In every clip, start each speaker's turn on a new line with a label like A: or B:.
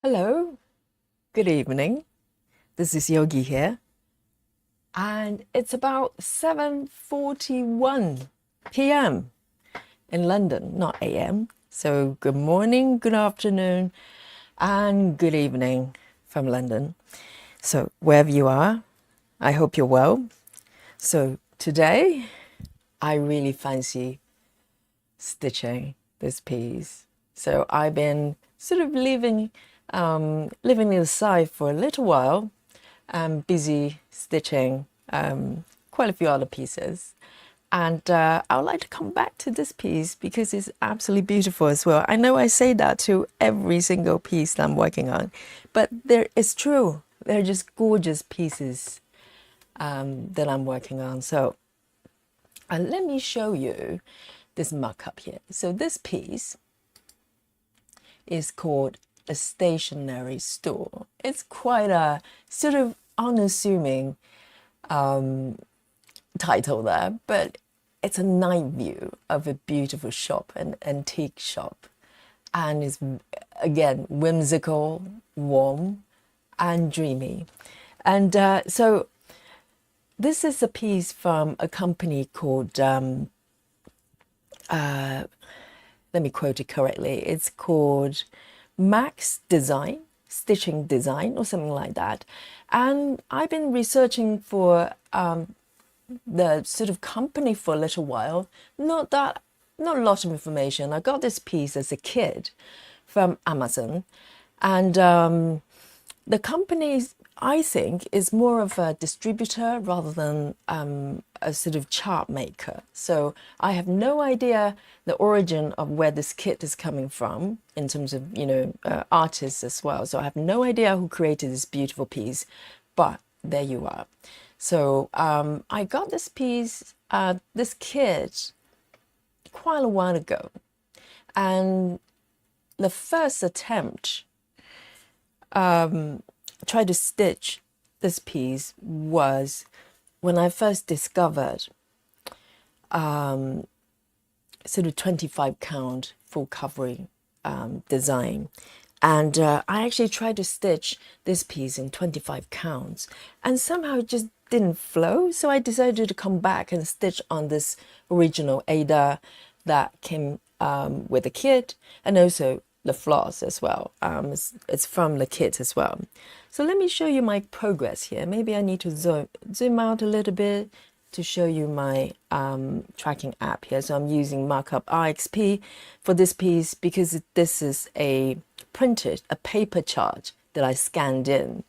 A: Hello, good evening. This is Yogi here, and it's about 7:41 p.m. in London, not a.m. So good morning, good afternoon, and good evening from London. So wherever you are, I hope you're well. So today, I really fancy stitching this piece. So I've been sort of living aside for a little while. I'm busy stitching quite a few other pieces. And I would like to come back to this piece because it's absolutely beautiful as well. I know I say that to every single piece that I'm working on, but it's true. They're just gorgeous pieces that I'm working on. So let me show you this mock-up here. So this piece is called a stationary store. It's quite a sort of unassuming title there, but it's a night view of a beautiful shop, an antique shop. And it's, again, whimsical, warm, and dreamy. And so this is a piece from a company called, let me quote it correctly, it's called Max Design, Stitching Design, or something like that. And I've been researching for the sort of company for a little while. Not a lot of information. I got this piece as a kid from Amazon, and the company, I think, is more of a distributor rather than a sort of chart maker. So I have no idea the origin of where this kit is coming from in terms of, artists as well. So I have no idea who created this beautiful piece, but there you are. So I got this piece, this kit, quite a while ago. And the first attempt try to stitch this piece was when I first discovered sort of 25 count full covering design. And I actually tried to stitch this piece in 25 counts, and somehow it just didn't flow. So I decided to come back and stitch on this original Ada that came with the kit, and also the floss as well. It's from the kit as well. So let me show you my progress here. Maybe I need to zoom out a little bit to show you my tracking app here. So I'm using Markup RXP for this piece because this is a paper chart that I scanned in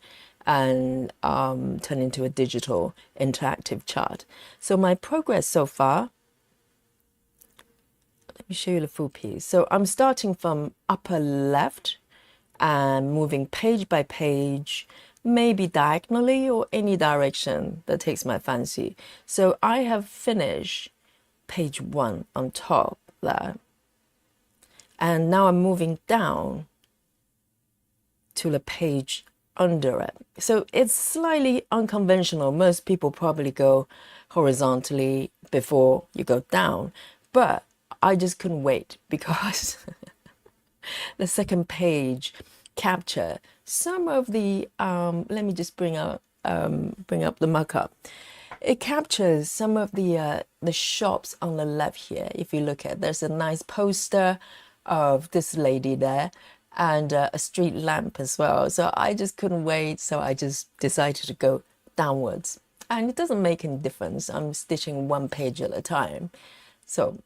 A: and turned into a digital interactive chart. So my progress so far, let me show you the full piece. So I'm starting from upper left and moving page by page, maybe diagonally or any direction that takes my fancy. So I have finished page 1 on top there. And now I'm moving down to the page under it. So it's slightly unconventional. Most people probably go horizontally before you go down, but I just couldn't wait because the second page capture some of the let me just bring up the mock-up. It captures some of the shops on the left here. If you look at, there's a nice poster of this lady there and a street lamp as well. So I just couldn't wait, so I just decided to go downwards, and it doesn't make any difference. I'm stitching one page at a time. So,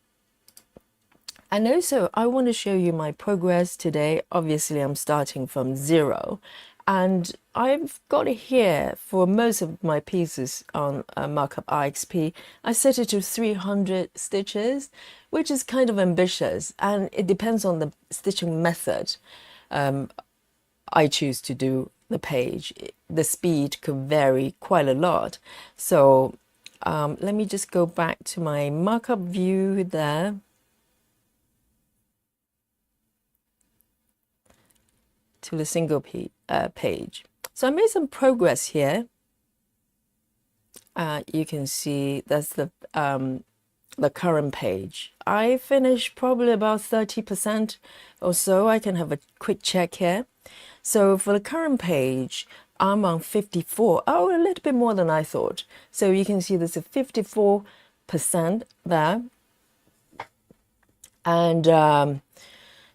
A: and also I want to show you my progress today. Obviously I'm starting from 0, and I've got it here for most of my pieces on Markup RXP. I set it to 300 stitches, which is kind of ambitious, and it depends on the stitching method I choose to do the page. The speed could vary quite a lot. So let me just go back to my markup view there. To the single page. So I made some progress here. You can see that's the current page. I finished probably about 30% or so. I can have a quick check here. So for the current page, I'm on 54. Oh, a little bit more than I thought. So you can see there's a 54% there. And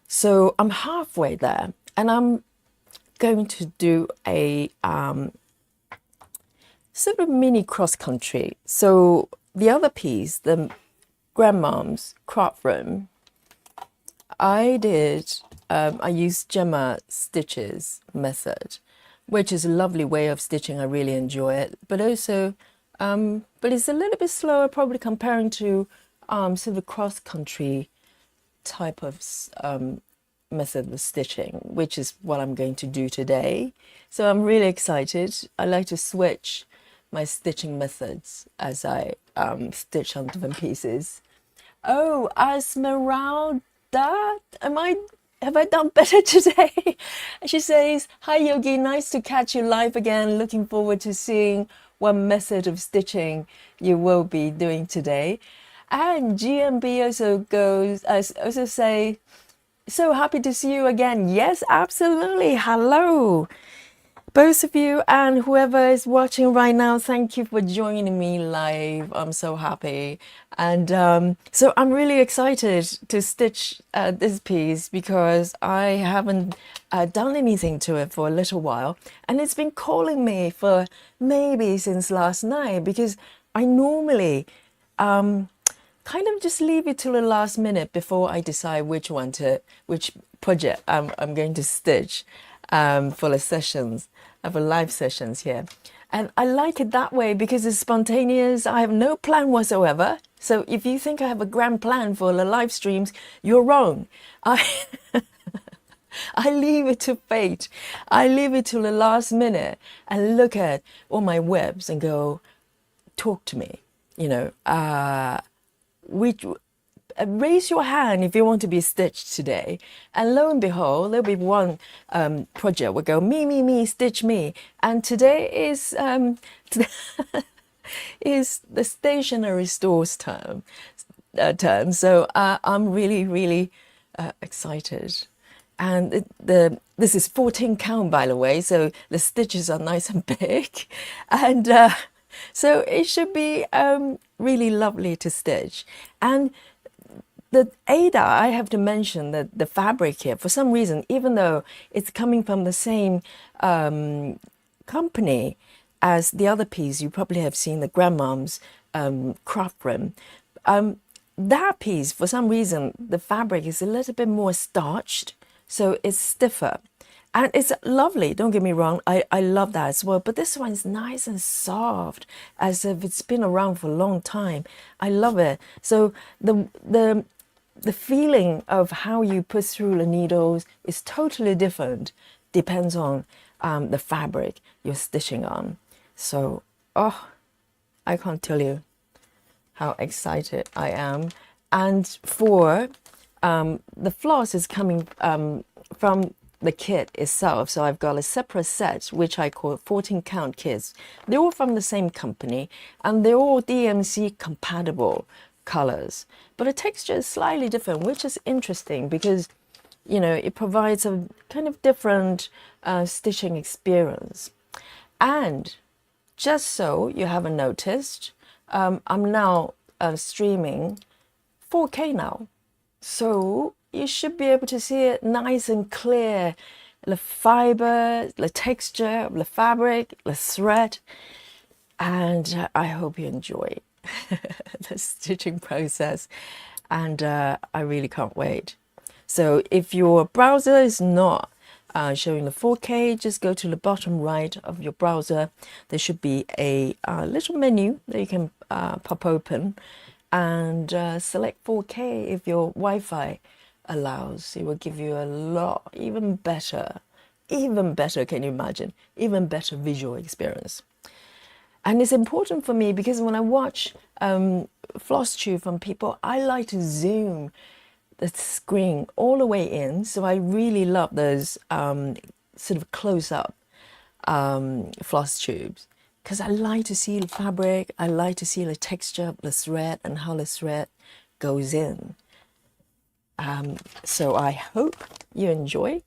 A: so I'm halfway there. And I'm going to do a sort of mini cross country. So the other piece, the grandmom's crop room, I used Gemma Stitches method, which is a lovely way of stitching. I really enjoy it, but also, but it's a little bit slower, probably comparing to sort of a cross country type of method of stitching, which is what I'm going to do today. So I'm really excited. I like to switch my stitching methods as I stitch on different pieces. Oh, Esmeralda, have I done better today? She says, "Hi Yogi, nice to catch you live again. Looking forward to seeing what method of stitching you will be doing today." And GMB also say, "So happy to see you again." Yes, absolutely. Hello, both of you, and whoever is watching right now, thank you for joining me live. I'm so happy. And so I'm really excited to stitch this piece because I haven't done anything to it for a little while. And it's been calling me for maybe since last night, because I normally kind of just leave it till the last minute before I decide which project I'm going to stitch for the sessions, for live sessions here. And I like it that way because it's spontaneous. I have no plan whatsoever. So if you think I have a grand plan for the live streams, you're wrong. I leave it to fate. I leave it till the last minute and look at all my webs and go, talk to me, raise your hand if you want to be stitched today. And lo and behold, there'll be one project will go, me, stitch me. And today is is the stationery stores term. So I'm really excited. And this is 14 count, by the way, so the stitches are nice and big. And so it should be really lovely to stitch. And the Ada, I have to mention that the fabric here, for some reason, even though it's coming from the same company as the other piece, you probably have seen the grandmom's craft room. That piece, for some reason, the fabric is a little bit more starched, so it's stiffer. And it's lovely, don't get me wrong, I love that as well. But this one's nice and soft, as if it's been around for a long time. I love it. So the feeling of how you push through the needles is totally different, depends on the fabric you're stitching on. So, I can't tell you how excited I am. And for the floss is coming from the kit itself. So I've got a separate set, which I call 14 count kits. They're all from the same company and they're all DMC compatible colors. But the texture is slightly different, which is interesting because, it provides a kind of different stitching experience. And just so you haven't noticed, I'm now streaming 4K now. So you should be able to see it nice and clear. The fiber, the texture of the fabric, the thread. And I hope you enjoy the stitching process. And I really can't wait. So if your browser is not showing the 4K, just go to the bottom right of your browser. There should be a little menu that you can pop open and select 4K if your Wi-Fi allows. It will give you a lot, even better, can you imagine? Even better visual experience. And it's important for me because when I watch floss tube from people, I like to zoom the screen all the way in. So I really love those sort of close-up floss tubes because I like to see the fabric, I like to see the texture of the thread and how the thread goes in. So I hope you enjoy.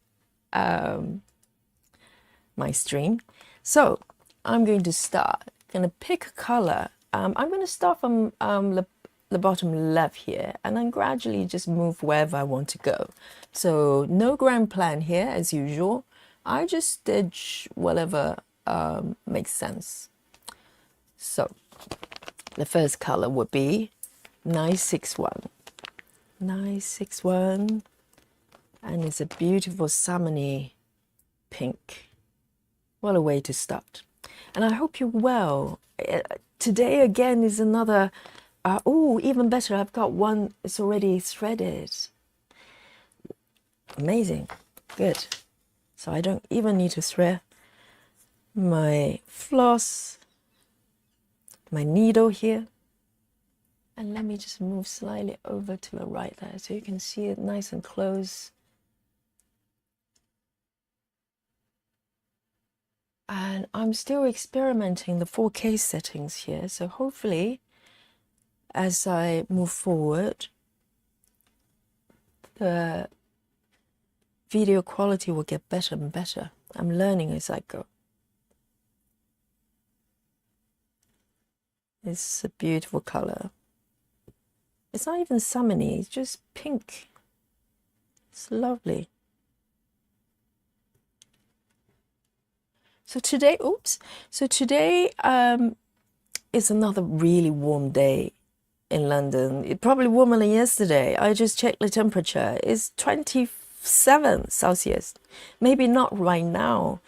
A: my stream. So I'm going to start. Gonna pick a color. I'm going to start from the bottom left here, and then gradually just move wherever I want to go. So no grand plan here as usual. I just stitch whatever makes sense. So the first color would be 961. 961, and it's a beautiful salmony pink. What a way to start. And I hope you're well. Today again is another, oh, even better, I've got one, it's already threaded. Amazing, good. So I don't even need to thread my floss, my needle here. And let me just move slightly over to the right there so you can see it nice and close. And I'm still experimenting the 4K settings here. So hopefully, as I move forward, the video quality will get better and better. I'm learning as I go. It's a beautiful color. It's not even salmony, it's just pink. It's lovely. So today, is another really warm day in London. It's probably warmer than yesterday. I just checked the temperature. It's 27 Celsius. Maybe not right now,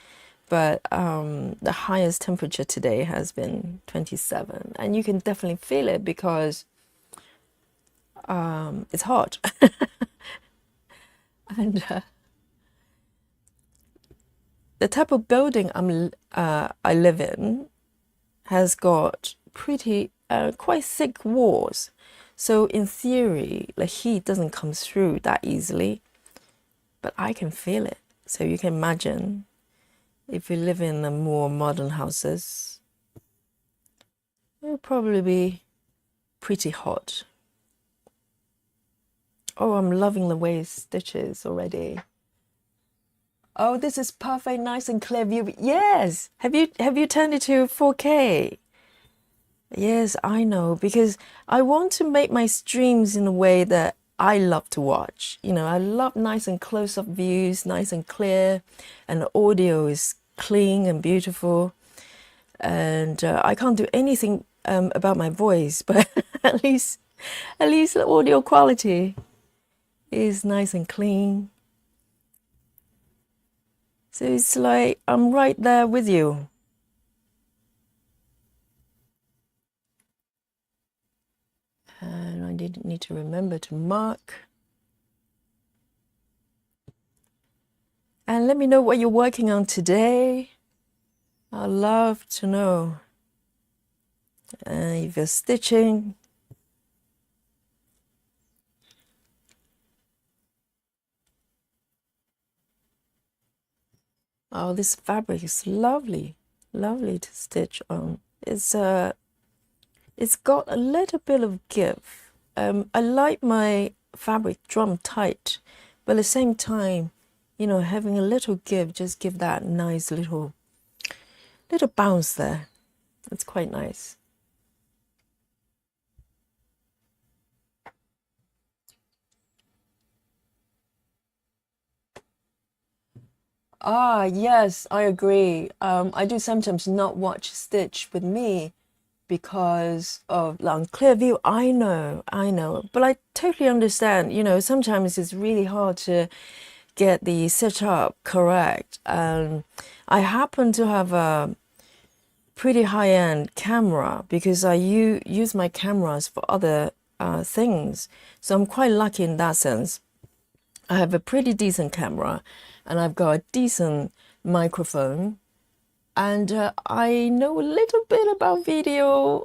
A: but the highest temperature today has been 27. And you can definitely feel it because it's hot. And the type of building I live in has got pretty quite thick walls, so in theory the heat doesn't come through that easily, but I can feel it. So you can imagine if you live in the more modern houses, it'll probably be pretty hot. Oh, I'm loving the way it stitches already. Oh, this is perfect, nice and clear view. Yes. Have you turned it to 4K? Yes, I know, because I want to make my streams in a way that I love to watch. You know, I love nice and close-up views, nice and clear, and the audio is clean and beautiful. And I can't do anything about my voice, but at least the audio quality is nice and clean. So it's like I'm right there with you. And I didn't need to remember to mark. And let me know what you're working on today. I'd love to know. If you're stitching. Oh, this fabric is lovely. Lovely to stitch on. It's got a little bit of give. I like my fabric drum tight, but at the same time, you know, having a little give, just give that nice little bounce there. It's quite nice. Ah, yes, I agree. I do sometimes not watch Stitch with me because of the unclear view. I know, but I totally understand. You know, sometimes it's really hard to get the setup correct. I happen to have a pretty high-end camera because I use my cameras for other things. So I'm quite lucky in that sense. I have a pretty decent camera and I've got a decent microphone, and I know a little bit about video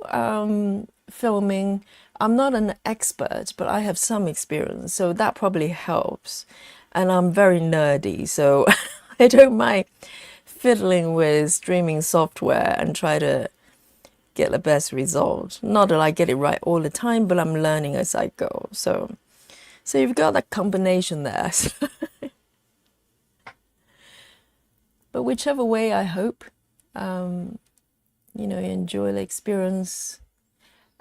A: filming. I'm not an expert, but I have some experience, so that probably helps. And I'm very nerdy, so I don't mind fiddling with streaming software and try to get the best result. Not that I get it right all the time, but I'm learning as I go. So you've got that combination there. But whichever way, I hope, you know, you enjoy the experience.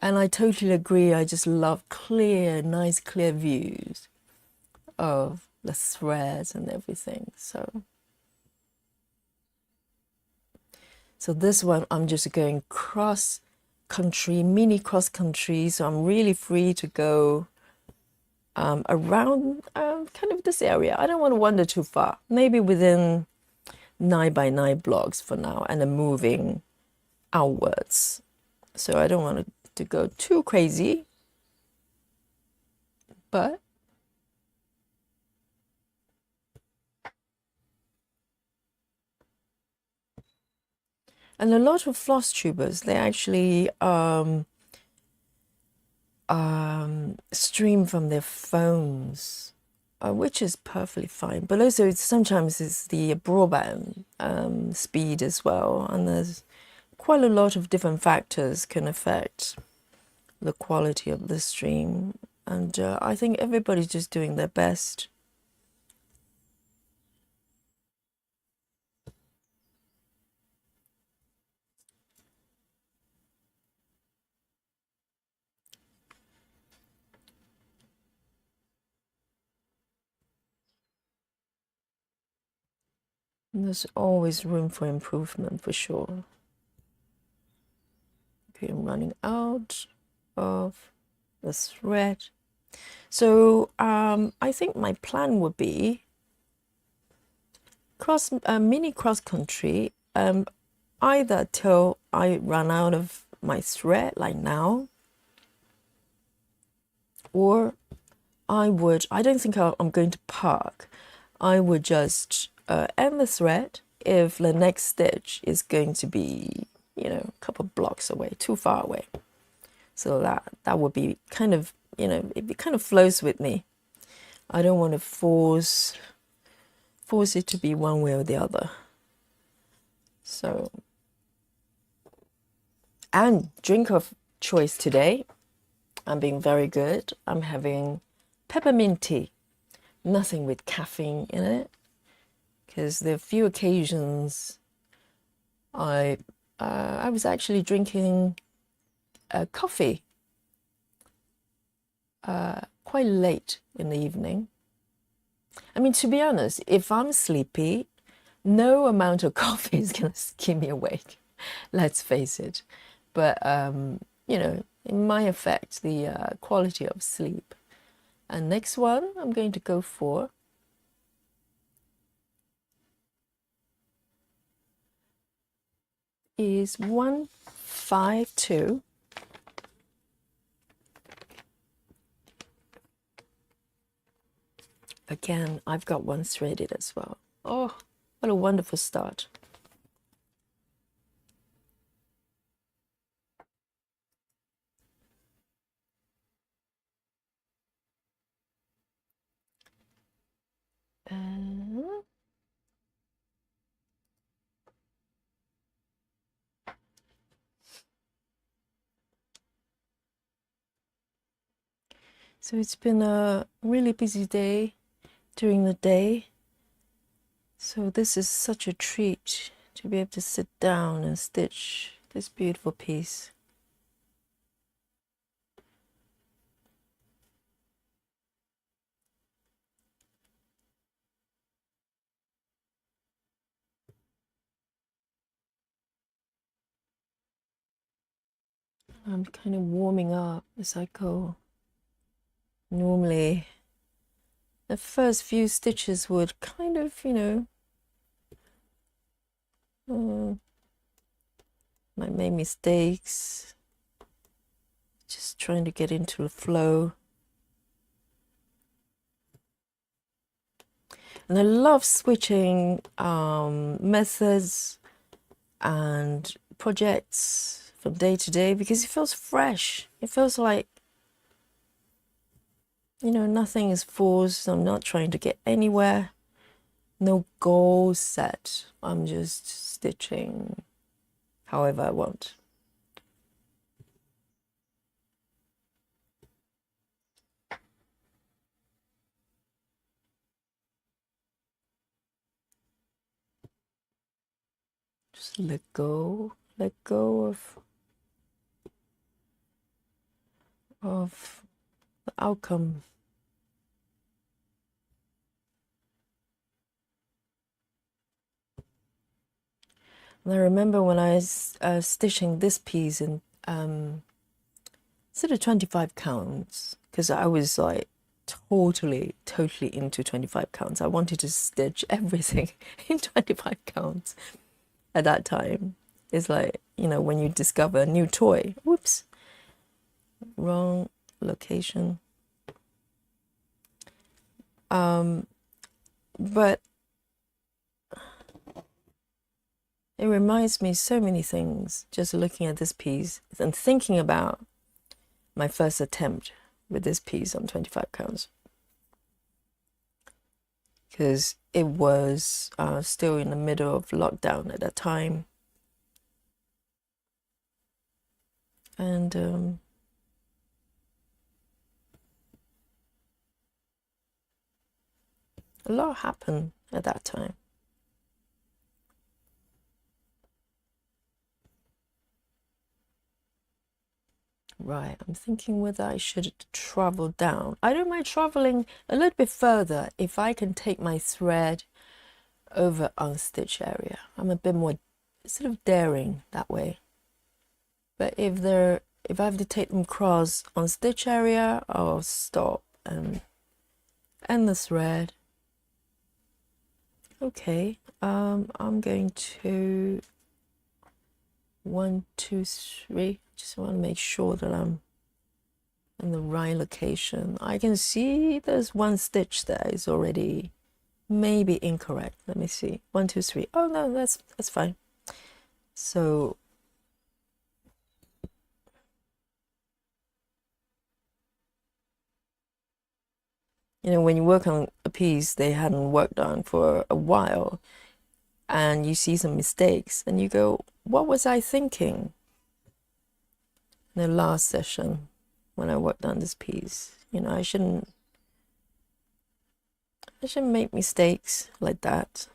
A: And I totally agree. I just love clear, nice, clear views of the threads and everything. So this one, I'm just going cross country, mini cross country. So I'm really free to go around kind of this area. I don't want to wander too far. Maybe within 9x9 blocks for now, and then moving outwards. So I don't want to go too crazy, but and a lot of floss tubers, they actually stream from their phones, which is perfectly fine. But also sometimes it's the broadband speed as well, and there's quite a lot of different factors can affect the quality of the stream. And I think everybody's just doing their best. And there's always room for improvement for sure. Okay, I'm running out of the thread. So I think my plan would be mini cross country, either till I run out of my thread like now, or I don't think I'm going to park. I would just end the thread if the next stitch is going to be, you know, a couple of blocks away, too far away. So that would be kind of, you know, it kind of flows with me. I don't want to force it to be one way or the other. So, and drink of choice today, I'm being very good. I'm having peppermint tea, nothing with caffeine in it, because there are few occasions I was actually drinking coffee quite late in the evening. I mean, to be honest, if I'm sleepy, no amount of coffee is going to keep me awake. Let's face it. But, you know, it might affect the quality of sleep. And next one I'm going to go for is 152. Again, I've got one threaded as well. Oh, what a wonderful start. So it's been a really busy day during the day. So this is such a treat to be able to sit down and stitch this beautiful piece. I'm kind of warming up as I go. Normally, the first few stitches would kind of, you know, might make mistakes. Just trying to get into the flow. And I love switching methods and projects from day to day because it feels fresh. It feels like, you know, nothing is forced. I'm not trying to get anywhere. No goal set. I'm just stitching however I want. Just let go of the outcome. And I remember when I was stitching this piece in sort of 25 counts, because I was like totally into 25 counts. I wanted to stitch everything in 25 counts at that time. It's like, you know, when you discover a new toy. Whoops, wrong location. But it reminds me so many things just looking at this piece and thinking about my first attempt with this piece on 25 counts. Because it was still in the middle of lockdown at that time. And a lot happened at that time. Right, I'm thinking whether I should travel down. I don't mind traveling a little bit further if I can take my thread over on stitch area. I'm a bit more sort of daring that way. But if I have to take them across on stitch area, I'll stop and end the thread. Okay, I'm going to 1, 2, 3. Just want to make sure that I'm in the right location. I can see there's one stitch there is already maybe incorrect. Let me see. 1, 2, 3. Oh no, that's fine. So you know, when you work on a piece they hadn't worked on for a while, and you see some mistakes, and you go, what was I thinking in the last session when I worked on this piece? You know, I shouldn't make mistakes like that.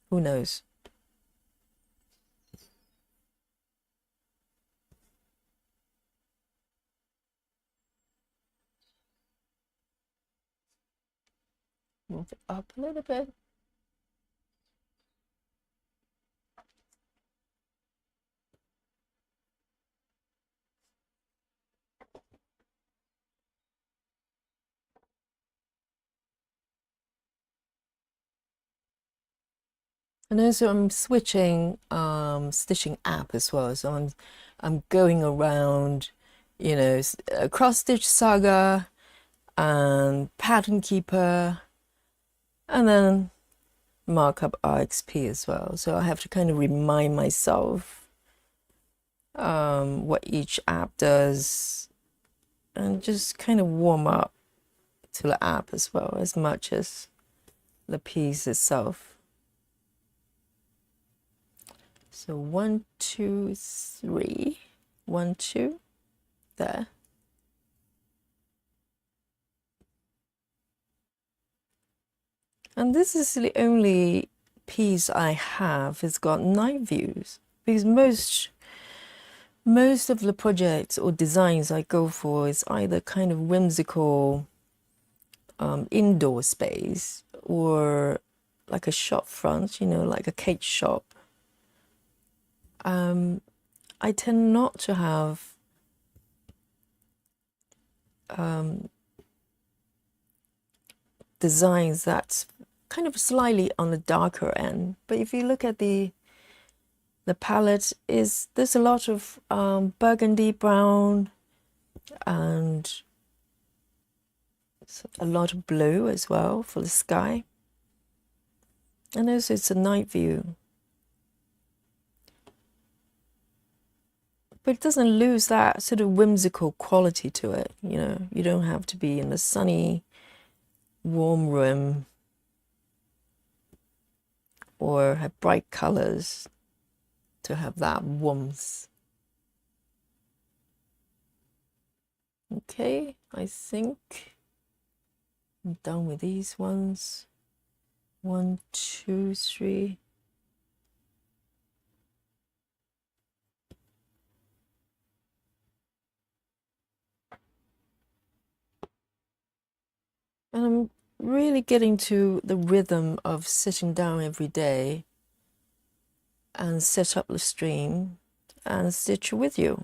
A: Who knows? Move it up a little bit. And also I'm switching stitching app as well. So I'm going around, you know, cross stitch saga and pattern keeper, and then markup RXP as well. So I have to kind of remind myself what each app does, and just kind of warm up to the app as well as much as the piece itself. So 1, 2, 3, 1, 2, there. And this is the only piece I have. It's got night views, because most of the projects or designs I go for is either kind of whimsical indoor space or like a shop front, you know, like a cake shop. I tend not to have designs that's kind of slightly on the darker end. But if you look at the palette, there's a lot of burgundy brown and a lot of blue as well for the sky. And also it's a night view. But it doesn't lose that sort of whimsical quality to it, you know. You don't have to be in a sunny, warm room or have bright colors to have that warmth. Okay, I think I'm done with these ones. 1, 2, 3. And I'm really getting to the rhythm of sitting down every day and set up the stream and stitch with you.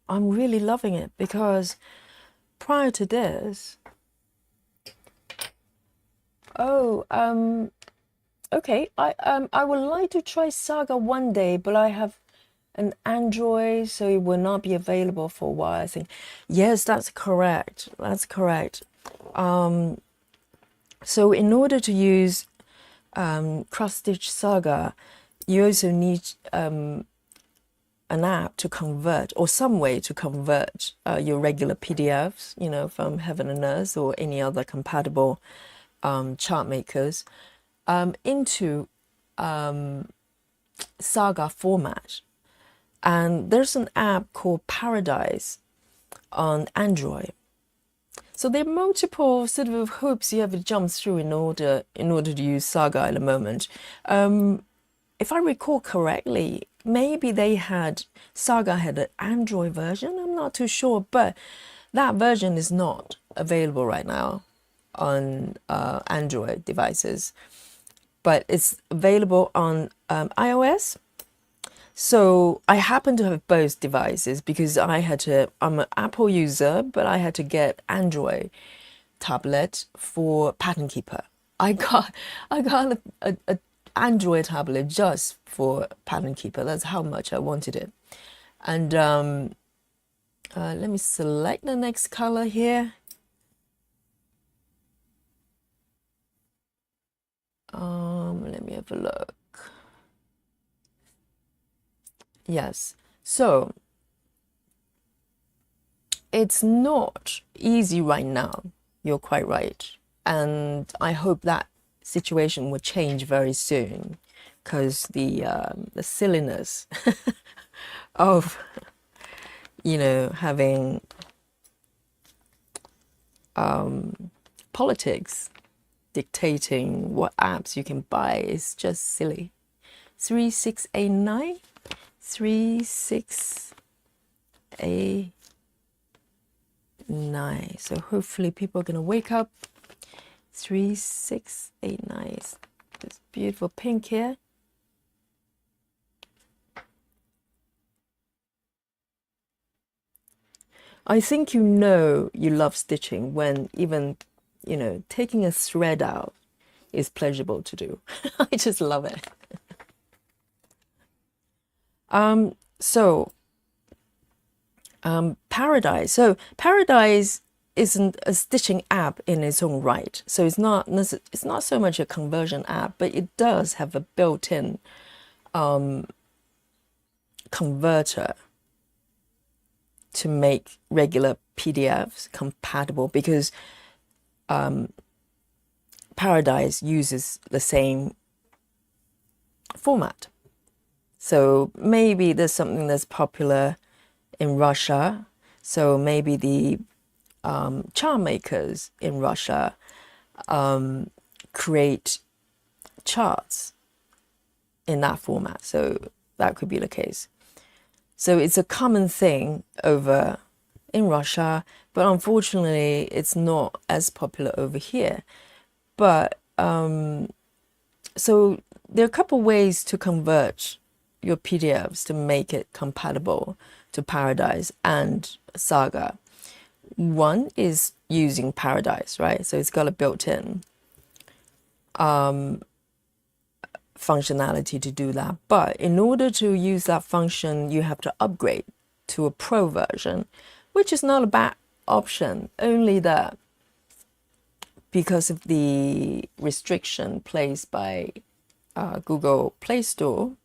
A: I'm really loving it because prior to this, okay, I would like to try Saga one day, but I have an Android, so it will not be available for a while, I think. Yes, that's correct. That's correct. So in order to use Cross Stitch Saga, you also need an app to convert, or some way to convert your regular PDFs, you know, from Heaven and Earth or any other compatible chart makers into Saga format. And there's an app called Paradise on Android. So there are multiple sort of hoops you have to jump through in order to use Saga at the moment. If I recall correctly, maybe Saga had an Android version. I'm not too sure, but that version is not available right now on Android devices. But it's available on iOS. So I happen to have both devices because I'm an Apple user, but I had to get Android tablet for Pattern Keeper. I got a Android tablet just for Pattern Keeper. That's how much I wanted it. And let me select the next color here. Let me have a look. Yes, so it's not easy right now. You're quite right. And I hope that situation will change very soon because the silliness of, you know, having politics dictating what apps you can buy is just silly. 3689, 3689. So hopefully people are gonna wake up. 3689. This beautiful pink here. I think you know you love stitching when even, you know, taking a thread out is pleasurable to do. I just love it. Paradise. So Paradise isn't a stitching app in its own right. So it's not so much a conversion app, but it does have a built-in converter to make regular PDFs compatible because Paradise uses the same format. So maybe there's something that's popular in Russia. So maybe the chart makers in Russia create charts in that format. So that could be the case. So it's a common thing over in Russia, but unfortunately it's not as popular over here. But so there are a couple ways to convert your PDFs to make it compatible to Paradise and Saga. One is using Paradise, right? So it's got a built-in functionality to do that. But in order to use that function, you have to upgrade to a pro version, which is not a bad option, only that because of the restriction placed by Google Play Store,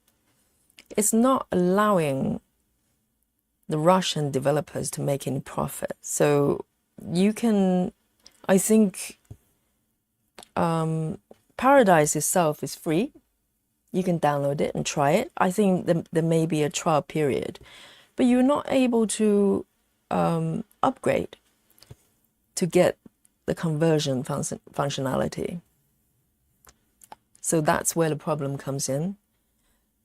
A: it's not allowing the Russian developers to make any profit. So you can, I think Paradise itself is free. You can download it and try it. I think there may be a trial period, but you're not able to upgrade to get the conversion functionality. So that's where the problem comes in.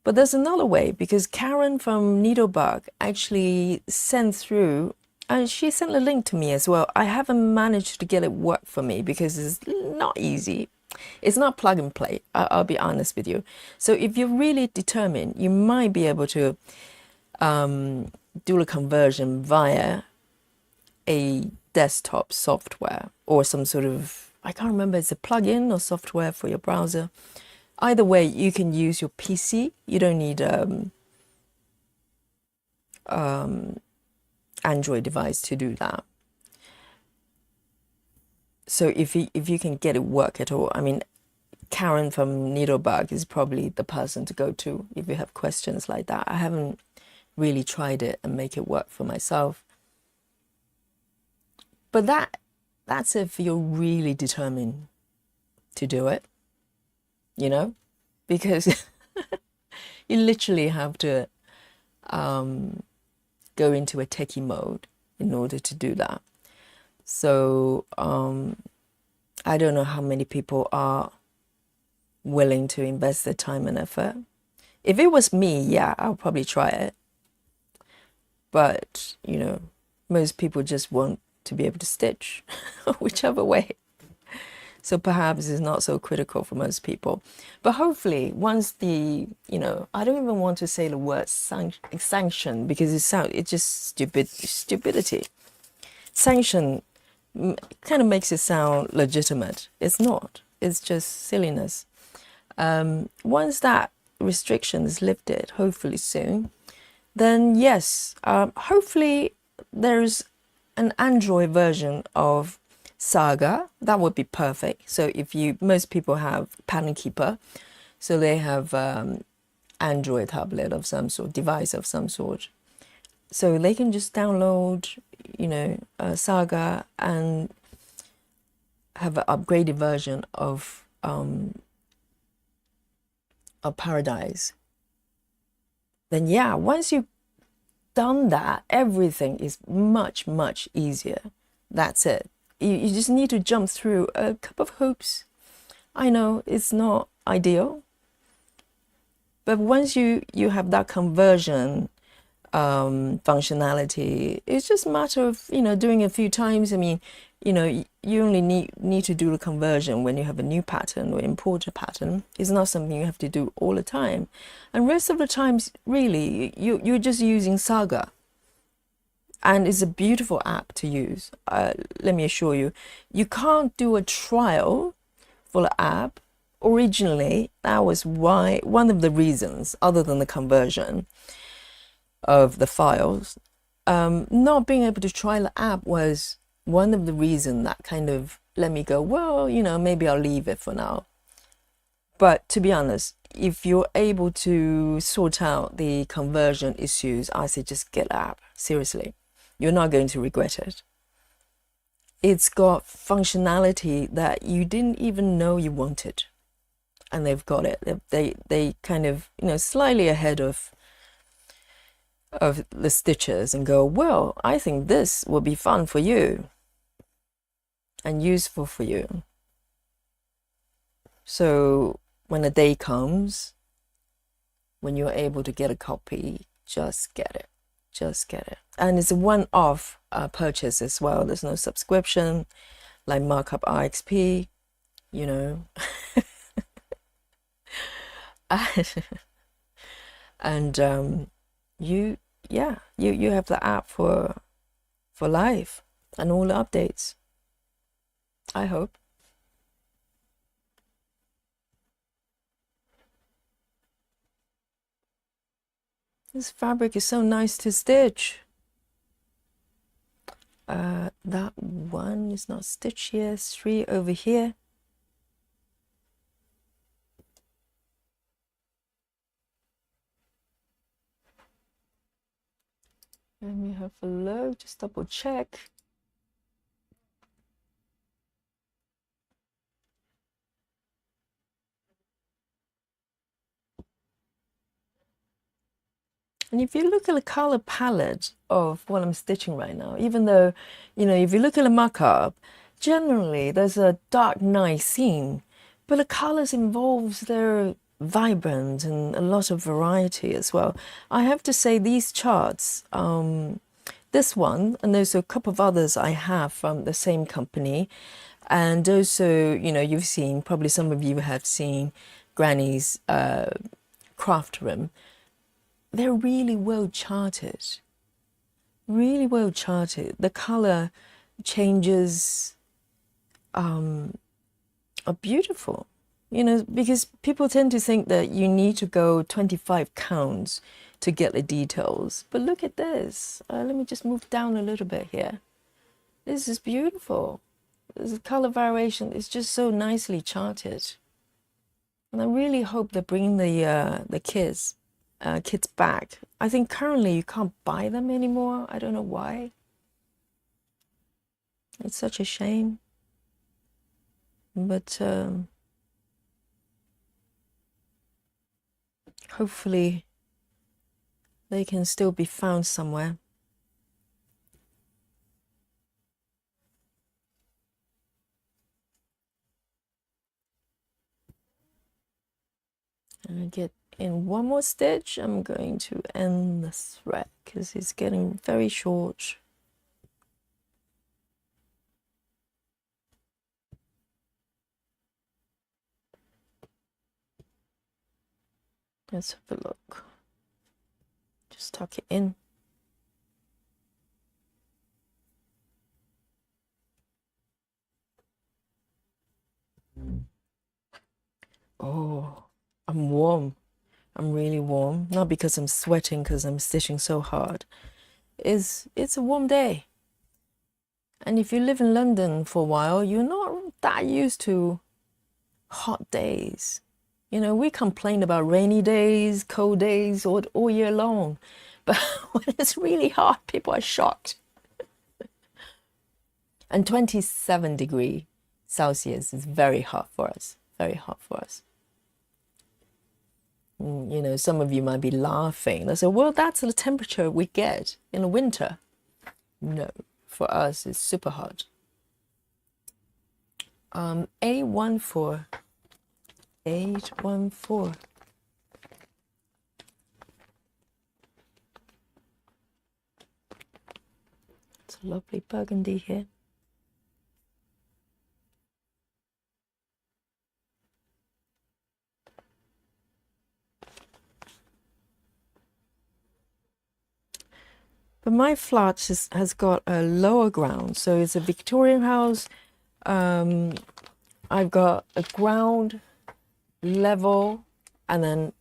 A: But there's another way, because Karen from Needlebug actually sent through And she sent a link to me as well. I haven't managed to get it work for me because it's not easy. It's not plug and play. I'll be honest with you. So if you're really determined, you might be able to do a conversion via a desktop software or some sort of, I can't remember, it's a plugin or software for your browser. Either way, you can use your PC. You don't need Android device to do that. So if you can get it work at all, I mean, Karen from Needlebug is probably the person to go to if you have questions like that. I haven't really tried it and make it work for myself. But that's if you're really determined to do it, you know, because you literally have to go into a techie mode in order to do that. So I don't know how many people are willing to invest their time and effort. If it was me, yeah, I'll probably try it. But, you know, most people just want to be able to stitch, whichever way. So perhaps it's not so critical for most people. But hopefully, once the, you know, I don't even want to say the word sanction because it's just stupidity. Sanction kind of makes it sound legitimate. It's not. It's just silliness. Once that restriction is lifted, hopefully soon, then yes, hopefully there's an Android version of Saga. That would be perfect. So if most people have Pattern Keeper, so they have Android tablet of some sort, device of some sort. So they can just download, you know, Saga and have an upgraded version of Paradise. Then yeah, once you've done that, everything is much, much easier. That's it. You just need to jump through a couple of hoops. I know it's not ideal, but once you have that conversion functionality, it's just a matter of, you know, doing it a few times. I mean, you know, you only need to do the conversion when you have a new pattern or import a pattern. It's not something you have to do all the time. And rest of the times, really, you're just using Saga. And it's a beautiful app to use. Let me assure you, you can't do a trial for the app. Originally, that was why, one of the reasons, other than the conversion of the files, not being able to try the app was one of the reasons that kind of let me go, well, you know, maybe I'll leave it for now. But to be honest, if you're able to sort out the conversion issues, I say just get the app. Seriously, you're not going to regret it. It's got functionality that you didn't even know you wanted, and they've got it. They kind of, you know, slightly ahead of the stitchers and go, well, I think this will be fun for you and useful for you. So when the day comes, when you're able to get a copy, just get it. Just get it. And it's a one-off purchase as well. There's no subscription like Markup RXP, you know. And you have the app for life and all the updates, I hope. This fabric is so nice to stitch. That one is not stitched here. 3 over here. Let me have a look, just double check. And if you look at the color palette of what I'm stitching right now, even though, you know, if you look at the markup, generally there's a dark night theme, but the colors involved, they're vibrant and a lot of variety as well. I have to say these charts, this one, and there's a couple of others I have from the same company. And also, you know, you've seen, probably some of you have seen Granny's craft room. They're really well charted. Really well charted. The color changes are beautiful, you know, because people tend to think that you need to go 25 counts to get the details. But look at this. Let me just move down a little bit here. This is beautiful. This color variation is just so nicely charted. And I really hope they're bringing the kids back. I think currently you can't buy them anymore. I don't know why. It's such a shame. But hopefully they can still be found somewhere. And I get in one more stitch. I'm going to end the thread because it's getting very short. Let's have a look. Just tuck it in. Oh, I'm warm. I'm really warm. Not because I'm sweating, because I'm stitching so hard. It's a warm day. And if you live in London for a while, you're not that used to hot days. You know, we complain about rainy days, cold days, all year long. But when it's really hot, people are shocked. And 27 degrees Celsius is very hot for us. Very hot for us. You know, some of you might be laughing. They say, well, that's the temperature we get in the winter. No, for us, it's super hot. A14. 814. It's a lovely burgundy here. But my flat has got a lower ground, so it's a Victorian house. I've got a ground level, and then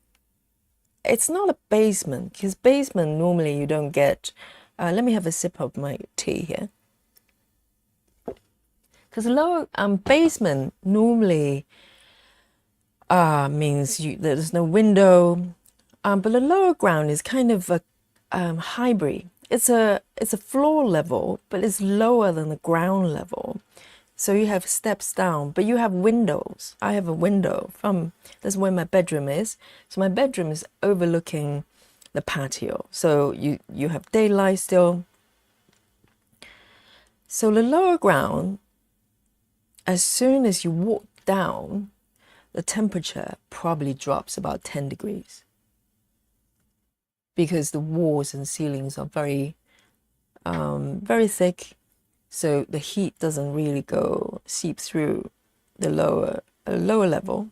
A: it's not a basement, because basement normally you don't get. Let me have a sip of my tea here, because lower basement normally means there's no window, but the lower ground is kind of a hybrid. It's a floor level, but it's lower than the ground level. So you have steps down, but you have windows. I have a window that's where my bedroom is. So my bedroom is overlooking the patio. So you have daylight still. So the lower ground, as soon as you walk down, the temperature probably drops about 10 degrees. Because the walls and ceilings are very, very thick. So the heat doesn't really seep through the lower level.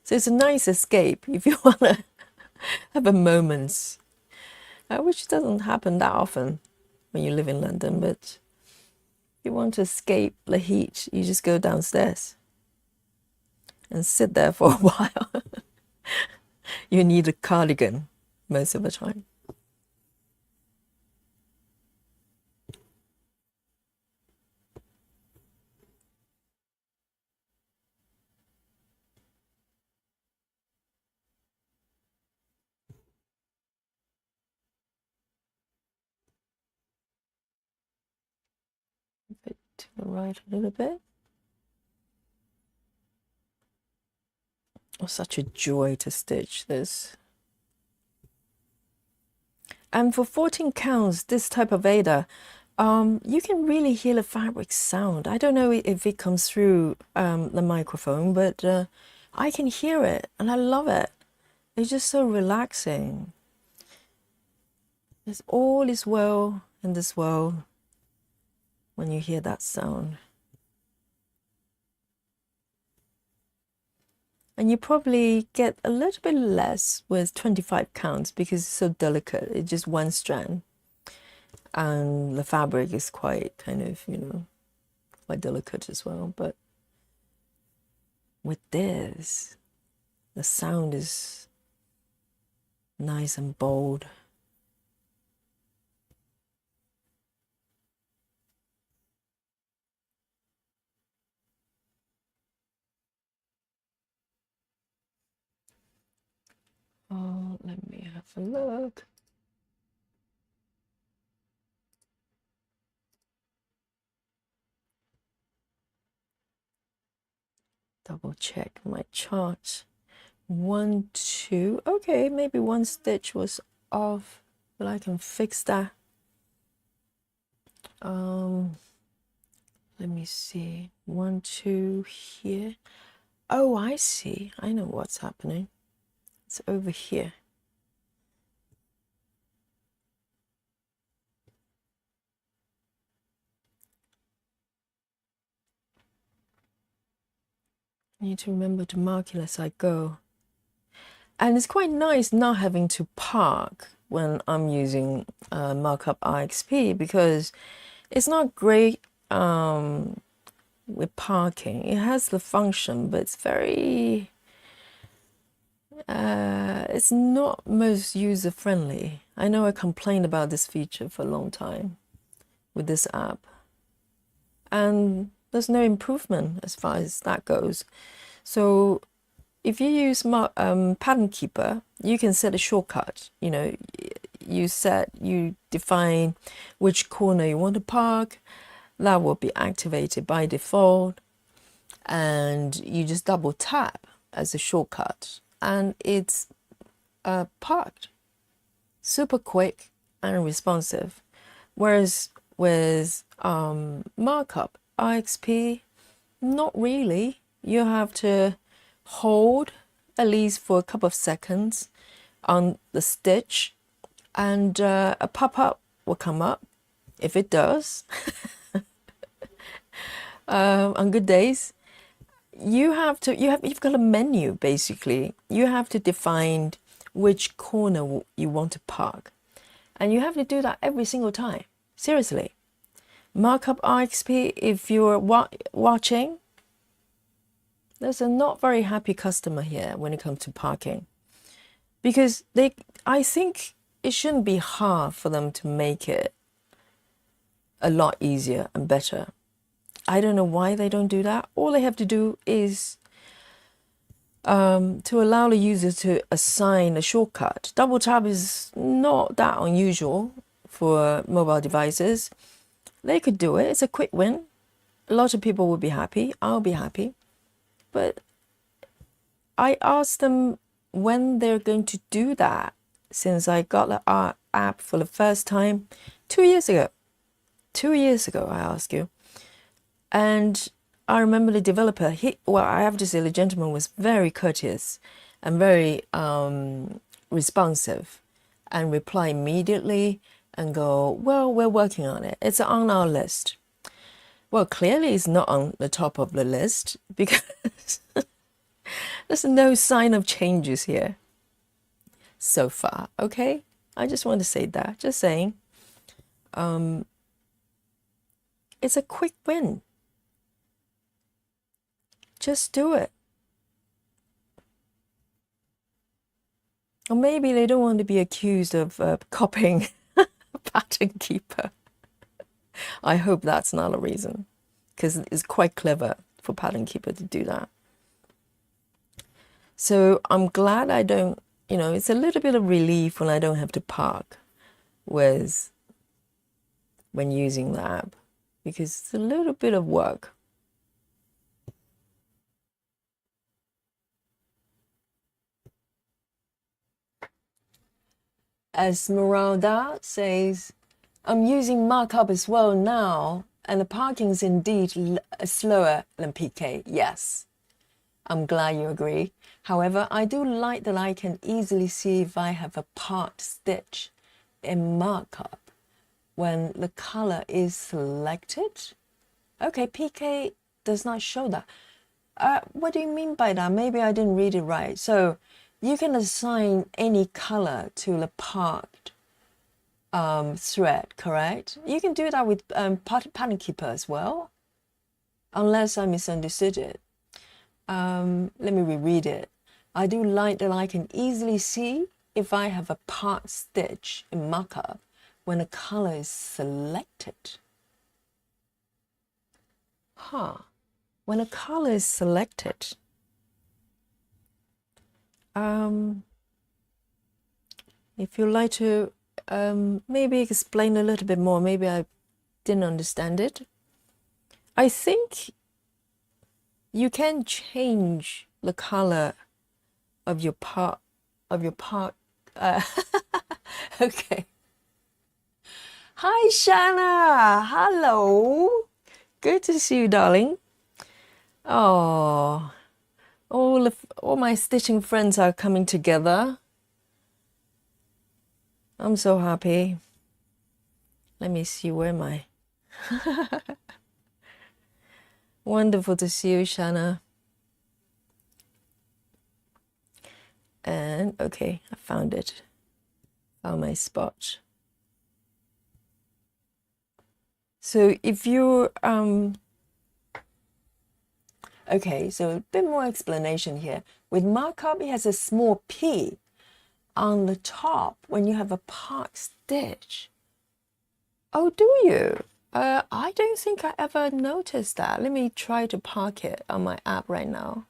A: So it's a nice escape if you want to have a moment, which doesn't happen that often when you live in London. But if you want to escape the heat, you just go downstairs and sit there for a while. You need a cardigan most of the time. To the right a little bit. Oh, such a joy to stitch this. And for 14 counts, this type of Ada, you can really hear the fabric sound. I don't know if it comes through the microphone, but I can hear it and I love it. It's just so relaxing. All is well And as well, when you hear that sound. And you probably get a little bit less with 25 counts because it's so delicate. It's just one strand. And the fabric is quite kind of, quite delicate as well. But with this, the sound is nice and bold. Oh, let me have a look. Double check my chart. 1, 2. Okay, maybe one stitch was off, but I can fix that. Let me see. 1, 2 here. Oh, I see. I know what's happening. It's over here. I need to remember to mark it as I go. And it's quite nice not having to park when I'm using markup IXP, because it's not great with parking. It has the function, but it's very it's not most user friendly. I know I complained about this feature for a long time with this app, and there's no improvement as far as that goes. So if you use Pattern Keeper, you can set a shortcut. You define which corner you want to park. That will be activated by default, and you just double tap as a shortcut, and it's parked. Super quick and responsive. Whereas with markup IXP, not really. You have to hold at least for a couple of seconds on the stitch, and a pop-up will come up. If it does, on good days, you've got a menu. Basically, you have to define which corner you want to park, and you have to do that every single time. Seriously, markup IXP, if you're watching, there's a not very happy customer here when it comes to parking, because I think it shouldn't be hard for them to make it a lot easier and better. I don't know why they don't do that. All they have to do is to allow the user to assign a shortcut. Double tap is not that unusual for mobile devices. They could do it. It's a quick win. A lot of people will be happy. I'll be happy. But I asked them when they're going to do that, since I got the app for the first time 2 years ago. 2 years ago, I asked you. And I remember the developer, I have to say the gentleman was very courteous and very responsive, and reply immediately and go, well, we're working on it. It's on our list. Well, clearly it's not on the top of the list, because there's no sign of changes here so far. Okay, I just want to say that. Just saying. It's a quick win. Just do it. Or maybe they don't want to be accused of copying Pattern Keeper. I hope that's not a reason, because it's quite clever for Pattern Keeper to do that. So I'm glad I don't, it's a little bit of relief when I don't have to park when using the app, because it's a little bit of work. Esmeralda says, I'm using markup as well now, and the parking is indeed slower than PK. Yes, I'm glad you agree. However, I do like that I can easily see if I have a part stitch in markup. when the color is selected. Okay, PK does not show that. What do you mean by that? Maybe I didn't read it right. So you can assign any color to the part thread, correct? You can do that with pattern keeper as well, unless I misunderstood it. Let me reread it. I do like that I can easily see if I have a part stitch in markup when a color is selected. When a color is selected, if you'd like to maybe explain a little bit more, maybe I didn't understand it. I think you can change the color of your part okay. Hi Shanna, hello, good to see you, darling. Oh, all my stitching friends are coming together. I'm so happy. Let me see, where am I? Wonderful to see you, Shanna. And okay, I found it. Found my spot. So if you okay, so a bit more explanation here. With markup, it has a small P on the top when you have a part stitch. Oh, do you? I don't think I ever noticed that. Let me try to park it on my app right now.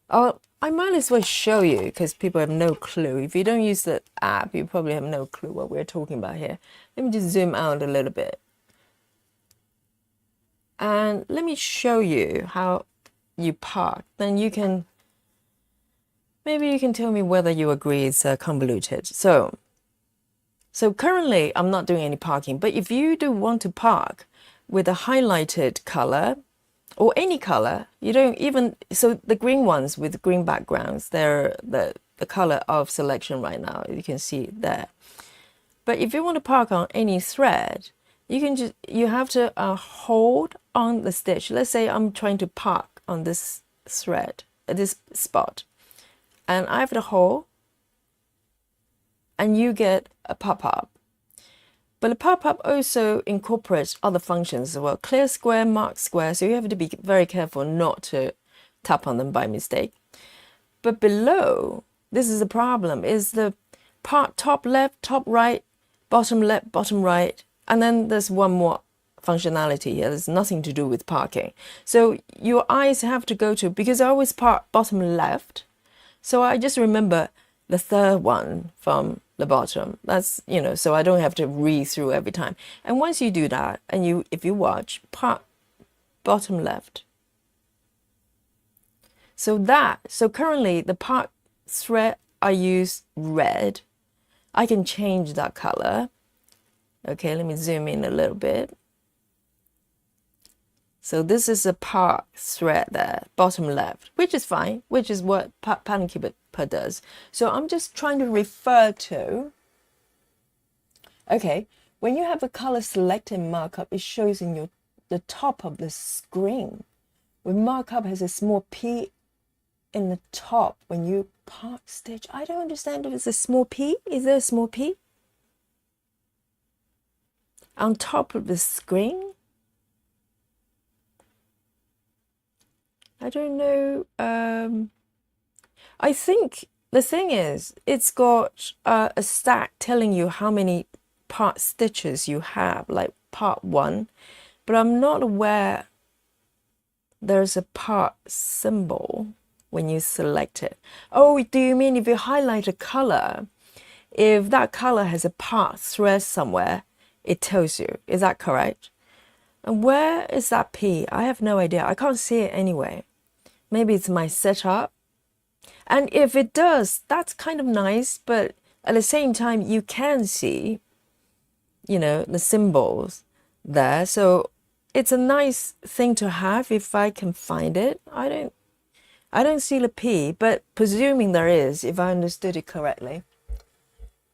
A: Oh, I might as well show you because people have no clue. If you don't use the app, you probably have no clue what we're talking about here. Let me just zoom out a little bit. And let me show you how you park. Then you can, maybe you can tell me whether you agree it's convoluted. So currently I'm not doing any parking, but if you do want to park with a highlighted color or any color, you don't even, so the green ones with green backgrounds, they're the color of selection right now, you can see it there. But if you want to park on any thread, you have to hold on the stitch. Let's say I'm trying to park on this thread, this spot, and I have to hold, and you get a pop-up. But the pop-up also incorporates other functions as well. Clear square, mark square, so you have to be very careful not to tap on them by mistake. But below, this is the problem, is the part top left, top right, bottom left, bottom right, and then there's one more functionality here. There's nothing to do with parking. So your eyes have to go to, because I always park bottom left, so I just remember the third one from the bottom. That's, you know, so I don't have to read through every time. And once you do that, and if you watch, part bottom left. So currently the part thread, I use red. I can change that color. Okay, let me zoom in a little bit. So this is a part thread there, bottom left, which is fine, which is what pattern keeper does. So I'm just trying to refer to, okay, when you have a color selected markup, it shows in the top of the screen. When markup has a small P in the top, when you part stitch, I don't understand if it's a small P. Is there a small P on top of the screen? I don't know. I think the thing is, it's got a stack telling you how many part stitches you have, like part 1, but I'm not aware there's a part symbol when you select it. Oh, do you mean if you highlight a color, if that color has a part thread somewhere, it tells you? Is that correct? And where is that P? I have no idea. I can't see it anyway. Maybe it's my setup. And if it does, that's kind of nice, but at the same time, you can see, you know, the symbols there. So it's a nice thing to have if I can find it. I don't see the P, but presuming there is, if I understood it correctly.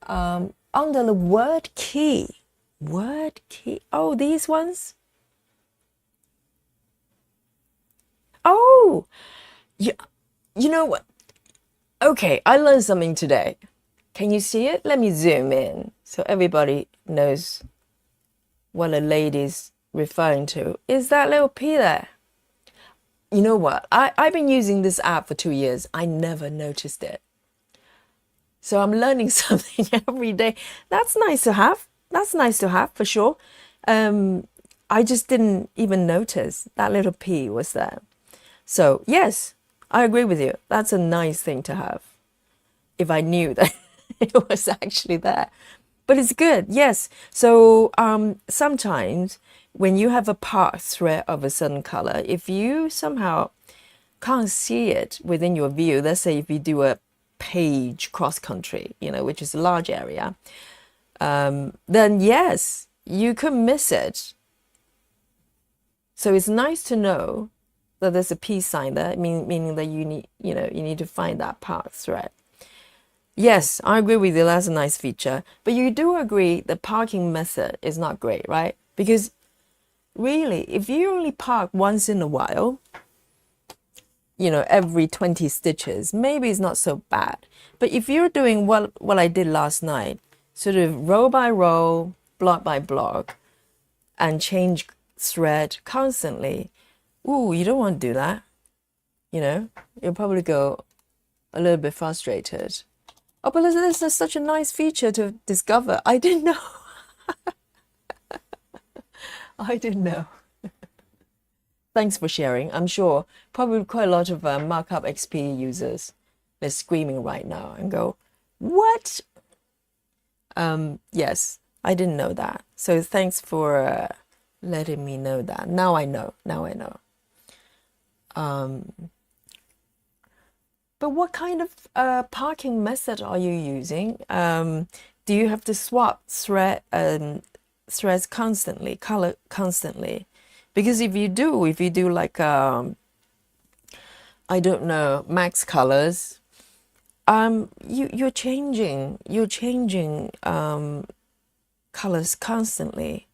A: Under the word key, Word key. Oh, these ones? Oh, you, you know what? Okay, I learned something today. Can you see it? Let me zoom in so everybody knows what a lady's referring to. Is that little P there? You know what? I've been using this app for 2 years. I never noticed it. So I'm learning something every day. That's nice to have. That's nice to have for sure. I just didn't even notice that little P was there. So yes, I agree with you. That's a nice thing to have. If I knew that it was actually there. But it's good, yes. So sometimes when you have a part thread of a certain color, if you somehow can't see it within your view, let's say if you do a page cross country, which is a large area, then yes, you could miss it. So it's nice to know that there's a P sign there, meaning that you need to find that part thread. Yes, I agree with you. That's a nice feature. But you do agree the parking method is not great, right? Because really, if you only park once in a while, every 20 stitches, maybe it's not so bad. But if you're doing what I did last night, sort of row by row, block by block, and change thread constantly, ooh, you don't want to do that. You'll probably go a little bit frustrated. Oh, but this is such a nice feature to discover. I didn't know. I didn't know. Thanks for sharing. I'm sure probably quite a lot of Markup XP users, they're screaming right now and go, what? Yes, I didn't know that. So thanks for letting me know that. Now I know. But what kind of parking method are you using? Do you have to swap threads constantly, color constantly? Because if you do like I don't know, max colors, you're changing colors constantly.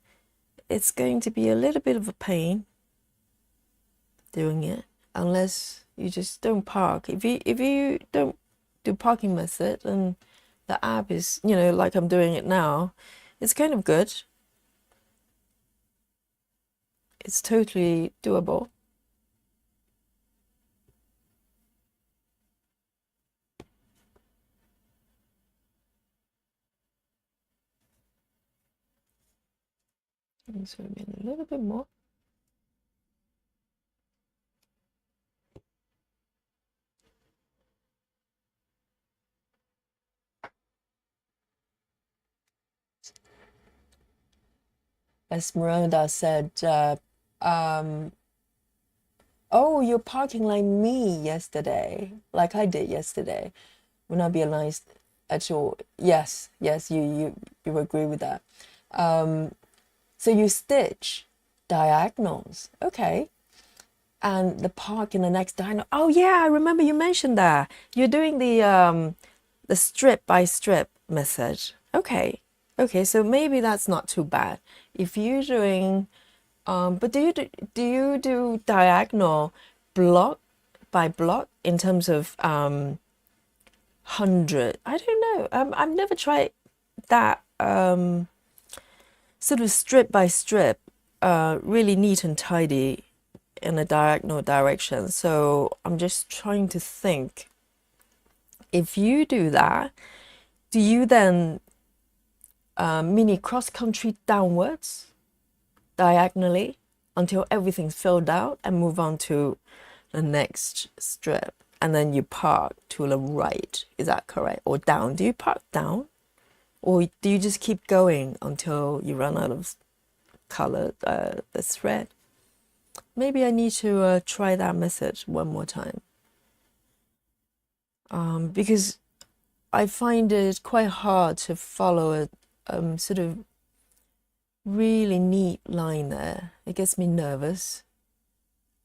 A: It's going to be a little bit of a pain doing it unless you just don't park. If you don't do parking method, and the app is, like I'm doing it now, it's kind of good. It's totally doable. Let me zoom in a little bit more. Esmeralda said, oh, you're parking like me yesterday, like I did yesterday. Would not be aligned at all. Yes, you agree with that. So you stitch diagonals, okay, and the park in the next diagonal. Oh yeah, I remember you mentioned that. You're doing the strip by strip method. Okay, so maybe that's not too bad. If you're doing, but do you do diagonal block by block in terms of 100? I don't know. I've never tried that sort of strip by strip, really neat and tidy in a diagonal direction. So I'm just trying to think. If you do that, do you then mini cross country downwards diagonally until everything's filled out and move on to the next strip, and then you park to the right? Is that correct? Or down? Do you park down, or do you just keep going until you run out of color, the thread? Maybe I need to try that method one more time, because I find it quite hard to follow a sort of really neat line there. It gets me nervous.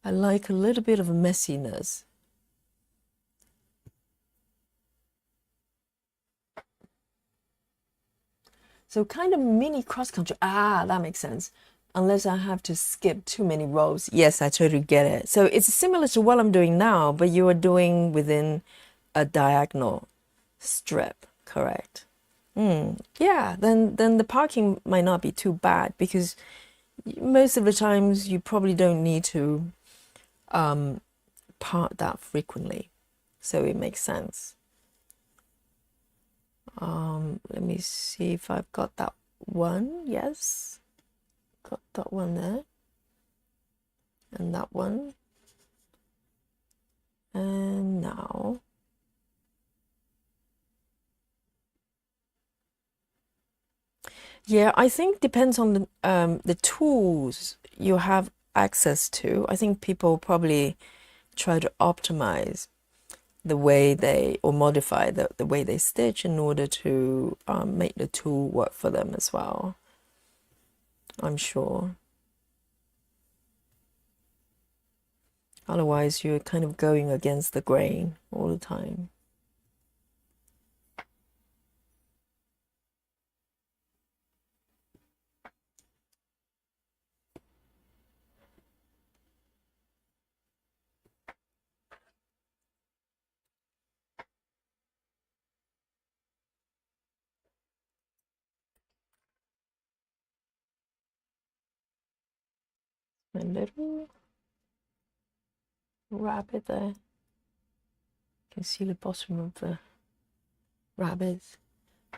A: I like a little bit of messiness. So kind of mini cross country. Ah, that makes sense. Unless I have to skip too many rows. Yes, I totally get it. So it's similar to what I'm doing now, but you are doing within a diagonal strip, correct? Yeah, then the parking might not be too bad because most of the times you probably don't need to park that frequently. So it makes sense. Let me see if I've got that one. Yes, got that one there. And that one. And now. Yeah, I think depends on the tools you have access to. I think people probably try to optimize the way they or modify the way they stitch in order to make the tool work for them as well. I'm sure. Otherwise, you're kind of going against the grain all the time. My little rabbit there. You can see the bottom of the rabbit.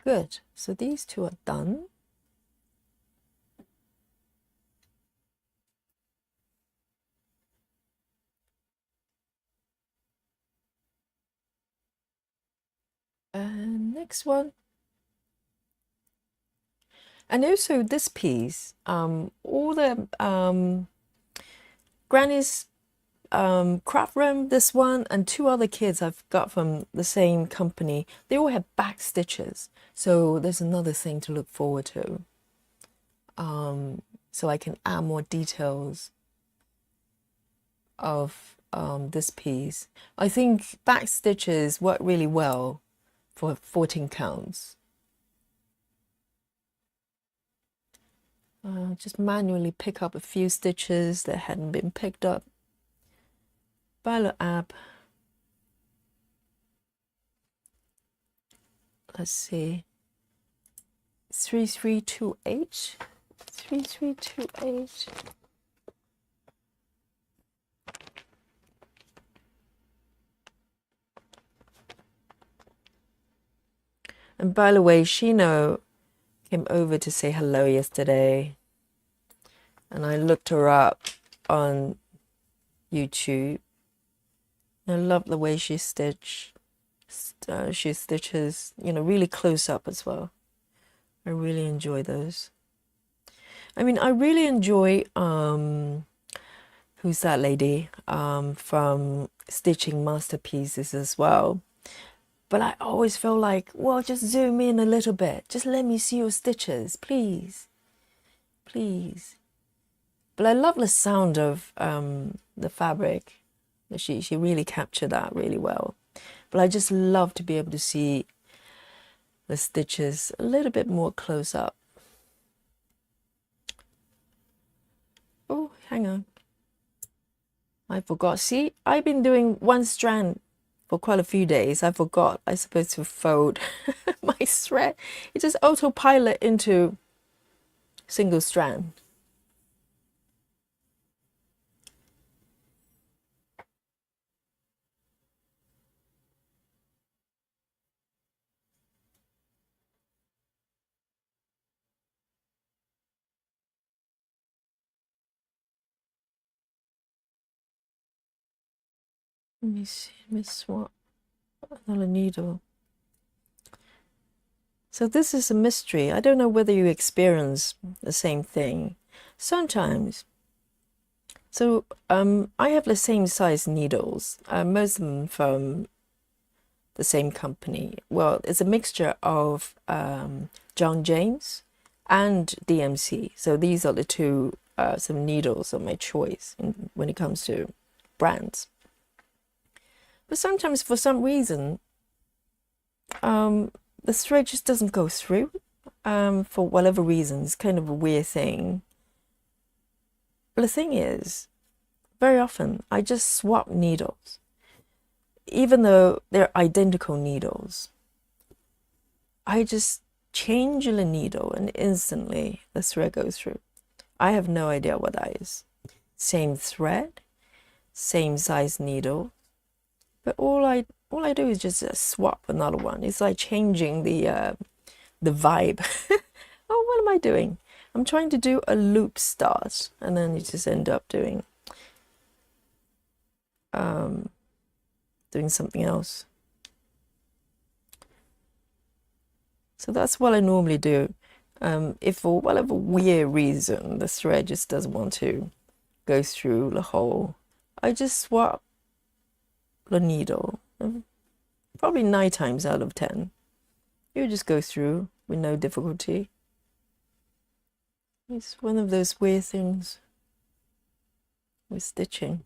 A: Good. So these two are done. And next one. And also this piece, all the Granny's craft room, this one, and two other kits I've got from the same company, they all have back stitches. So there's another thing to look forward to. So I can add more details of this piece. I think back stitches work really well for 14 counts. Just manually pick up a few stitches that hadn't been picked up by the app. Let's see, 3328, 3328. And by the way, Shino came over to say hello yesterday, and I looked her up on YouTube. I love the way she stitches, you know, really close up as well. I really enjoy those. I mean, I really enjoy who's that lady from Stitching Masterpieces as well. But I always feel like, well, just zoom in a little bit. Just let me see your stitches, please. Please. But I love the sound of the fabric. She really captured that really well. But I just love to be able to see the stitches a little bit more close up. Oh, hang on. I forgot. See, I've been doing one strand for quite a few days. I forgot I'm supposed to fold my thread. It just autopilot into single strand. Let me see, let me swap another needle. So this is a mystery. I don't know whether you experience the same thing. Sometimes. So I have the same size needles, most of them from the same company. Well, it's a mixture of John James and DMC. So these are the two some needles of my choice when it comes to brands. But sometimes, for some reason, the thread just doesn't go through. for whatever reason. It's kind of a weird thing. But the thing is, very often I just swap needles, even though they're identical needles. I just change the needle and instantly the thread goes through. I have no idea what that is. Same thread, same size needle, but all I do is just swap another one. It's like changing the vibe. Oh, what am I doing? I'm trying to do a loop start, and then you just end up doing something else. So that's what I normally do. If for whatever weird reason the thread just doesn't want to go through the hole, I just swap the needle. Probably 9 times out of 10, you just go through with no difficulty. It's one of those weird things with stitching.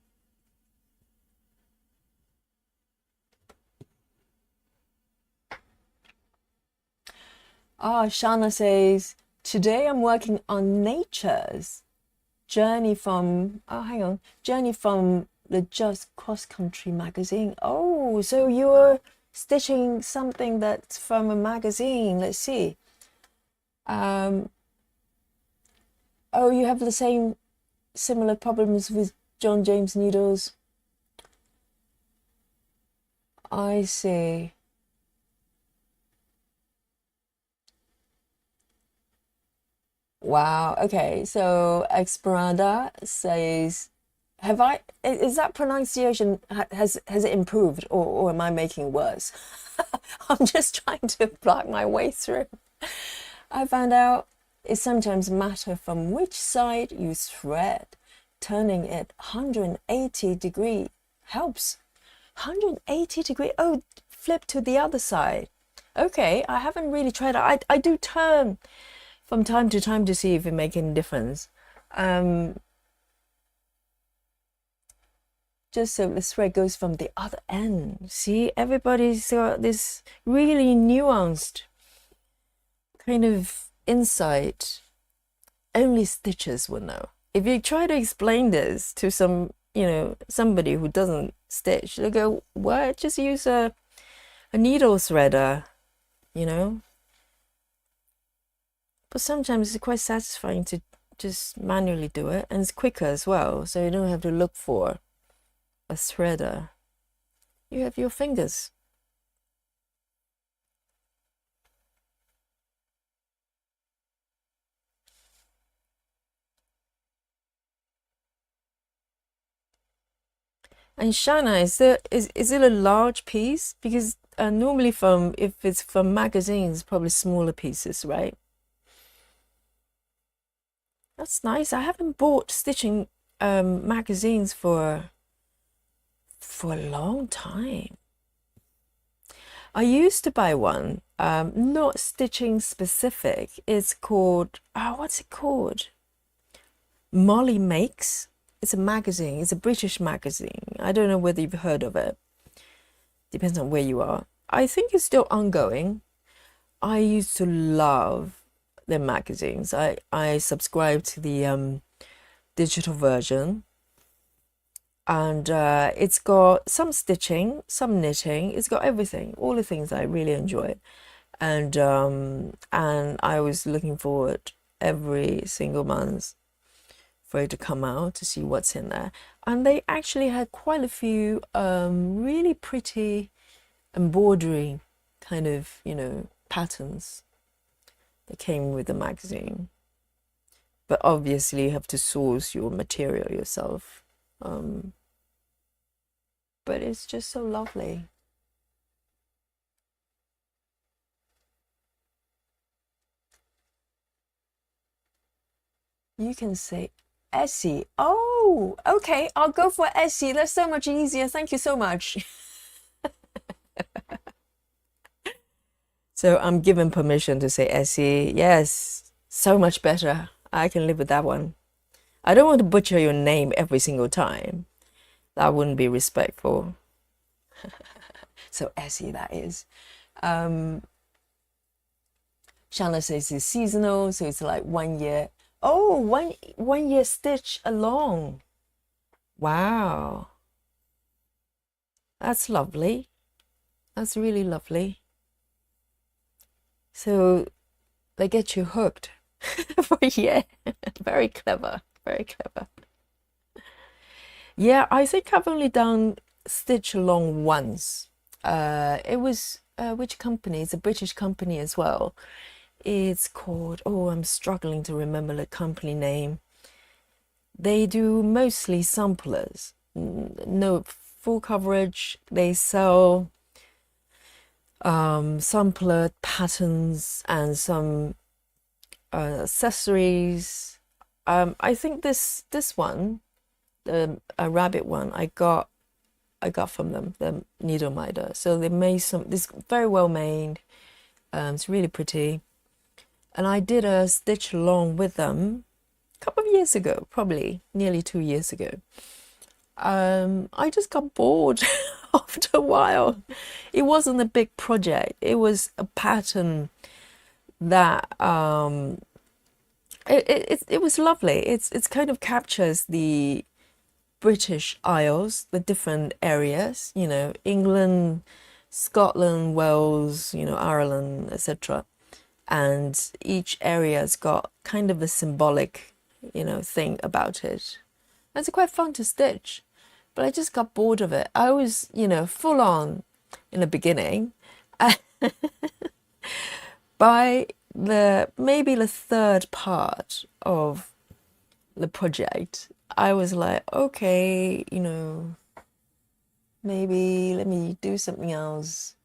A: Shana says, today I'm working on Nature's Journey from, Journey from the Just Cross Country magazine. Oh, so you're stitching something that's from a magazine. Let's see. Oh, you have the similar problems with John James needles. I see. Wow. Okay. So Esperanza says, is that pronunciation, has it improved, or am I making it worse? I'm just trying to plug my way through. I found out it sometimes matters from which side you thread. Turning it 180 degree helps. 180 degree. Oh, flip to the other side. Okay, I haven't really tried that. I do turn from time to time to see if it makes any difference. Just so the thread goes from the other end. See, everybody's got this really nuanced kind of insight. Only stitchers will know. If you try to explain this to somebody who doesn't stitch, they'll go, what? Just use a needle threader, But sometimes it's quite satisfying to just manually do it, and it's quicker as well, so you don't have to look for a threader. You have your fingers. And Shana, is it a large piece? Because normally if it's from magazines, probably smaller pieces, right? That's nice. I haven't bought stitching magazines for a long time. I used to buy one, not stitching specific. It's called, what's it called? Molly Makes. It's a magazine. It's a British magazine. I don't know whether you've heard of it. Depends on where you are. I think it's still ongoing. I used to love their magazines. I subscribe to the digital version, and it's got some stitching, some knitting. It's got everything, all the things I really enjoy, and I was looking forward every single month for it to come out to see what's in there. And they actually had quite a few really pretty embroidery kind of patterns that came with the magazine. But obviously you have to source your material yourself. But it's just so lovely. You can say Essie. Oh, okay, I'll go for Essie. That's so much easier. Thank you so much. So I'm given permission to say Essie. Yes, so much better. I can live with that one. I don't want to butcher your name every single time. That wouldn't be respectful. So Essie, that is. Shanna says it's seasonal, so it's like 1 year. Oh, one year stitch along. Wow, that's lovely. That's really lovely. So they get you hooked for a year. Very clever, very clever. Yeah, I think I've only done stitch along once. It was which company? It's a British company as well. It's called, oh, I'm struggling to remember the company name. They do mostly samplers, no full coverage. They sell sampler patterns and some accessories. I think this one, the a rabbit one, I got from them, the needle minder. So they made some. This very well made. It's really pretty, and I did a stitch along with them a couple of years ago, probably nearly 2 years ago. I just got bored after a while. It wasn't a big project. It was a pattern that it was lovely. It's kind of captures the British Isles, the different areas, England, Scotland, Wales, Ireland, etc. And each area's got kind of a symbolic, thing about it. And it's quite fun to stitch, but I just got bored of it. I was, full on in the beginning. By maybe the third part of the project, I was like, okay, maybe let me do something else.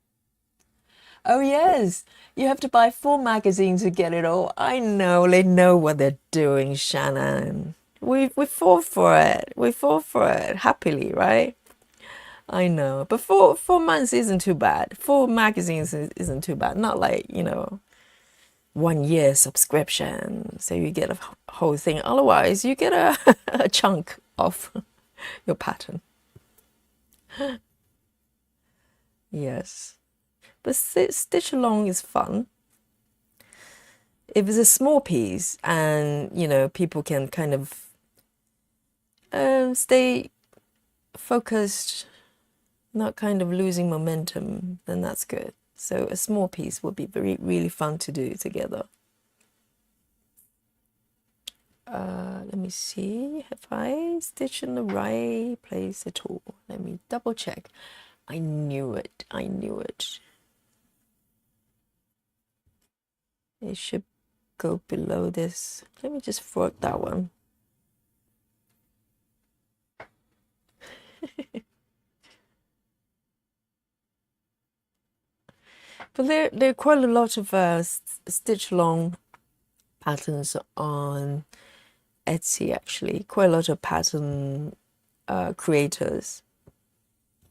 A: Oh yes, you have to buy 4 magazines to get it all. I know, they know what they're doing, Shannon. We fought for it. We fought for it happily, right? I know, but 4 months isn't too bad. 4 magazines isn't too bad. Not like 1 year subscription, so you get a whole thing. Otherwise, you get a chunk of your pattern. Yes, but stitch along is fun. If it's a small piece and people can kind of stay focused, not kind of losing momentum, then that's good. So a small piece would be really fun to do together. Let me see, have I stitched in the right place at all? Let me double check. I knew it. I knew it. It should go below this. Let me just fork that one. But there are quite a lot of stitch along patterns on Etsy, actually. Quite a lot of pattern creators,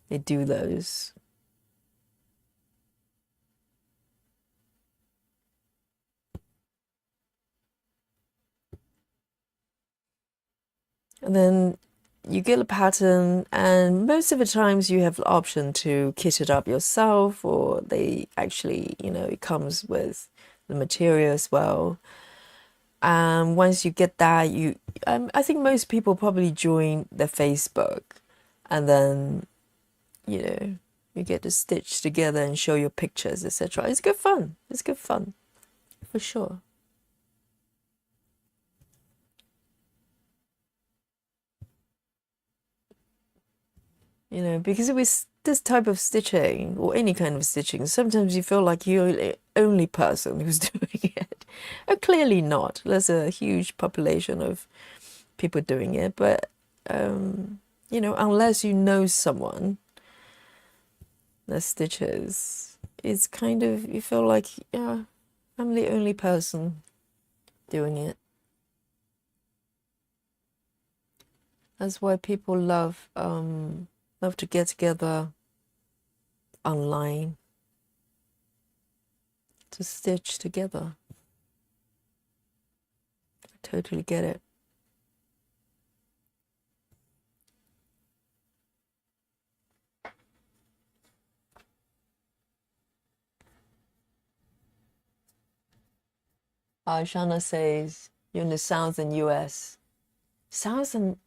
A: they do those. And then you get a pattern, and most of the times you have the option to kit it up yourself, or they actually, it comes with the material as well. And once you get that, I think most people probably join the Facebook, and then, you get to stitch together and show your pictures, etc. It's good fun. It's good fun, for sure. Because it was this type of stitching, or any kind of stitching, sometimes you feel like you're the only person who's doing it. Clearly not. There's a huge population of people doing it, but unless you know someone that stitches, it's kind of, you feel like, yeah, I'm the only person doing it. That's why people love to get together online to stitch together. I totally get it. Shana says you're in the southern US. Southeast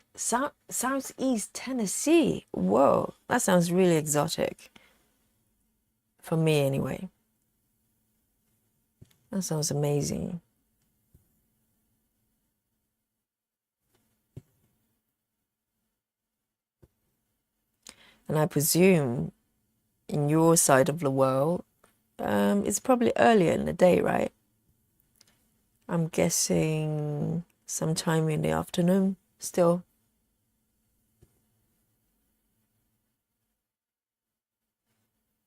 A: Tennessee. Whoa, that sounds really exotic. For me, anyway. That sounds amazing. And I presume in your side of the world, it's probably earlier in the day, right? I'm guessing sometime in the afternoon still.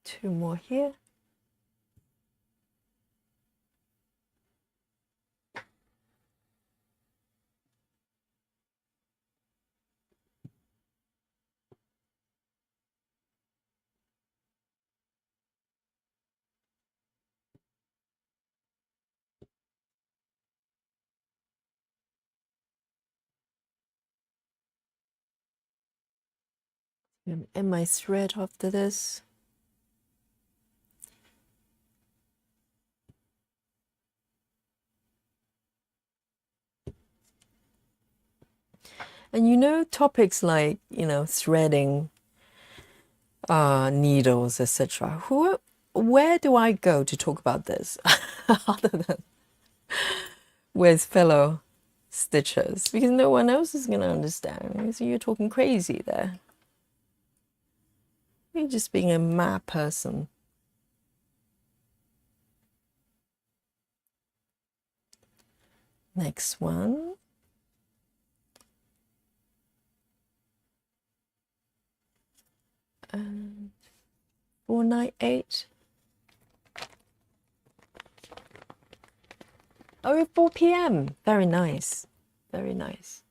A: Two more here. And my thread after this. And you know, topics like, you know, threading, needles, etc. Where do I go to talk about this other than with fellow stitchers? Because no one else is going to understand. So you're talking crazy there. You're just being a mad person. Next one. And 498. Oh, 4 p.m. Very nice. Very nice.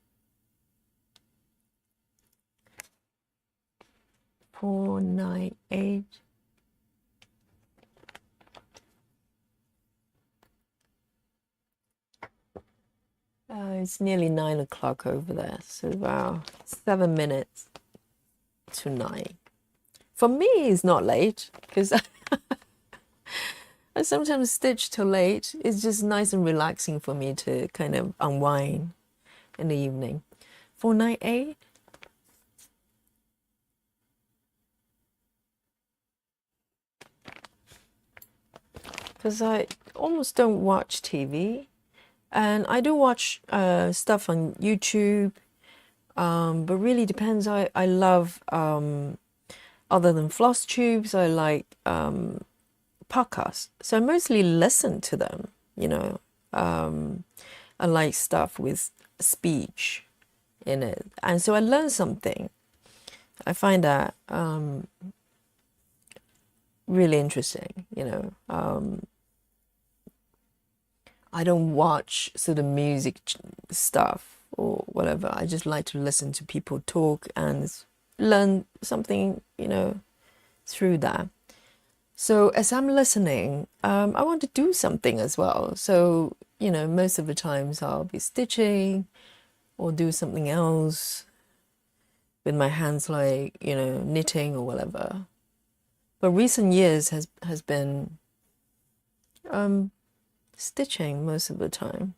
A: 498. It's nearly 9 o'clock over there. So wow, 7 minutes to 9. For me, it's not late because I sometimes stitch till late. It's just nice and relaxing for me to kind of unwind in the evening. 498. Because I almost don't watch TV. And I do watch stuff on YouTube, but really depends. I love, other than floss tubes, I like podcasts. So I mostly listen to them, you know. I like stuff with speech in it. And so I learn something. I find that really interesting, you know. I don't watch sort of music stuff or whatever. I just like to listen to people talk and learn something, you know, through that. So as I'm listening, I want to do something as well. So, you know, most of the times I'll be stitching or do something else with my hands, like, you know, knitting or whatever. But recent years has been stitching most of the time.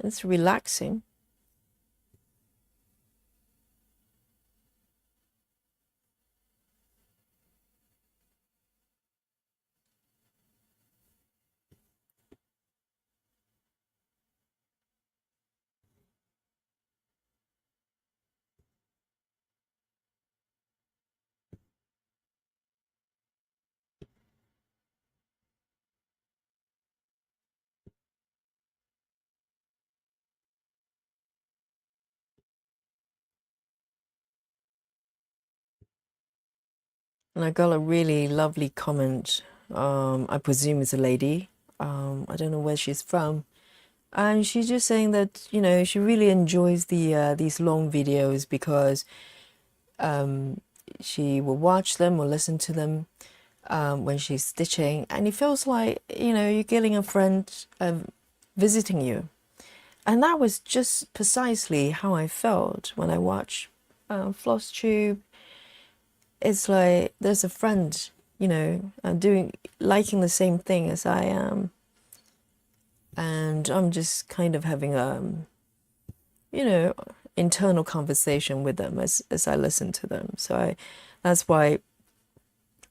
A: It's relaxing. And I got a really lovely comment. I presume it's a lady. I don't know where she's from. And she's just saying that, you know, she really enjoys these long videos because she will watch them or listen to them when she's stitching. And it feels like, you know, you're getting a friend visiting you. And that was just precisely how I felt when I watched Floss Tube. It's like there's a friend, liking the same thing as I am. And I'm just kind of having you know, internal conversation with them as I listen to them. So that's why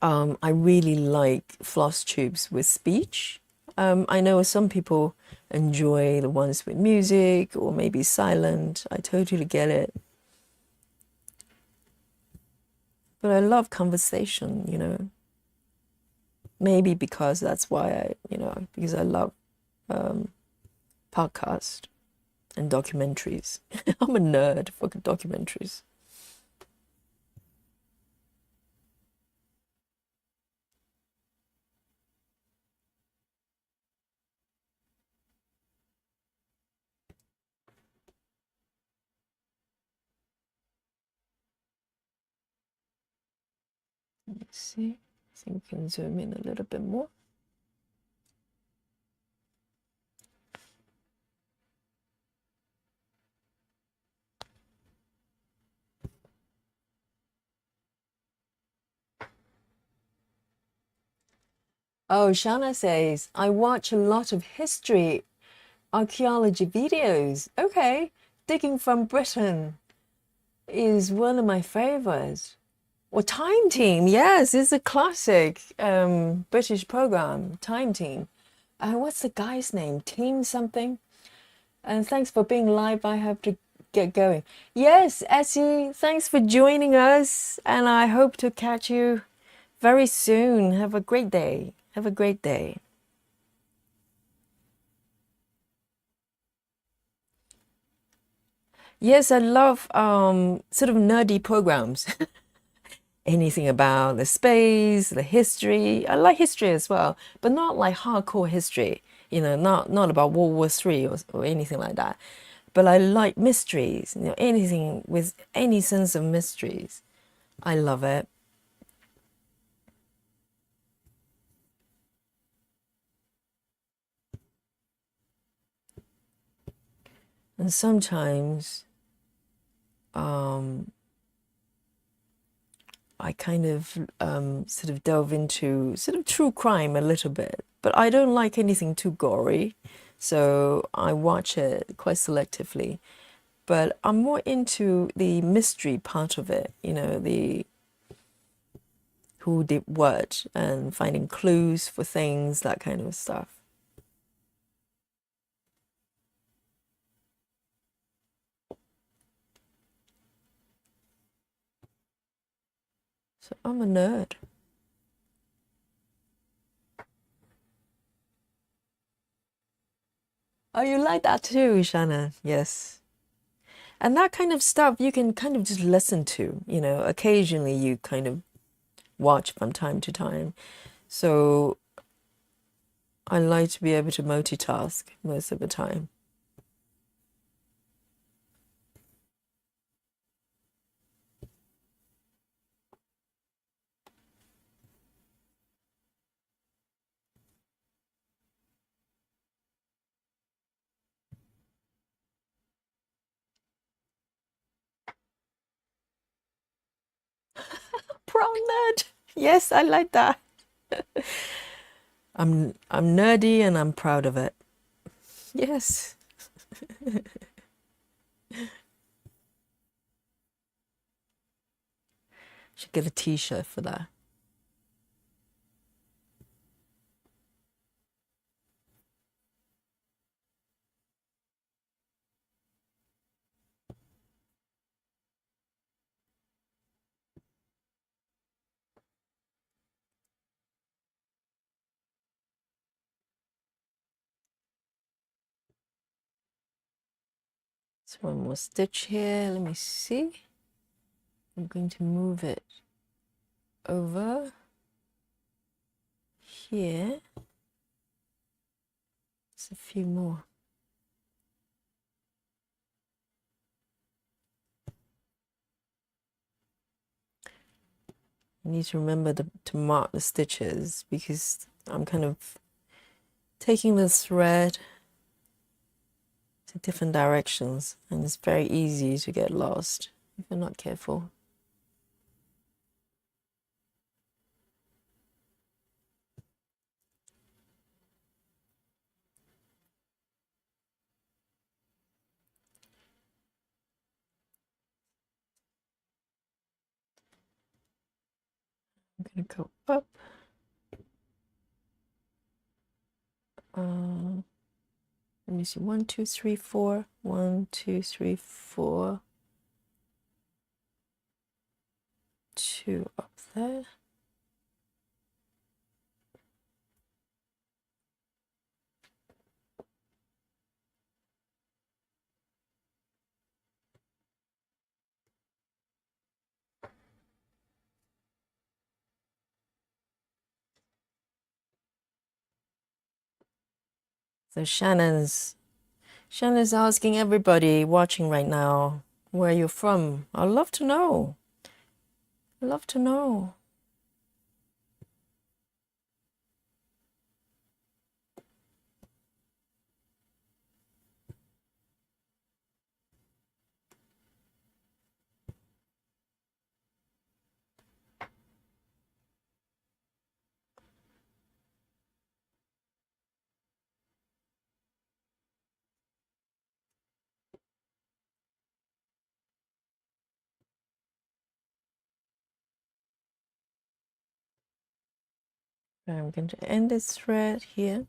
A: I really like floss tubes with speech. I know some people enjoy the ones with music or maybe silent. I totally get it. But I love conversation. Maybe because that's why because I love podcast and documentaries. I'm a nerd for documentaries. Let's see. I think we can zoom in a little bit more. Oh, Shana says, I watch a lot of history, archaeology videos. Okay, Digging from Britain is one of my favorites. Or Time Team, yes, it's a classic British program, Time Team. What's the guy's name? Team something? And thanks for being live. I have to get going. Yes, Essie, thanks for joining us. And I hope to catch you very soon. Have a great day. Have a great day. Yes, I love sort of nerdy programs. Anything about the space, the history. I like history as well, but not like hardcore history. Not about World War III or anything like that. But I like mysteries. Anything with any sense of mysteries. I love it. And sometimes I kind of sort of delve into sort of true crime a little bit, but I don't like anything too gory, so I watch it quite selectively. But I'm more into the mystery part of it, the who did what and finding clues for things, that kind of stuff. So I'm a nerd. Oh, you like that too, Shanna? Yes. And that kind of stuff you can kind of just listen to, occasionally you kind of watch from time to time. So I like to be able to multitask most of the time. Brown nerd. Yes, I like that. I'm nerdy and I'm proud of it. Yes. Should get a t-shirt for that. So one more stitch here. Let me see. I'm going to move it over here. Just a few more. I need to remember to mark the stitches because I'm kind of taking the thread to different directions and it's very easy to get lost if you're not careful. gonna go up. Let me see, 1, 2, 3, 4. 1, 2, 3, 4. 2 up there. So Shannon's asking everybody watching right now where you're from. I'd love to know. I'd love to know. I'm going to end this thread here.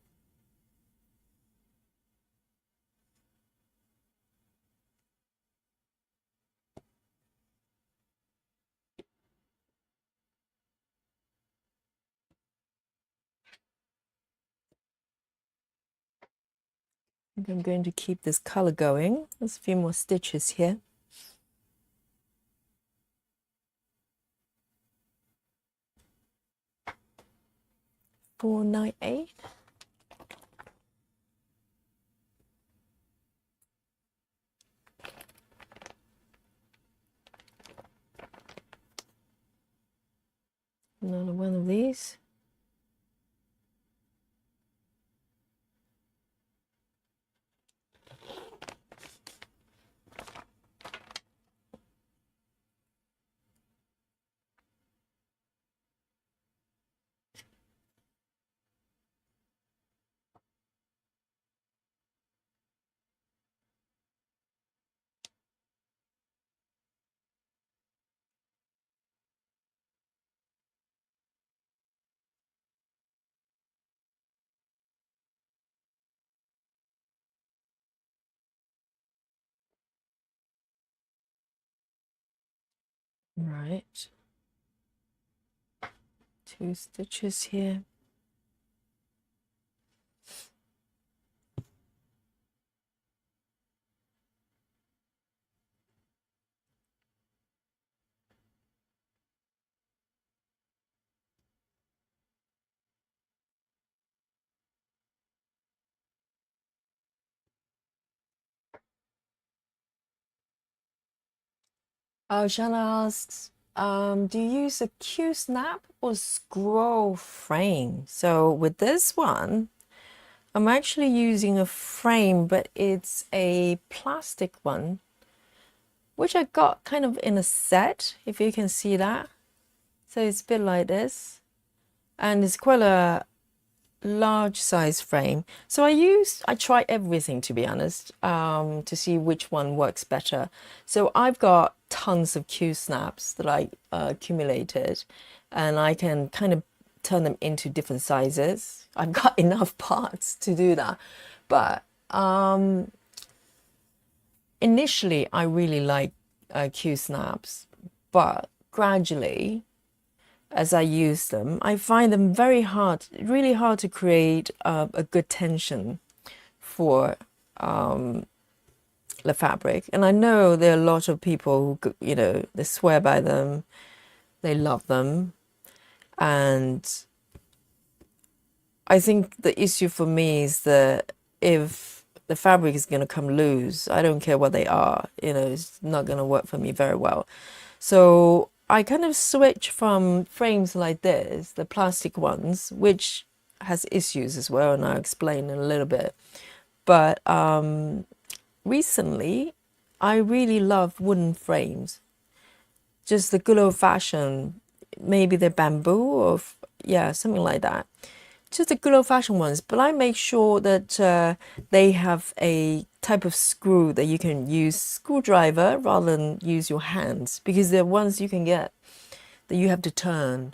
A: I'm going to keep this color going. There's a few more stitches here. 498. Another one of these. Right. 2 stitches here. Oh, Shanna asks, do you use a Q-snap or scroll frame? So with this one, I'm actually using a frame, but it's a plastic one, which I got kind of in a set, if you can see that. So it's a bit like this, and it's quite a large size frame. So I try everything, to be honest, to see which one works better. So I've got tons of Q snaps that I accumulated, and I can kind of turn them into different sizes. I've got enough parts to do that. But initially I really like Q snaps, but gradually as I use them, I find them very hard, really hard to create a good tension for the fabric. And I know there are a lot of people who, you know, they swear by them, they love them. And I think the issue for me is that if the fabric is going to come loose, I don't care what they are, you know, it's not going to work for me very well. So I kind of switch from frames like this, the plastic ones, which has issues as well, and I'll explain in a little bit. But recently, I really love wooden frames. Just the good old fashioned, maybe they're bamboo or, yeah, something like that. Just the good old fashioned ones, but I make sure that they have a type of screw that you can use screwdriver rather than use your hands, because they're ones you can get that you have to turn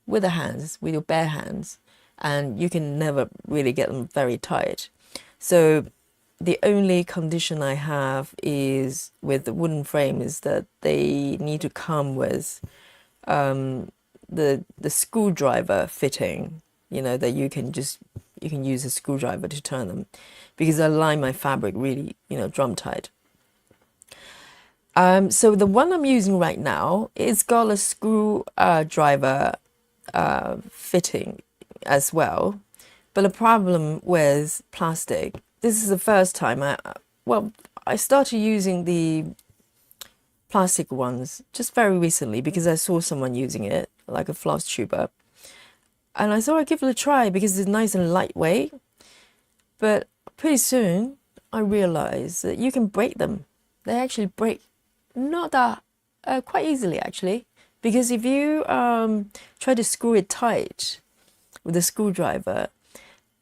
A: with the hands, with your bare hands, and you can never really get them very tight. So the only condition I have is with the wooden frame is that they need to come with the screwdriver fitting, that you can use a screwdriver to turn them, because I line my fabric really, drum tight. So the one I'm using right now, it's got a screwdriver fitting as well. But the problem with plastic, this is the first time I started using the plastic ones just very recently because I saw someone using it, like a floss tuber. And I thought I'd give it a try because it's nice and lightweight. But pretty soon I realized that you can break them. They actually break not that quite easily actually. Because if you try to screw it tight with a screwdriver,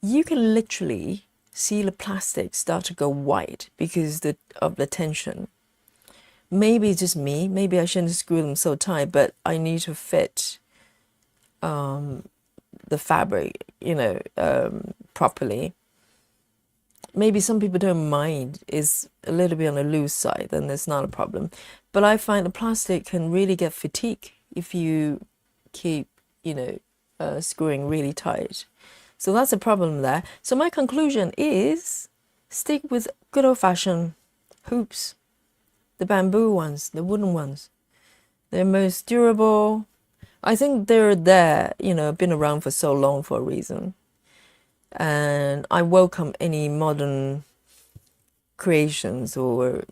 A: you can literally see the plastic start to go white because of the tension. Maybe it's just me. Maybe I shouldn't screw them so tight, but I need to fit the fabric, properly. Maybe some people don't mind. It's a little bit on the loose side, then it's not a problem. But I find the plastic can really get fatigue if you keep, screwing really tight. So that's a problem there. So my conclusion is stick with good old-fashioned hoops, the bamboo ones, the wooden ones. They're most durable. I think they're there, been around for so long for a reason. And I welcome any modern creations or,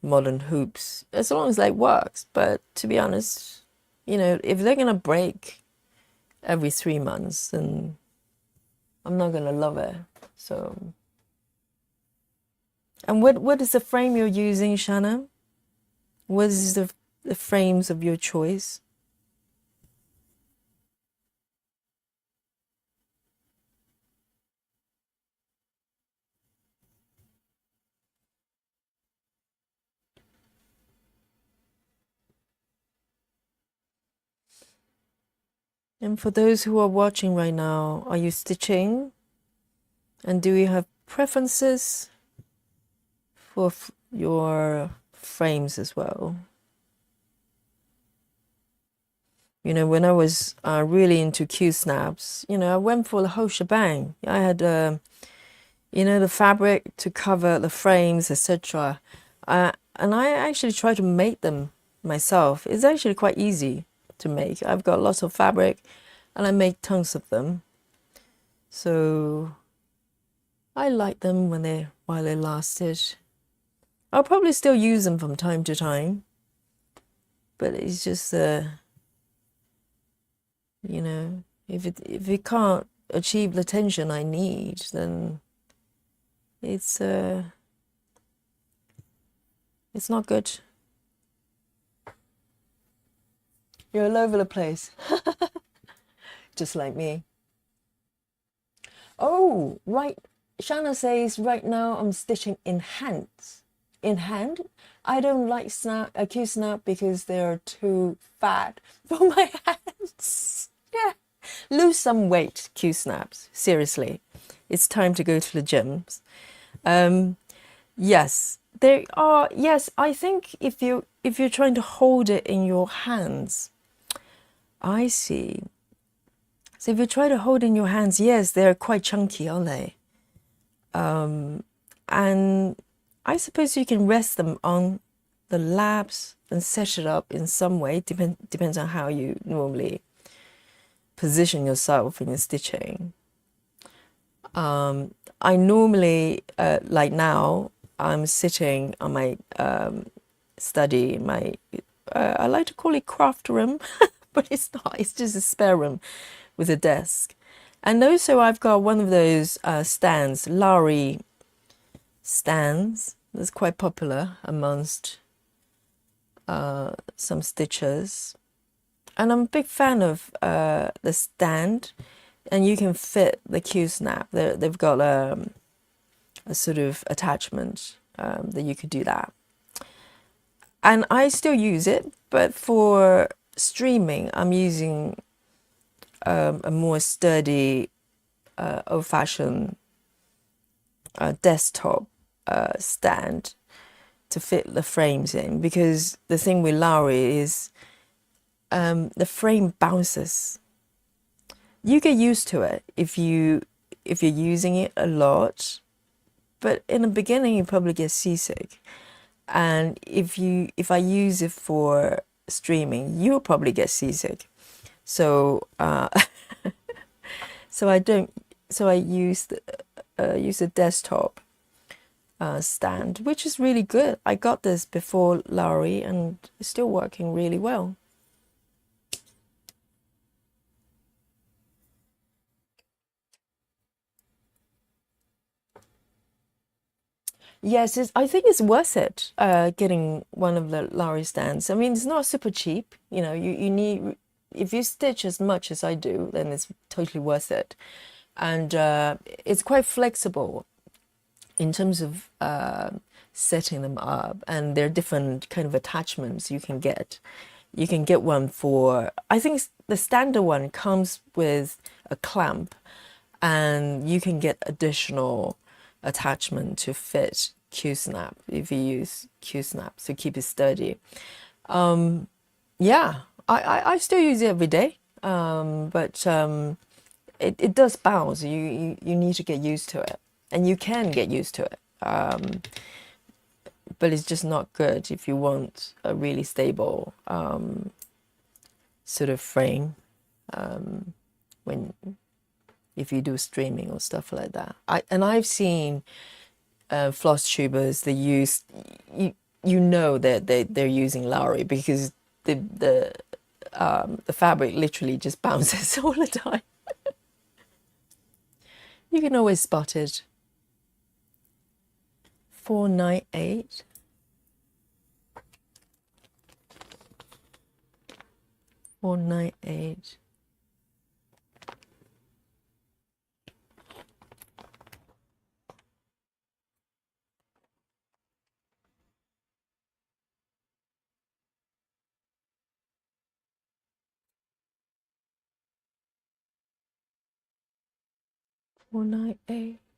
A: modern hoops, as long as it works. But to be honest, if they're going to break every 3 months, then I'm not going to love it. So, and what is the frame you're using, Shanna? What is the frames of your choice? And for those who are watching right now, are you stitching? And do you have preferences for your frames as well? When I was really into Q-snaps, I went for the whole shebang. I had, the fabric to cover the frames, etc. And I actually try to make them myself. It's actually quite easy to make. I've got lots of fabric and I make tons of them. So I like them while they lasted. I'll probably still use them from time to time. But it's just if it can't achieve the tension I need, then it's not good. You're all over the place. Just like me. Oh, right. Shanna says right now I'm stitching in hands. In hand? I don't like Q-snap because they're too fat for my hands. Yeah. Lose some weight, Q-snaps. Seriously. It's time to go to the gyms. Yes, there are. Yes, I think if you're trying to hold it in your hands, I see. So if you try to hold in your hands, yes, they're quite chunky, aren't they? And I suppose you can rest them on the laps and set it up in some way. Depends on how you normally position yourself in your stitching. I normally, like now, I'm sitting on my study, I like to call it craft room, but it's not, it's just a spare room with a desk. And also I've got one of those stands, Lowry stands, that's quite popular amongst some stitchers. And I'm a big fan of the stand, and you can fit the Q-snap. They've got a sort of attachment that you could do that. And I still use it, but for streaming, I'm using a more sturdy, old-fashioned desktop stand to fit the frames in, because the thing with Lowry is the frame bounces. You get used to it if you're using it a lot, but in the beginning you probably get seasick. And if I use it for streaming, you'll probably get seasick. So so I use a desktop stand, which is really good. I got this before Lowry and it's still working really well. Yes, I think it's worth it, getting one of the Lowry stands. I mean, it's not super cheap. You know, you need, if you stitch as much as I do, then it's totally worth it. And it's quite flexible in terms of setting them up. And there are different kind of attachments you can get. You can get one for, I think the standard one comes with a clamp, and you can get additional attachment to fit Q-snap if you use Q-snap to keep it sturdy. Yeah, I still use it every day, but it does bounce. You need to get used to it, and you can get used to it. But it's just not good if you want a really stable sort of frame if you do streaming or stuff like that. I've seen floss tubers that use, you know that they're using Lowry, because the fabric literally just bounces all the time. You can always spot it. 498. 498.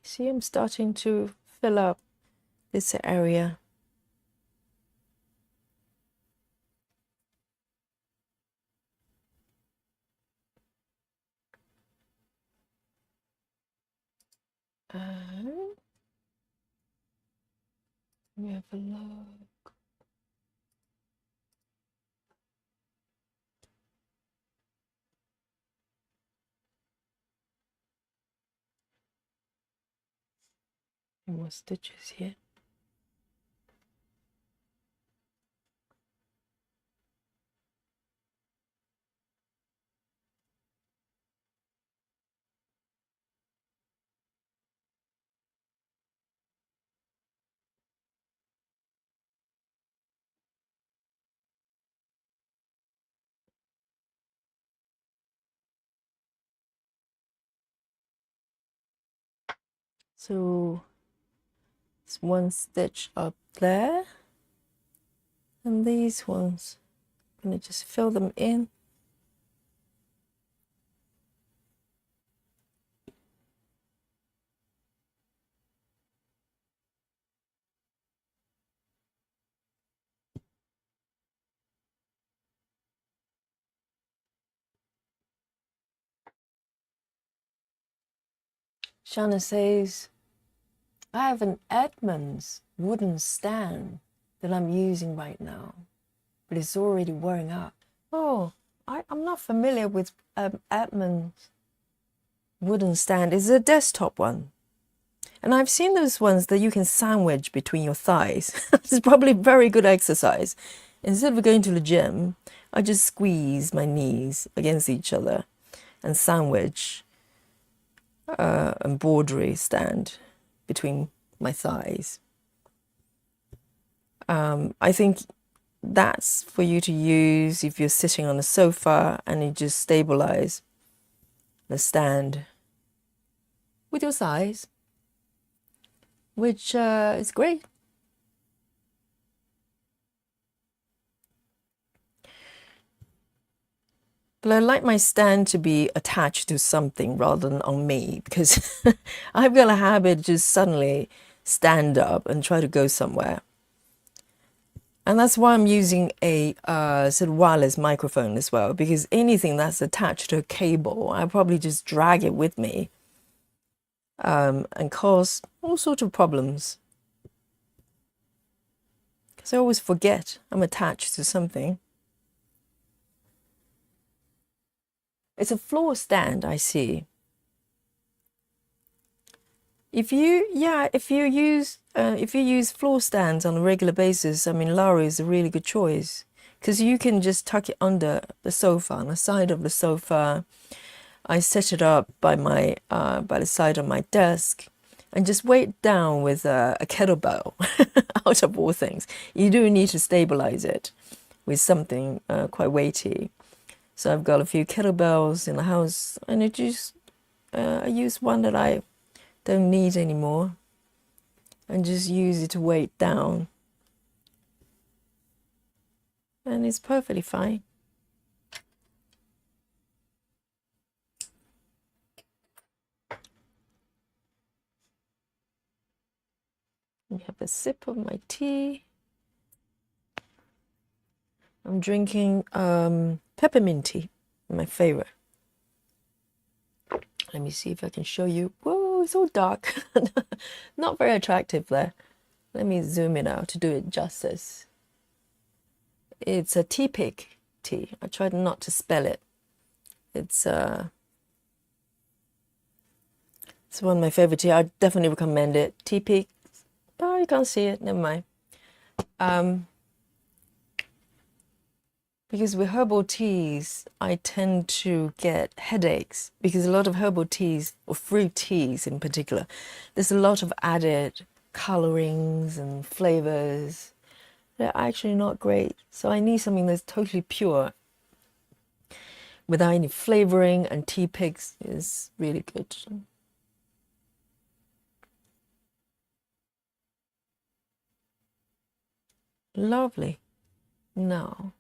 A: See, I'm starting to fill up this area. Let me have a look. More stitches here. So it's one stitch up there, and these ones, I'm gonna just fill them in. Shanna says, I have an Edmonds wooden stand that I'm using right now, but it's already wearing out. Oh, I'm not familiar with Edmonds wooden stand. It's a desktop one. And I've seen those ones that you can sandwich between your thighs. It's probably very good exercise. Instead of going to the gym, I just squeeze my knees against each other and sandwich embroidery stand between my thighs. I think that's for you to use if you're sitting on a sofa and you just stabilize the stand with your thighs, which is great. But I like my stand to be attached to something rather than on me, because I've got a habit just suddenly stand up and try to go somewhere. And that's why I'm using a sort of wireless microphone as well, because anything that's attached to a cable, I probably just drag it with me and cause all sorts of problems. Because I always forget I'm attached to something. It's a floor stand, I see. If you use floor stands on a regular basis, I mean, Lara is a really good choice, because you can just tuck it under the sofa, on the side of the sofa. I set it up by the side of my desk, and just weigh it down with a kettlebell. Out of all things, you do need to stabilize it with something quite weighty. So I've got a few kettlebells in the house, and I use one that I don't need anymore, and just use it to weigh it down, and it's perfectly fine. I have a sip of my tea. I'm drinking peppermint tea, my favorite. Let me see if I can show you. Whoa, it's all dark. Not very attractive there. Let me zoom it out to do it justice. It's a tea pick tea. I tried not to spell it. It's one of my favorite tea. I definitely recommend it. Tea pick. Oh, you can't see it. Never mind. Because with herbal teas, I tend to get headaches, because a lot of herbal teas, or fruit teas in particular, there's a lot of added colorings and flavors. They're actually not great. So I need something that's totally pure without any flavoring, and tea picks is really good. Lovely. Now,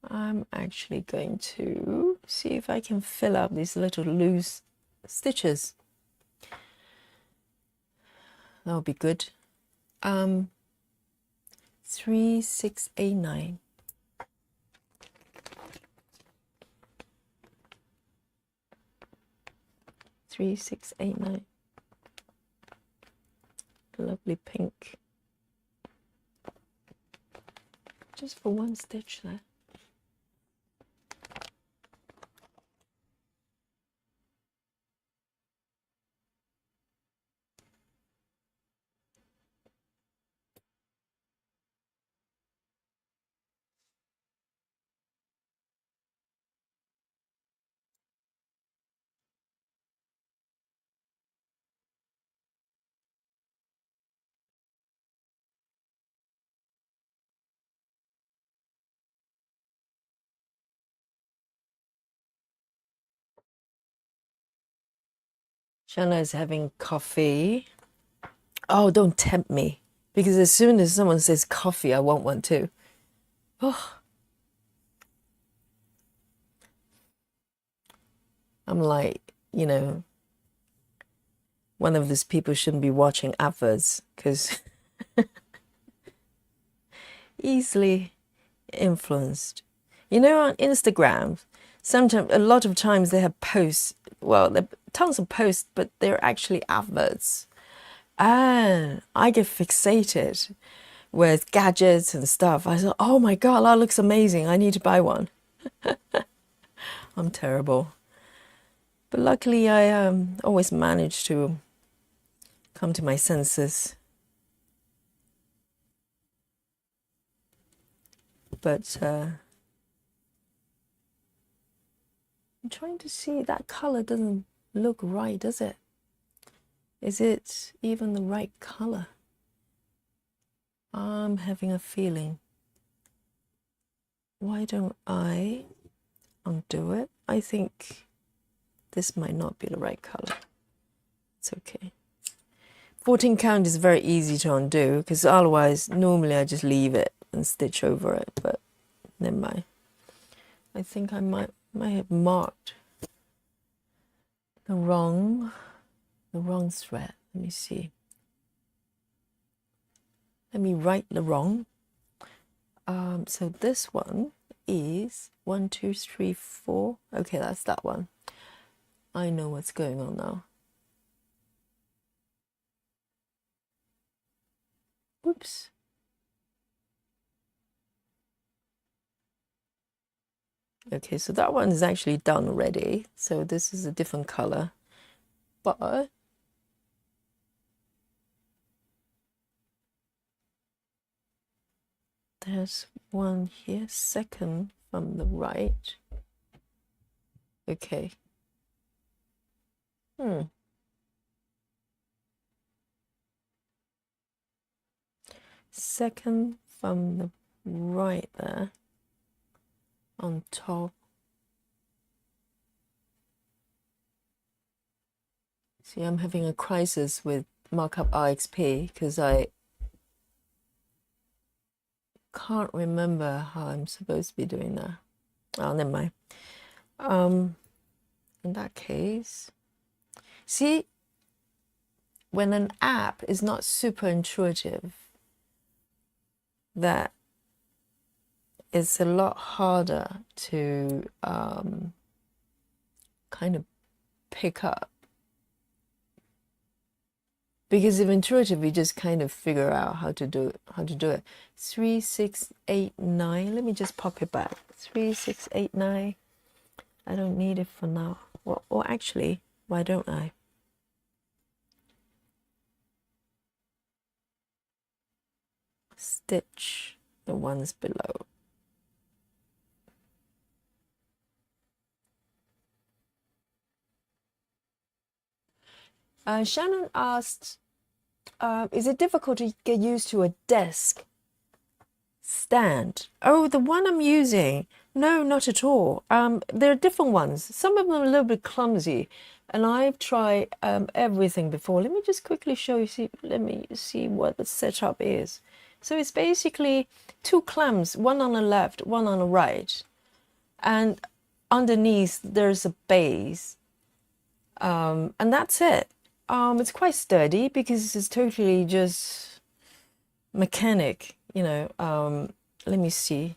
A: I'm actually going to see if I can fill up these little loose stitches. That'll be good. 3689. Lovely pink. Just for one stitch there. Shanna is having coffee. Oh, don't tempt me, because as soon as someone says coffee, I want one too. Oh, I'm like, one of these people shouldn't be watching adverts, because easily influenced. On Instagram, sometimes, a lot of times they have posts. Well, there are tons of posts, but they're actually adverts. And I get fixated with gadgets and stuff. I thought, oh my God, that looks amazing. I need to buy one. I'm terrible. But luckily, I always manage to come to my senses. But I'm trying to see, that color doesn't look right, does it? Is it even the right color? I'm having a feeling. Why don't I undo it? I think this might not be the right color. It's okay. 14 count is very easy to undo, because otherwise, normally I just leave it and stitch over it, but never mind. I think I might have marked the wrong thread. Let me see. Let me right the wrong. So this one is 1, 2, 3, 4. Okay, that's that one. I know what's going on now. Oops. Okay, so that one is actually done already. So this is a different color. But there's one here, second from the right. Okay. Second from the right there on top. See, I'm having a crisis with markup RXP because I can't remember how I'm supposed to be doing that. Oh, never mind. In that case, see, when an app is not super intuitive, that it's a lot harder to kind of pick up. Because if intuitive, you just kind of figure out how to do it. 3, 6, 8, 9. Let me just pop it back. 3, 6, 8, 9. I don't need it for now. Well, or actually, why don't I? Stitch the ones below. Shannon asked, is it difficult to get used to a desk stand? Oh, the one I'm using. No, not at all. There are different ones. Some of them are a little bit clumsy, and I've tried everything before. Let me just quickly show you. Let me see what the setup is. So it's basically 2 clamps, one on the left, one on the right, and underneath there's a base, and that's it. It's quite sturdy because it's totally just mechanic, you know. Let me see.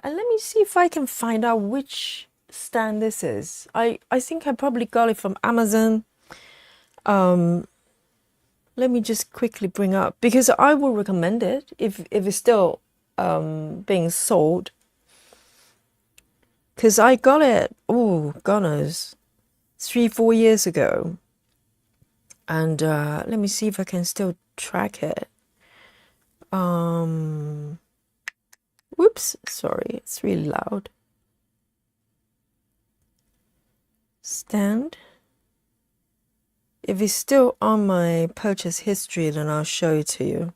A: And let me see if I can find out which stand this is. I think I probably got it from Amazon. Let me just quickly bring up, because I will recommend it if it's still being sold. Because I got it, oh, goodness, 3, 4 years ago. And let me see if I can still track it. Whoops, sorry, it's really loud. Stand. If it's still on my purchase history, then I'll show it to you.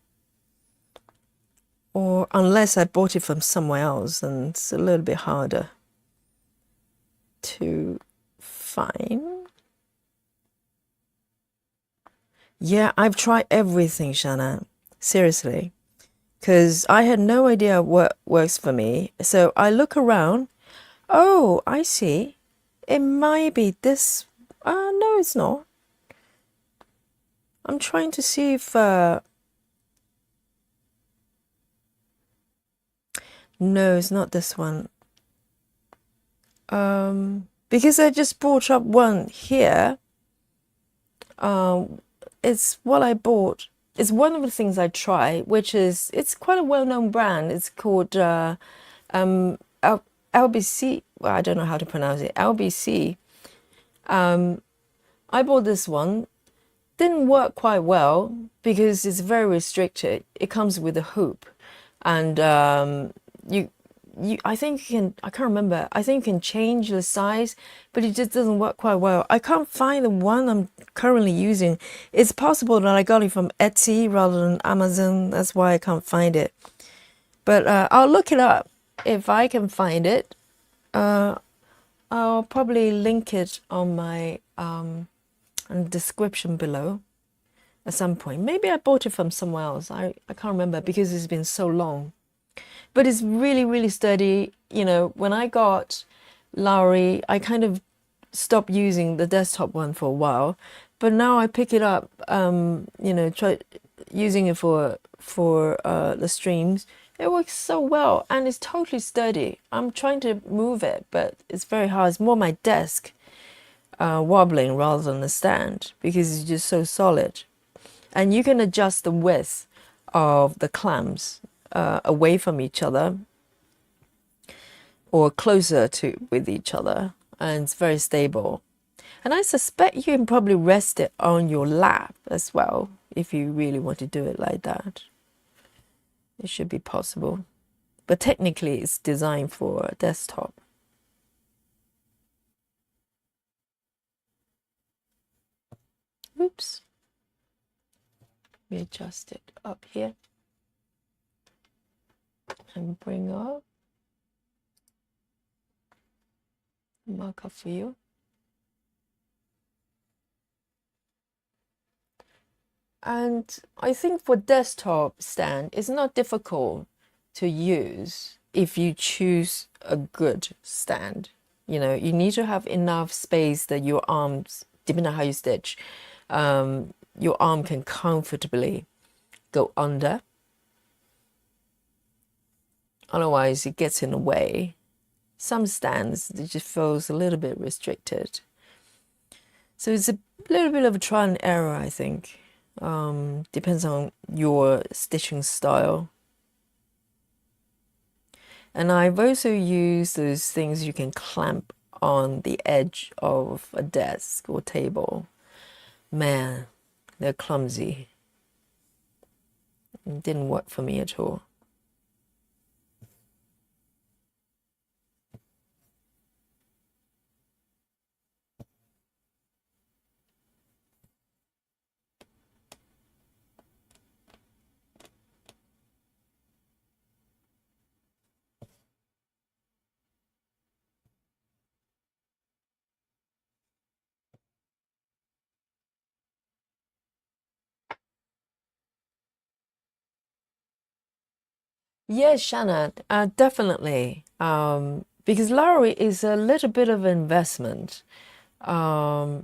A: Or unless I bought it from somewhere else, then it's a little bit harder to find. Yeah, I've tried everything, Shanna. Seriously. Because I had no idea what works for me. So I look around. Oh, I see. It might be this. No, it's not. I'm trying to see if... No, it's not this one. Because I just brought up one here. It's what I bought. It's one of the things I try, which is, it's quite a well-known brand. It's called LBC. Well, I don't know how to pronounce it. LBC. I bought this one. Didn't work quite well because it's very restricted. It comes with a hoop, and I think you can, I can't remember, I think you can change the size, but it just doesn't work quite well. I can't find the one I'm currently using. It's possible that I got it from Etsy rather than Amazon. That's why I can't find it. But I'll look it up. If I can find it, I'll probably link it on my description below at some point. Maybe I bought it from somewhere else. I can't remember because it's been so long. But it's really, really sturdy. You know, when I got Lowry, I kind of stopped using the desktop one for a while, but now I pick it up, try using it for the streams. It works so well and it's totally sturdy. I'm trying to move it, but it's very hard. It's more my desk wobbling rather than the stand because it's just so solid. And you can adjust the width of the clamps away from each other or closer to with each other, and it's very stable. And I suspect you can probably rest it on your lap as well if you really want to do it like that. It should be possible. But technically it's designed for a desktop. Oops. Let me adjust it up here and bring up marker for you. And I think for desktop stand, it's not difficult to use if you choose a good stand. You know, you need to have enough space that your arms, depending on how you stitch, your arm can comfortably go under. Otherwise, it gets in the way. Some stands, it just feels a little bit restricted. So it's a little bit of a trial and error, I think. Depends on your stitching style. And I've also used those things you can clamp on the edge of a desk or table. Man, they're clumsy. It didn't work for me at all. Yes, Shannon, definitely. Because Lowry is a little bit of an investment. I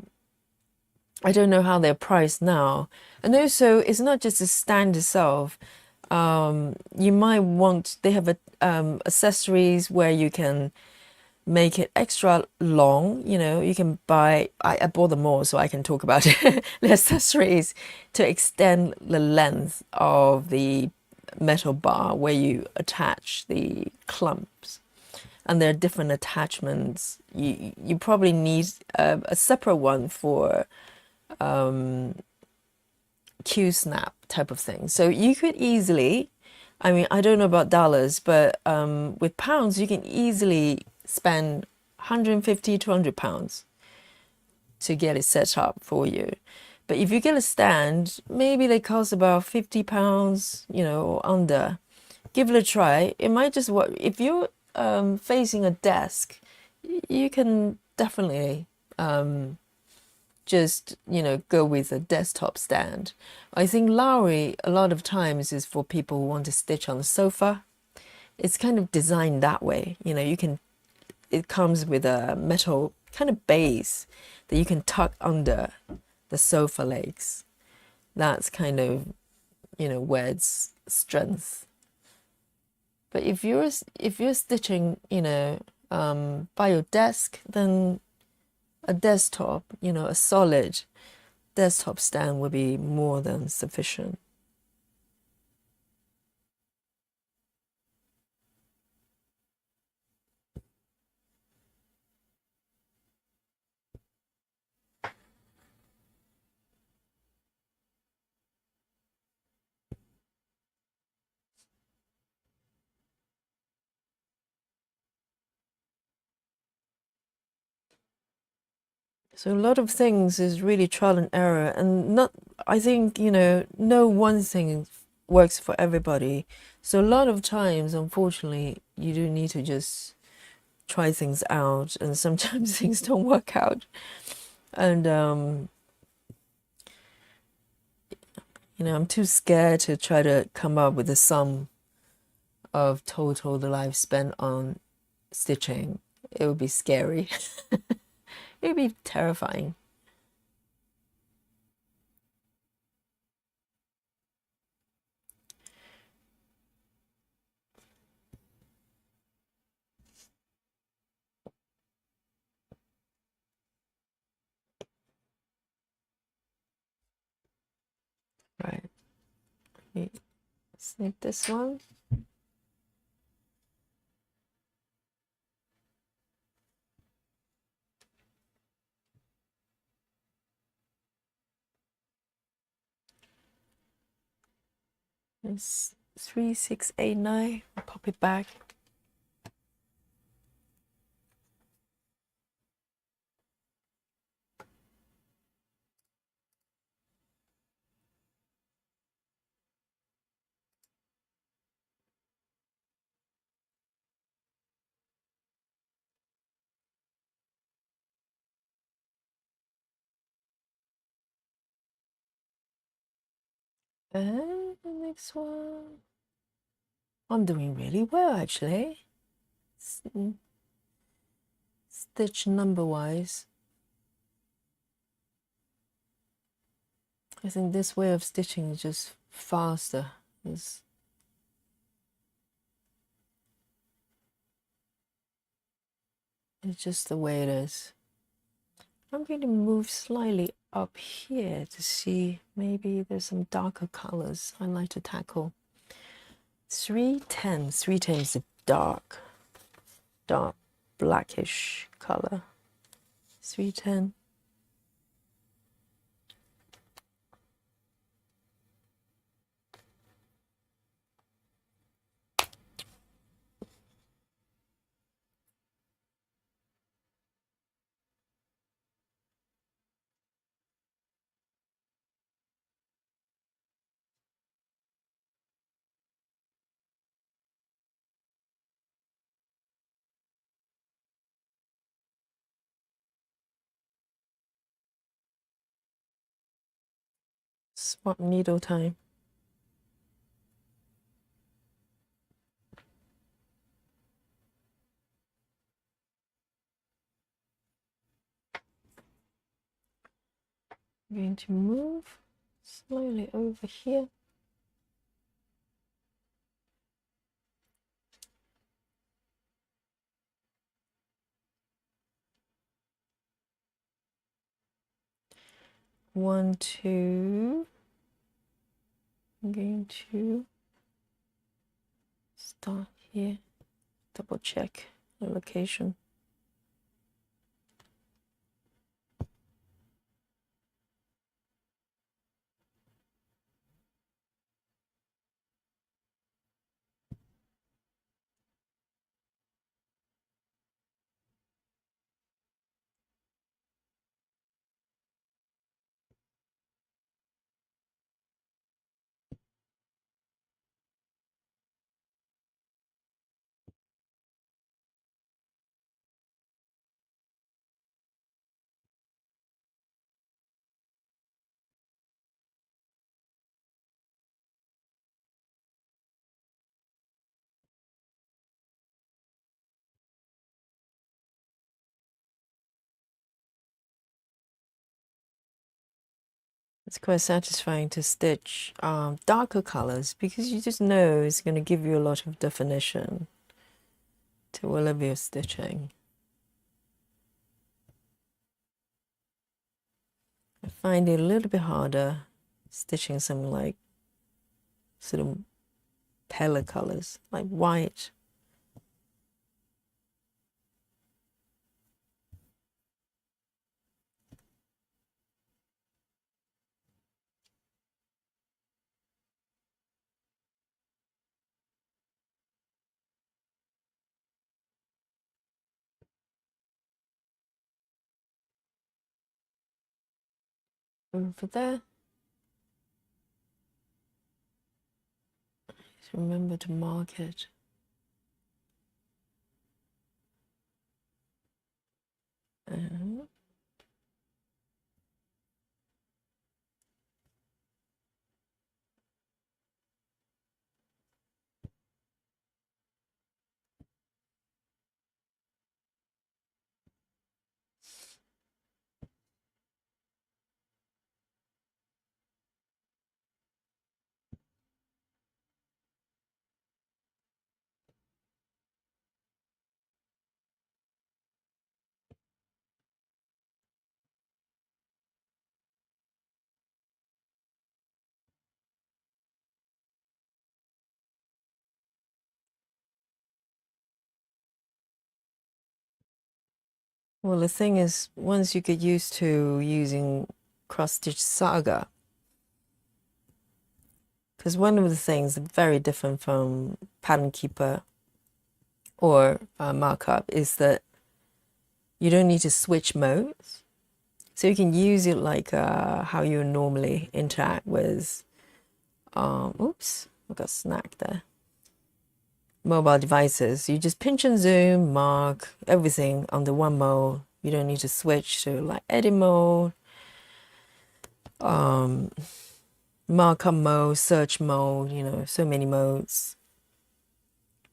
A: don't know how they're priced now. And also, it's not just the stand itself. You might want, they have accessories where you can make it extra long. You know, you can buy, I bought them all so I can talk about it. The accessories to extend the length of the metal bar where you attach the clumps. And there are different attachments. You probably need a separate one for Q-snap type of thing. So you could easily, I mean, I don't know about dollars, but with pounds, you can easily spend 150, 200 pounds to get it set up for you. But if you get a stand, maybe they cost about 50 pounds, you know, or under. Give it a try. It might just work. If you're facing a desk, you can definitely just, you know, go with a desktop stand. I think Lowry a lot of times is for people who want to stitch on the sofa. It's kind of designed that way. You know, you can, it comes with a metal kind of base that you can tuck under the sofa legs. That's kind of, you know, where its strength. But if you're stitching, you know, by your desk, then a desktop, you know, a solid desktop stand would be more than sufficient. So a lot of things is really trial and error, and not, I think, you know, no one thing works for everybody. So a lot of times, unfortunately, you do need to just try things out, and sometimes things don't work out. And you know, I'm too scared to try to come up with a sum of total that I've spent on stitching. it would be scary. It would be terrifying. Right. Let me snip this one. It's 3689. I'll pop it back. And the next one. I'm doing really well actually. Stitch number wise. I think this way of stitching is just faster. It's just the way it is. I'm going to move slightly up here to see maybe there's some darker colors I'd like to tackle. 310. 310 is a dark blackish color. 310. Swap needle time. I'm going to move slowly over here. One, two. I'm going to start here. Double check the location. It's quite satisfying to stitch darker colors because you just know it's going to give you a lot of definition to whatever you're stitching. I find it a little bit harder stitching some like sort of paler colors like white. Over there. Just remember to mark it. And Well, the thing is, once you get used to using cross-stitch saga, because one of the things very different from pattern keeper or markup is that you don't need to switch modes. So you can use it like how you normally interact with, oops, I got snagged there. Mobile devices. You just pinch and zoom, mark everything under one mode. You don't need to switch to like edit mode, markup mode, search mode, you know, so many modes.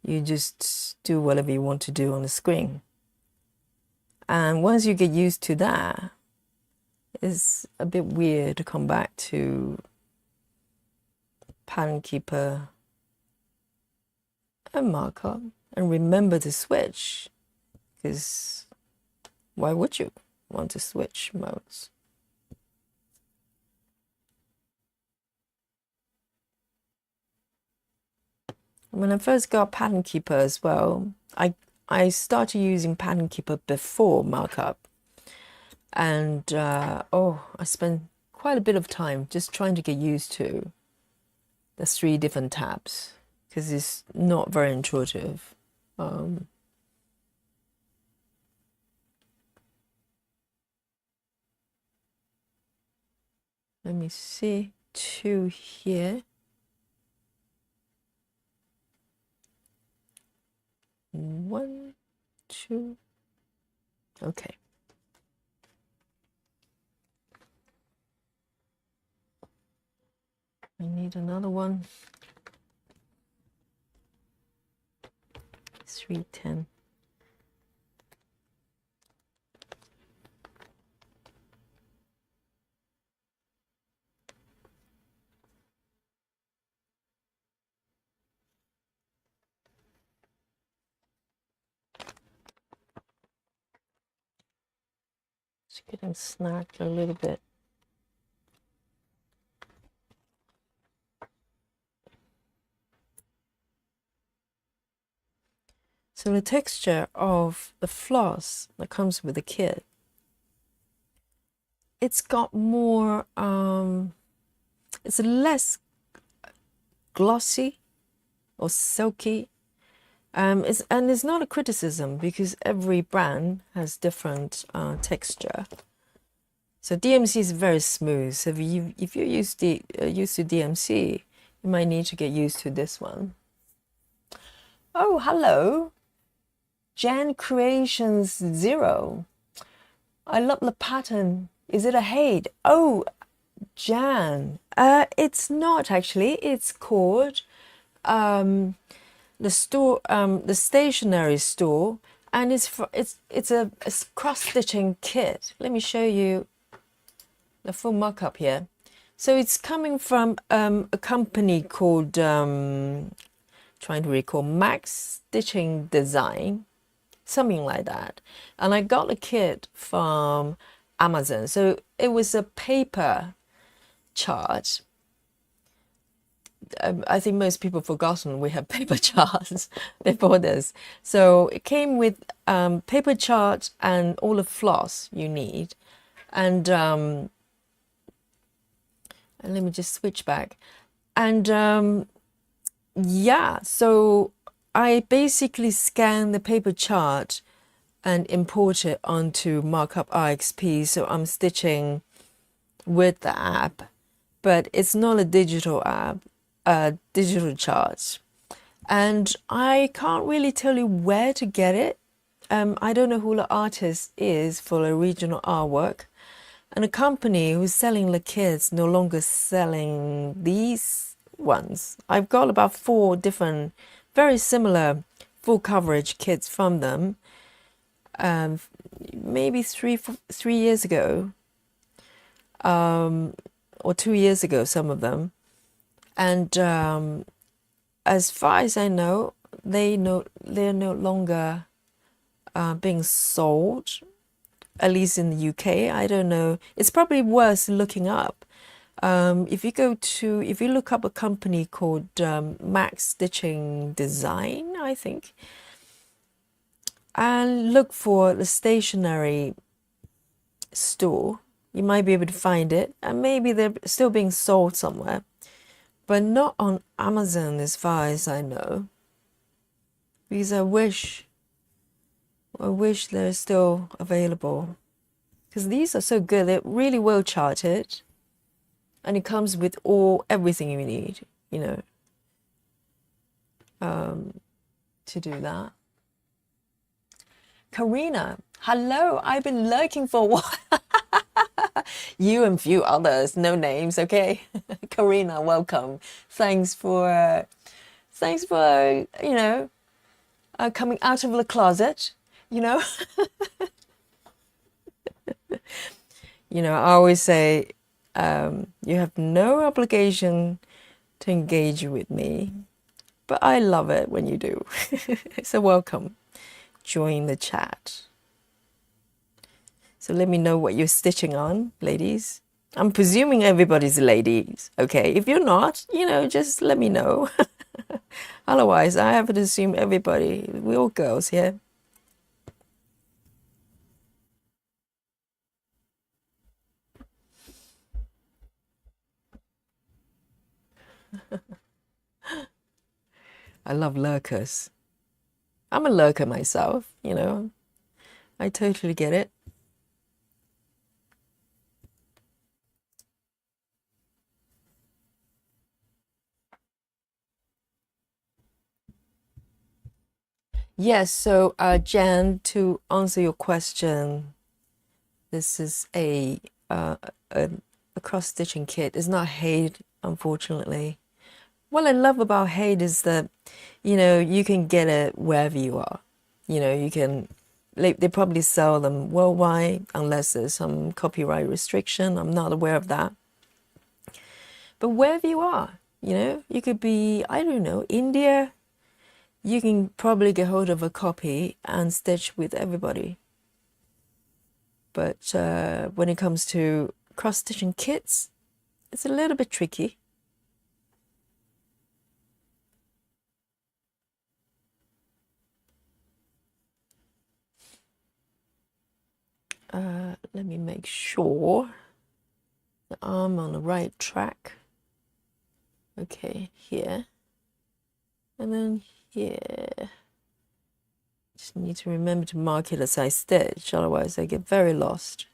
A: You just do whatever you want to do on the screen. And once you get used to that, it's a bit weird to come back to pattern keeper and markup and remember to switch, because why would you want to switch modes? When I first got pattern keeper as well, I started using pattern keeper before markup, and I spent quite a bit of time just trying to get used to the 3 different tabs, because it's not very intuitive. Let me see, 2 here. 1, 2. Okay. I need another one. 310. It's getting snagged a little bit. So the texture of the floss that comes with the kit, it's got more, it's less glossy or silky. It's not a criticism, because every brand has different texture. So DMC is very smooth. So if you're used to DMC, you might need to get used to this one. Oh, hello. Jan Creations 0. I love the pattern. Is it a hate? Oh, Jan. It's not actually. It's called the store, the stationery store, and it's a cross-stitching kit. Let me show you the full mock-up here. So it's coming from a company called trying to recall, Max Stitching Design, something like that. And I got the kit from Amazon. So it was a paper chart. I think most people have forgotten we have paper charts before this. So it came with paper chart and all the floss you need. And let me just switch back. And yeah, so I basically scan the paper chart and import it onto Markup RXP. So I'm stitching with the app, but it's not a digital app, digital chart. And I can't really tell you where to get it. I don't know who the artist is for the original artwork. And a company who's selling the kits no longer selling these ones. I've got about 4 different, very similar full coverage kits from them. Maybe 3 years ago, or 2 years ago, some of them. And as far as I know, they're no longer being sold, at least in the UK. I don't know. It's probably worth looking up. If you look up a company called Max Stitching Design, I think, and look for the stationery store. You might be able to find it, and maybe they're still being sold somewhere, but not on Amazon as far as I know, because I wish they're still available, because these are so good. They're really well charted, and it comes with everything you need, to do that. Karina, hello. I've been lurking for a while. You and a few others, no names, okay? Karina, welcome. Thanks for coming out of the closet. I always say, you have no obligation to engage with me, but I love it when you do. So welcome. Join the chat. So let me know what you're stitching on, ladies. I'm presuming everybody's ladies, okay? If you're not, just let me know. Otherwise, I have to assume everybody, we're all girls here. I love lurkers. I'm a lurker myself, I totally get it. Yes, so Jan, to answer your question, this is a cross-stitching kit. It's not Haid, unfortunately. What I love about Haid is that, you can get it wherever you are. They probably sell them worldwide unless there's some copyright restriction. I'm not aware of that. But wherever you are, you could be, I don't know, India. You can probably get hold of a copy and stitch with everybody. But when it comes to cross-stitching kits, it's a little bit tricky. Let me make sure that I'm on the right track. Okay, here. And then here. Just need to remember to mark it as I stitch, otherwise I get very lost.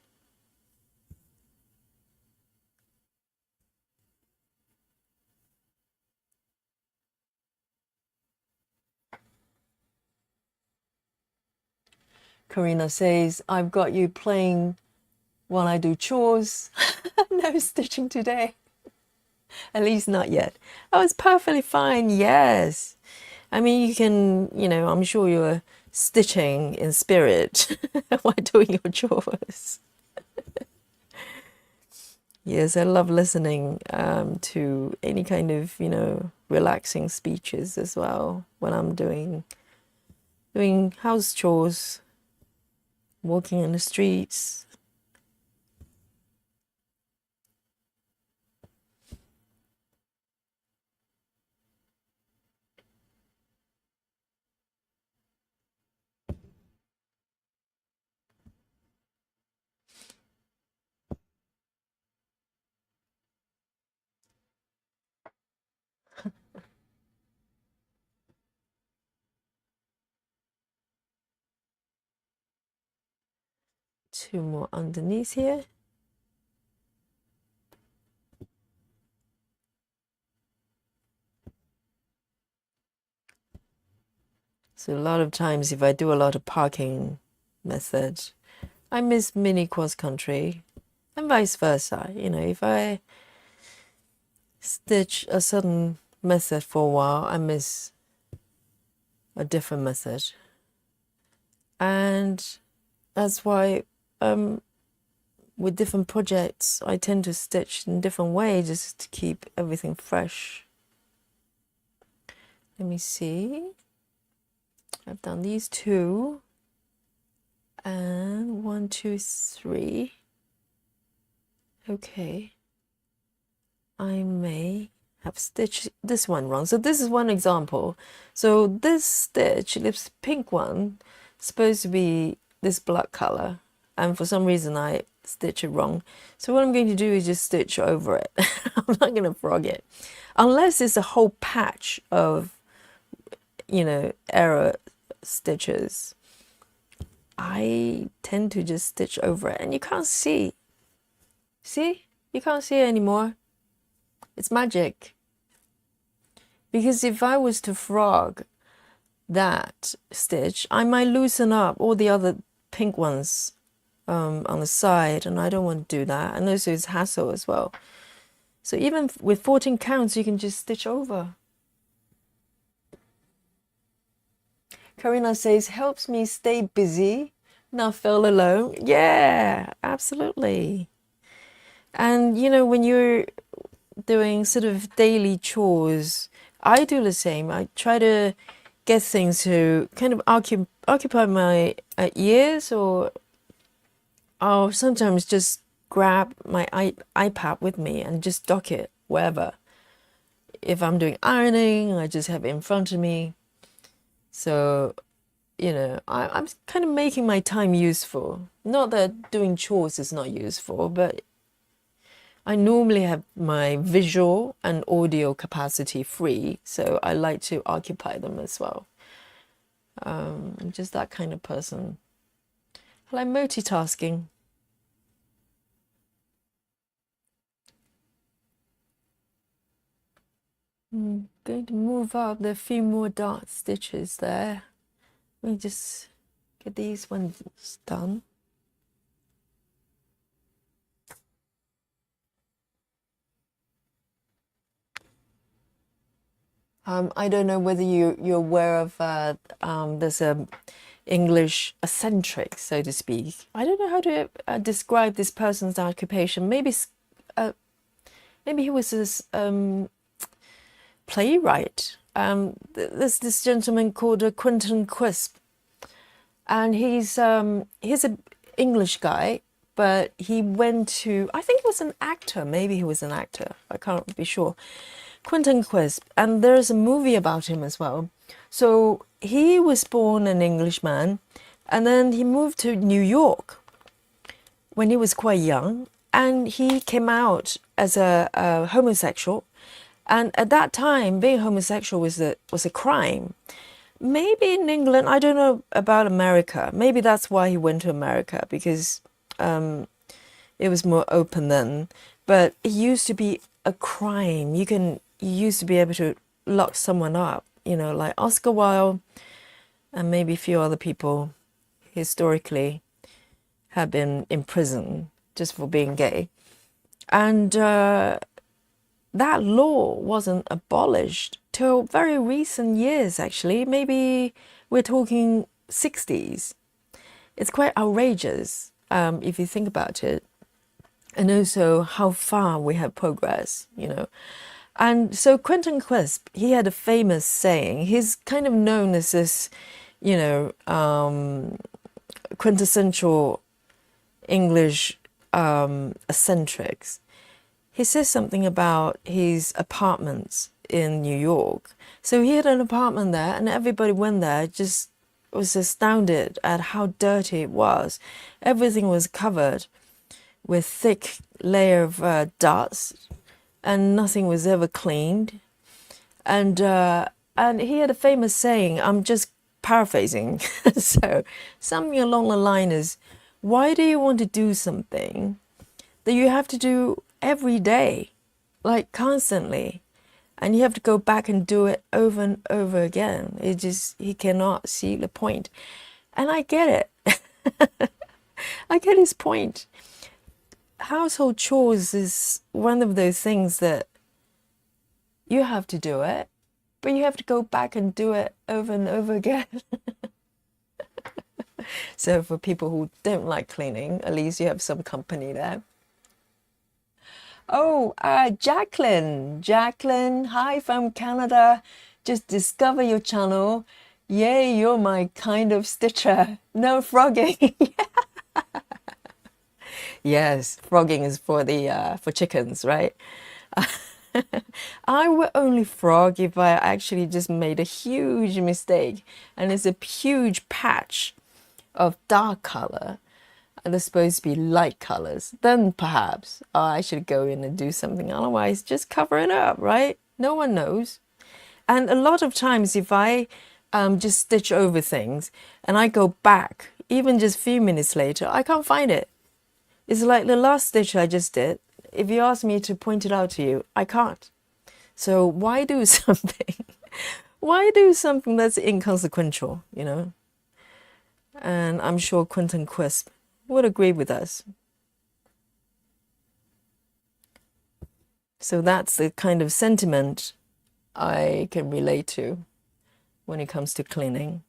A: Karina says, I've got you playing while I do chores. No stitching today. At least not yet. Oh, it's perfectly fine, yes. I mean, you can, I'm sure you're stitching in spirit while doing your chores. Yes, I love listening to any kind of, relaxing speeches as well when I'm doing house chores, walking in the streets. Two more underneath here. So a lot of times if I do a lot of parking methods, I miss mini cross country and vice versa. If I stitch a certain method for a while, I miss a different method. And that's why with different projects, I tend to stitch in different ways just to keep everything fresh. Let me see. I've done these two. And 1, 2, 3. Okay. I may have stitched this one wrong. So this is one example. So this stitch, this pink one, supposed to be this black color, and for some reason I stitch it wrong. So what I'm going to do is just stitch over it. I'm not going to frog it, unless it's a whole patch of, you know, error stitches. I tend to just stitch over it, and you can't see. See? You can't see it anymore. It's magic. Because if I was to frog that stitch, I might loosen up all the other pink ones on the side, and I don't want to do that. And also it's hassle as well. So even with 14 counts, you can just stitch over. Karina says, helps me stay busy, not feel alone. Yeah, absolutely. And you know, when you're doing sort of daily chores, I do the same. I try to get things to kind of occupy my ears, or I'll sometimes just grab my iPad with me and just dock it wherever. If I'm doing ironing, I just have it in front of me. So, you know, I'm kind of making my time useful. Not that doing chores is not useful, but I normally have my visual and audio capacity free, so I like to occupy them as well. I'm just that kind of person. I like multitasking. I'm going to move up. There are a few more dark stitches there. Let me just get these ones done. I don't know whether you're aware of there's a English eccentric, so to speak. I don't know how to describe this person's occupation. Maybe he was this playwright. There's this gentleman called Quentin Crisp, and he's an English guy, but he went to, I think he was an actor. Maybe he was an actor. I can't be sure. Quentin Crisp, and there's a movie about him as well. So he was born an Englishman, and then he moved to New York when he was quite young, and he came out as a homosexual. And at that time, being homosexual was a crime. Maybe in England, I don't know about America. Maybe that's why he went to America, because it was more open then. But it used to be a crime. You used to be able to lock someone up, you know, like Oscar Wilde and maybe a few other people historically have been in prison just for being gay. And that law wasn't abolished till very recent years, actually. Maybe we're talking 60s. It's quite outrageous if you think about it. And also how far we have progressed, you know. And so Quentin Crisp, he had a famous saying. He's kind of known as this, you know, quintessential English eccentrics. He says something about his apartments in New York. So he had an apartment there, and everybody went there, just was astounded at how dirty it was. Everything was covered with thick layer of dust, and nothing was ever cleaned. And he had a famous saying, I'm just paraphrasing, so something along the line is, why do you want to do something that you have to do every day, like constantly, and you have to go back and do it over and over again? He cannot see the point. And I get it. I get his point. Household chores is one of those things that you have to do it, but you have to go back and do it over and over again. So for people who don't like cleaning, at least you have some company there. Oh, Jacqueline, hi from Canada. Just discover your channel. Yay, you're my kind of stitcher. No frogging. Yes, frogging is for the for chickens, right? I would only frog if I actually just made a huge mistake and it's a huge patch of dark color and they're supposed to be light colors, then perhaps I should go in and do something. Otherwise, just cover it up, right? No one knows. And a lot of times, if I just stitch over things and I go back, even just a few minutes later, I can't find it. It's like the last stitch I just did. If you ask me to point it out to you, I can't. So why do something? Why do something that's inconsequential, you know? And I'm sure Quentin Quisp would agree with us. So that's the kind of sentiment I can relate to when it comes to cleaning.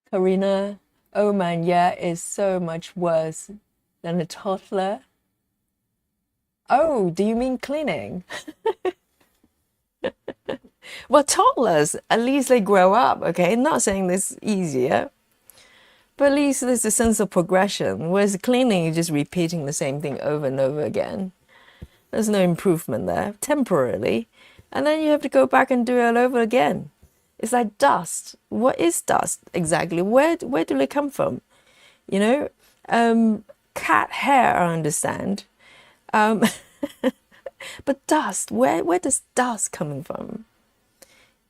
A: Karina, oh man, yeah, is so much worse than a toddler. Oh, do you mean cleaning? Well, toddlers, at least they grow up, okay? Not saying this easier, but at least there's a sense of progression. Whereas cleaning, you're just repeating the same thing over and over again. There's no improvement there, temporarily. And then you have to go back and do it all over again. It's like dust. What is dust exactly? Where do they come from? You know, cat hair, I understand. But dust, where does dust coming from?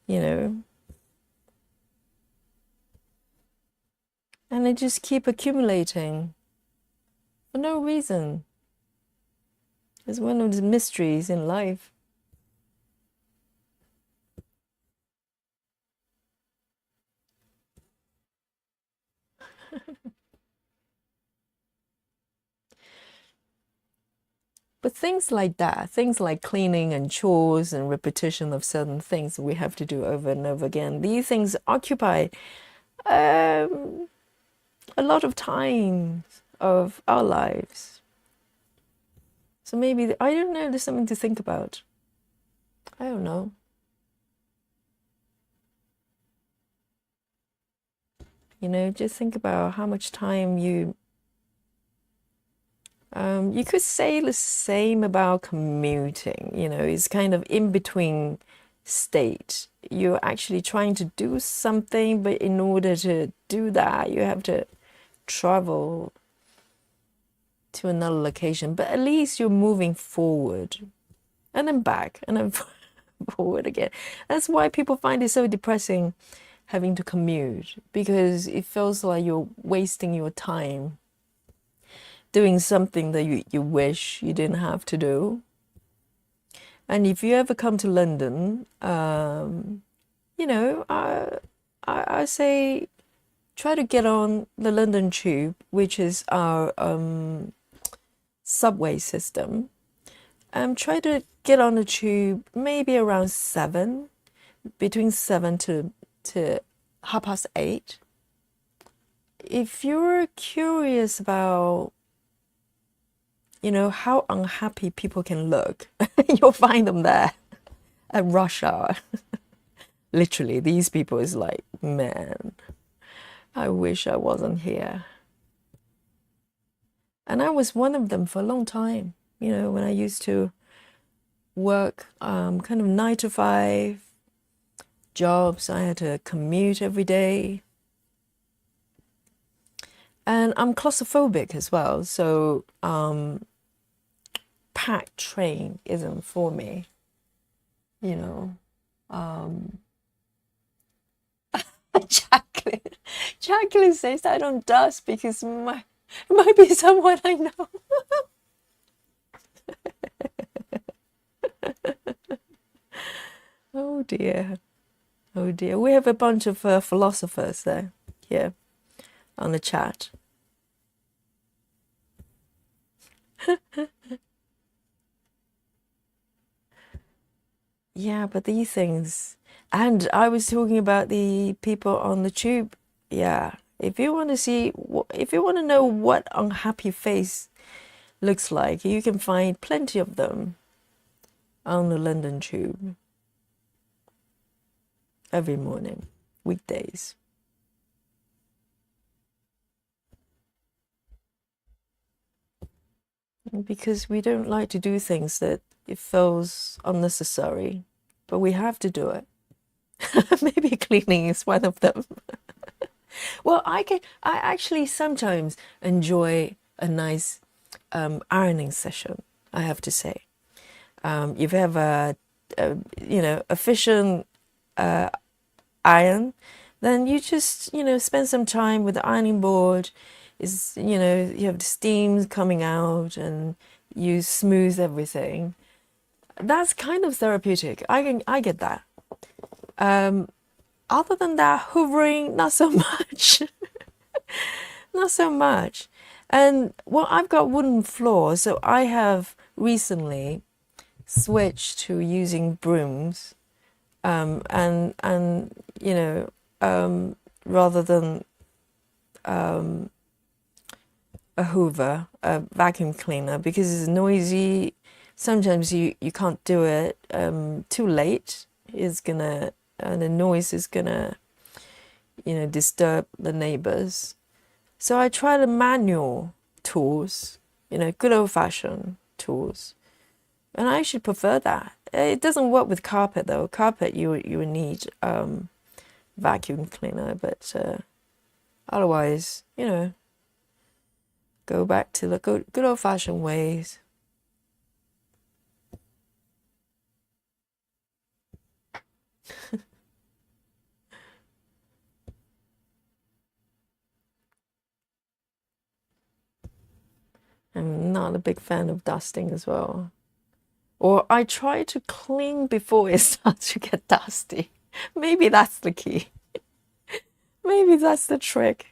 A: You know? And they just keep accumulating for no reason. It's one of the mysteries in life. But things like that, things like cleaning and chores and repetition of certain things we have to do over and over again, these things occupy a lot of time of our lives. So maybe, I don't know, there's something to think about. I don't know. You know, just think about how much time you could say the same about commuting. You know, it's kind of in between state. You're actually trying to do something, but in order to do that, you have to travel to another location. But at least you're moving forward and then back and then forward again. That's why people find it so depressing having to commute, because it feels like you're wasting your time doing something that you wish you didn't have to do. And if you ever come to London, you know, I say try to get on the London Tube, which is our subway system. Try to get on the tube maybe around 7, between 7 to 8:30. If you're curious about, you know, how unhappy people can look, you'll find them there at rush hour. Literally, these people is like, man, I wish I wasn't here. And I was one of them for a long time, you know, when I used to work kind of 9 to 5 jobs. I had to commute every day. And I'm claustrophobic as well, so packed train isn't for me, you know. Jacqueline says I don't dust because it might be someone I know. Oh dear. Oh dear. We have a bunch of philosophers there here on the chat. Yeah, but these things, and I was talking about the people on the tube. Yeah, if you want to see, if you want to know what unhappy face looks like, you can find plenty of them on the London Tube every morning, weekdays. because we don't like to do things that it feels unnecessary, but we have to do it. Maybe cleaning is one of them. Well, I actually sometimes enjoy a nice ironing session, I have to say. If you have a efficient iron, then you just, spend some time with the ironing board. Is, you have the steam coming out and you smooth everything. That's kind of therapeutic. I get that. Other than that, hoovering, not so much. Not so much. And well, I've got wooden floors, so I have recently switched to using brooms, and rather than a hoover, a vacuum cleaner, because it's noisy. Sometimes you can't do it too late. The noise is gonna disturb the neighbors. So I try the manual tools, good old fashioned tools. And I actually prefer that. It doesn't work with carpet though. Carpet you would need vacuum cleaner, but otherwise, go back to the good old fashioned ways. I'm not a big fan of dusting as well. Or I try to clean before it starts to get dusty. Maybe that's the key. Maybe that's the trick.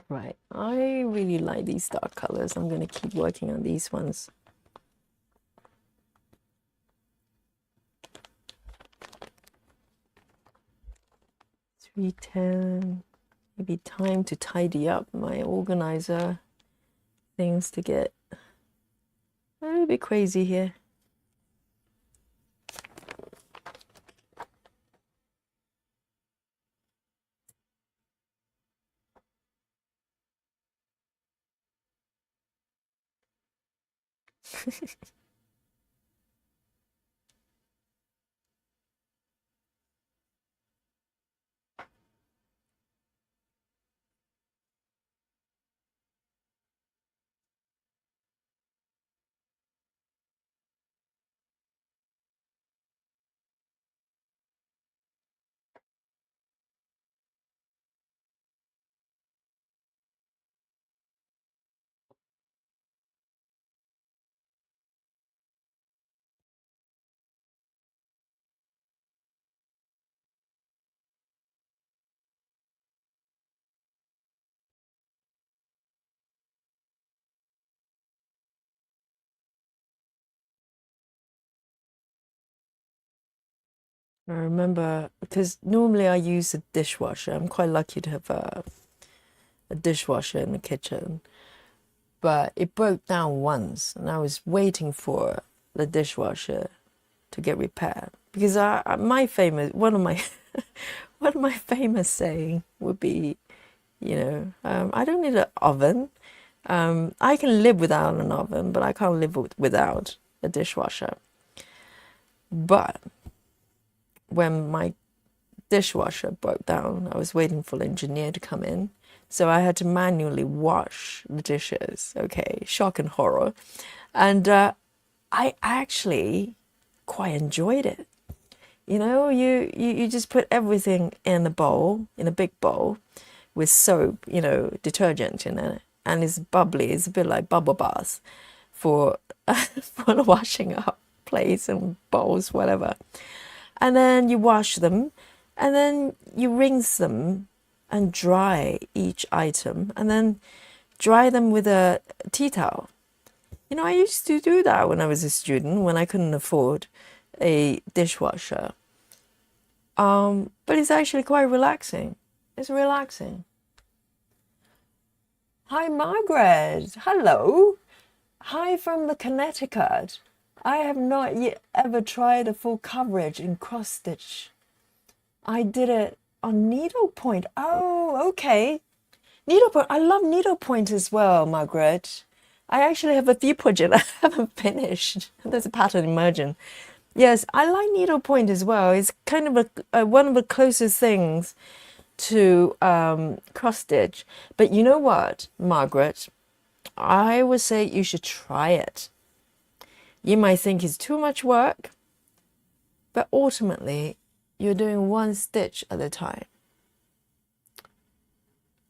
A: Right, I really like these dark colors. I'm going to keep working on these ones. $3.10. Maybe time to tidy up my organizer. Things to get a little bit crazy here. I remember, because normally I use a dishwasher. I'm quite lucky to have a dishwasher in the kitchen. But it broke down once, and I was waiting for the dishwasher to get repaired. Because my famous one of my one of my famous saying would be, I don't need an oven. I can live without an oven, but I can't live without a dishwasher. But when my dishwasher broke down, I was waiting for the engineer to come in. So I had to manually wash the dishes. Okay, shock and horror. And I actually quite enjoyed it. You just put everything in a bowl, in a big bowl, with soap, detergent in it, and it's bubbly. It's a bit like bubble bath for for the washing up plates and bowls, whatever. And then you wash them, and then you rinse them and dry each item, and then dry them with a tea towel. I used to do that when I was a student, when I couldn't afford a dishwasher. But it's actually quite relaxing. It's relaxing. Hi, Margaret. Hello. Hi from the Connecticut. I have not yet ever tried a full coverage in cross stitch. I did it on needlepoint. Oh, okay. Needlepoint. I love needlepoint as well, Margaret. I actually have a few projects I haven't finished. There's a pattern emerging. Yes, I like needlepoint as well. It's kind of one of the closest things to cross stitch. But you know what, Margaret? I would say you should try it. You might think it's too much work, but ultimately you're doing one stitch at a time.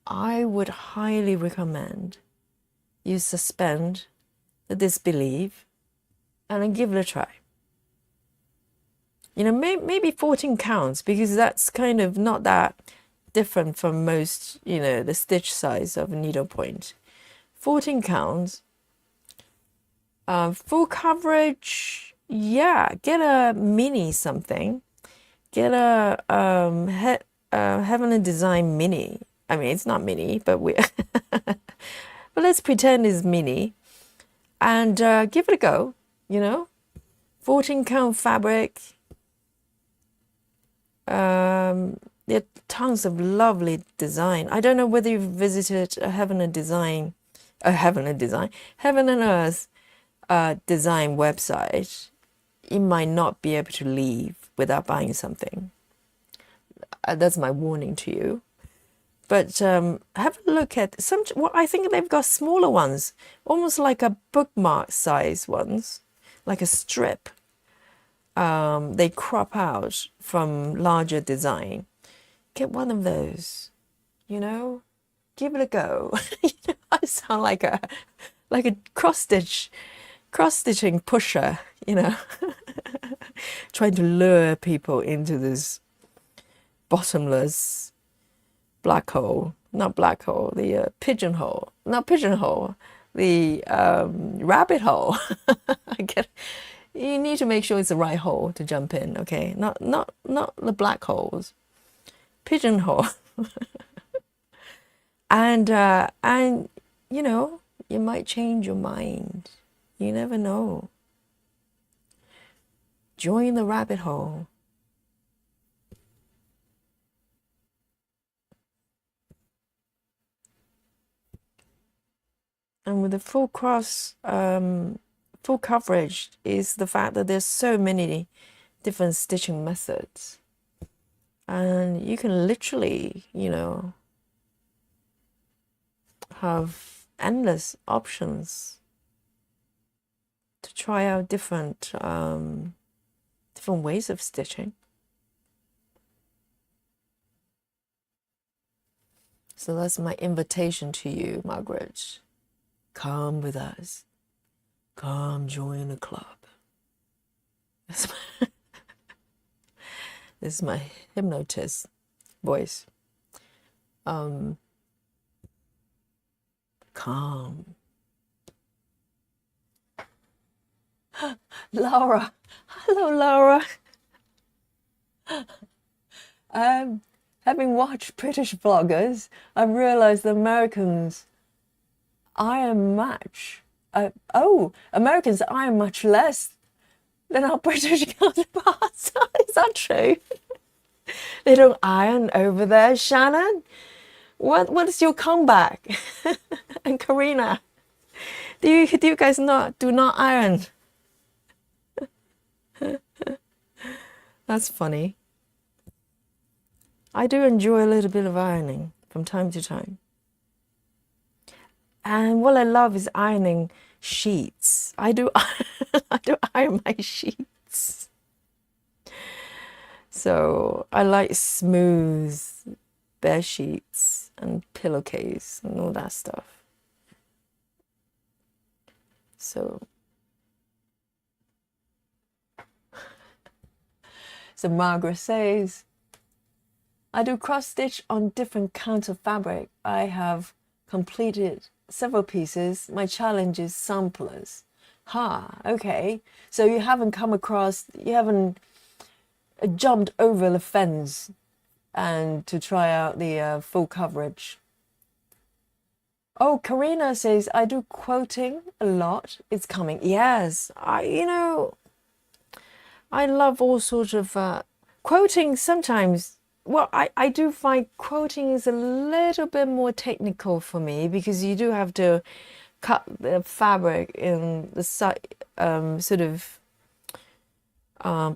A: I would highly recommend you suspend the disbelief and then give it a try. You know, maybe 14 counts, because that's kind of not that different from most, you know, the stitch size of a needlepoint. 14 counts. Full coverage, yeah, get a mini something. Get a Heavenly Design mini. I mean, it's not mini, but but let's pretend it's mini, and give it a go. You know, 14 count fabric. There are tons of lovely design. I don't know whether you've visited a Heaven and Earth design website. You might not be able to leave without buying something. That's my warning to you. But have a look at some. Well, I think they've got smaller ones, almost like a bookmark size ones, like a strip. They crop out from larger design. Get one of those. You know, give it a go. I sound like a cross stitching pusher. You know, trying to lure people into this bottomless black hole, not black hole, the pigeonhole, not pigeonhole, the rabbit hole. You need to make sure it's the right hole to jump in, okay? Not the black holes, pigeonhole. and you know, you might change your mind. You never know. Join the rabbit hole. And with the full coverage is the fact that there's so many different stitching methods. And you can literally, you know, have endless options to try out different ways of stitching. So that's my invitation to you, Margaret. Come with us. Come join the club. This is my hypnotist voice. Come. Laura. Hello, Laura. Having watched British vloggers, I've realized the Americans iron much. Americans iron much less than our British counterparts. Is that true? They don't iron over there, Shannon. What is your comeback? And Karina, do you guys do not iron? That's funny. I do enjoy a little bit of ironing from time to time. And what I love is ironing sheets. I do iron my sheets. So I like smooth bed sheets and pillowcase and all that stuff. So Margaret says, I do cross stitch on different counts of fabric. I have completed several pieces. My challenge is samplers. Okay. So you haven't jumped over the fence and to try out the full coverage. Oh, Karina says I do quoting a lot. It's coming. Yes, I love all sorts of quoting sometimes. Well, I do find quoting is a little bit more technical for me because you do have to cut the fabric in the sort of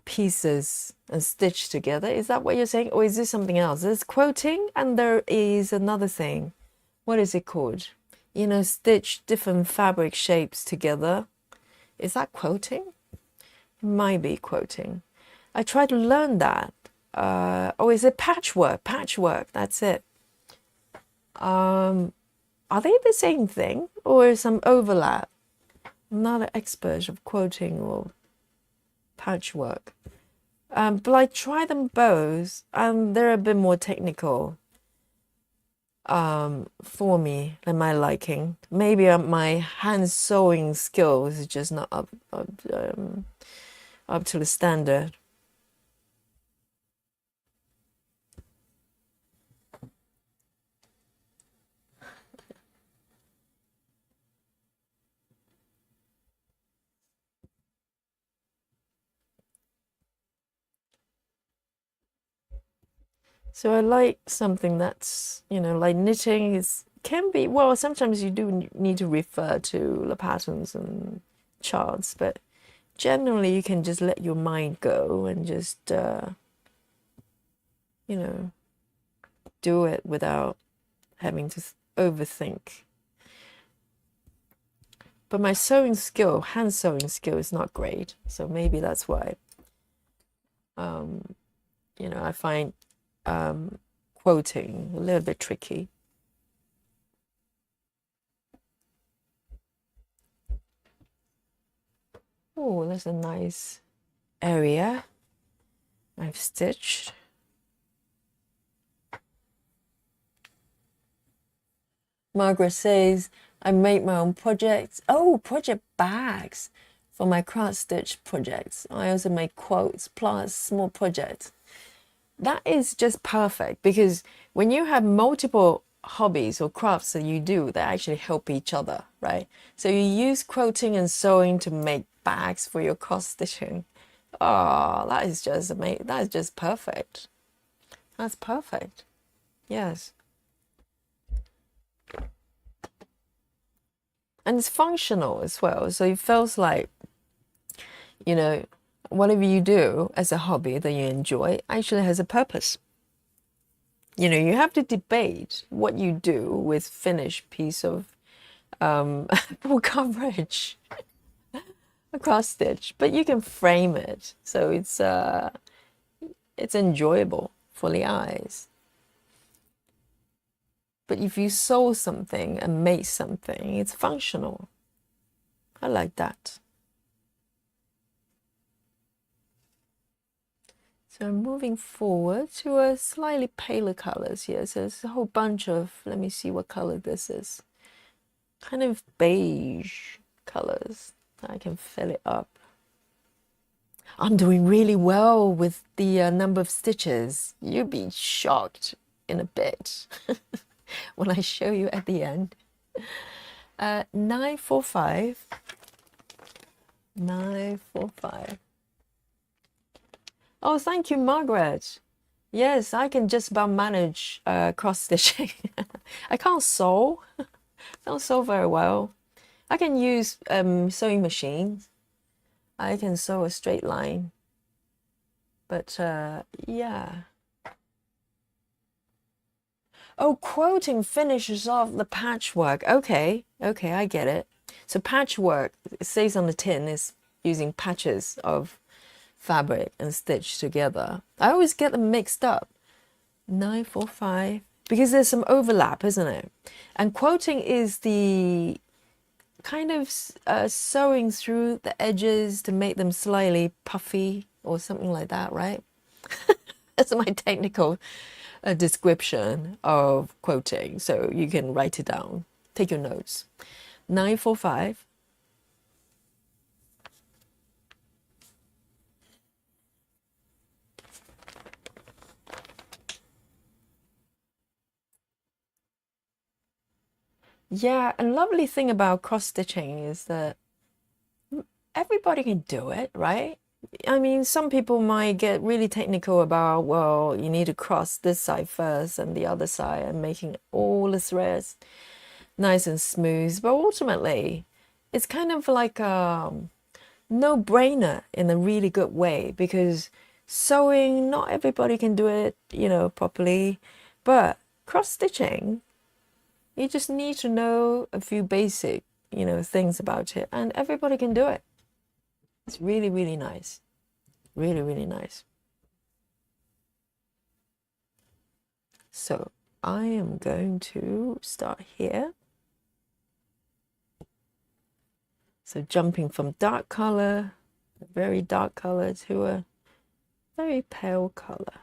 A: pieces and stitch together. Is that what you're saying? Or is this something else? There's quoting and there is another thing. What is it called? Stitch different fabric shapes together. Is that quoting? Might be quoting. I try to learn that. Oh, is it patchwork? Patchwork, that's it. Are they the same thing or some overlap? I'm not an expert of quoting or patchwork. But I try them both and they're a bit more technical for me than my liking. Maybe my hand sewing skills is just not up to the standard. So I like something that's, like knitting is can be, well, sometimes you do need to refer to the patterns and charts, but generally you can just let your mind go and just, you know, do it without having to overthink. But my sewing skill, hand sewing skill is not great. So maybe that's why, I find quoting a little bit tricky. Oh, that's a nice area I've stitched. Margaret says, I made my own projects. Oh, project bags for my cross stitch projects. I also make quotes plus small projects. That is just perfect because when you have multiple hobbies or crafts that you do that actually help each other, right? So you use quilting and sewing to make bags for your cross stitching. Oh, that is just amazing. That is just perfect. That's perfect. Yes. And it's functional as well. So it feels like, whatever you do as a hobby that you enjoy actually has a purpose. You have to debate what you do with finished piece of full coverage cross stitch, but you can frame it so it's enjoyable for the eyes. But if you sew something and make something, it's functional. I like that. So I'm moving forward to a slightly paler colors here. So it's a whole bunch of, let me see what color this is. Kind of beige colors. I can fill it up. I'm doing really well with the number of stitches. You'll be shocked in a bit when I show you at the end. 945. 945. Oh, thank you, Margaret. Yes, I can just about manage cross stitching. I can't sew. I don't sew very well. I can use sewing machines. I can sew a straight line. But yeah. Oh, quoting finishes off the patchwork. Okay, I get it. So patchwork, it says on the tin, is using patches of fabric and stitched together. I always get them mixed up. 945, because there's some overlap, isn't it? And quoting is the kind of sewing through the edges to make them slightly puffy or something like that, right? That's my technical description of quoting. So you can write it down. Take your notes. 945. Yeah, and lovely thing about cross stitching is that everybody can do it, right? I mean, some people might get really technical about, well, you need to cross this side first and the other side and making all the threads nice and smooth. But ultimately, it's kind of like a no-brainer in a really good way because sewing, not everybody can do it, properly. But cross stitching, you just need to know a few basic, things about it, and everybody can do it. It's really, really nice. Really, really nice. So I am going to start here. So jumping from dark color, a very dark color, to a very pale color.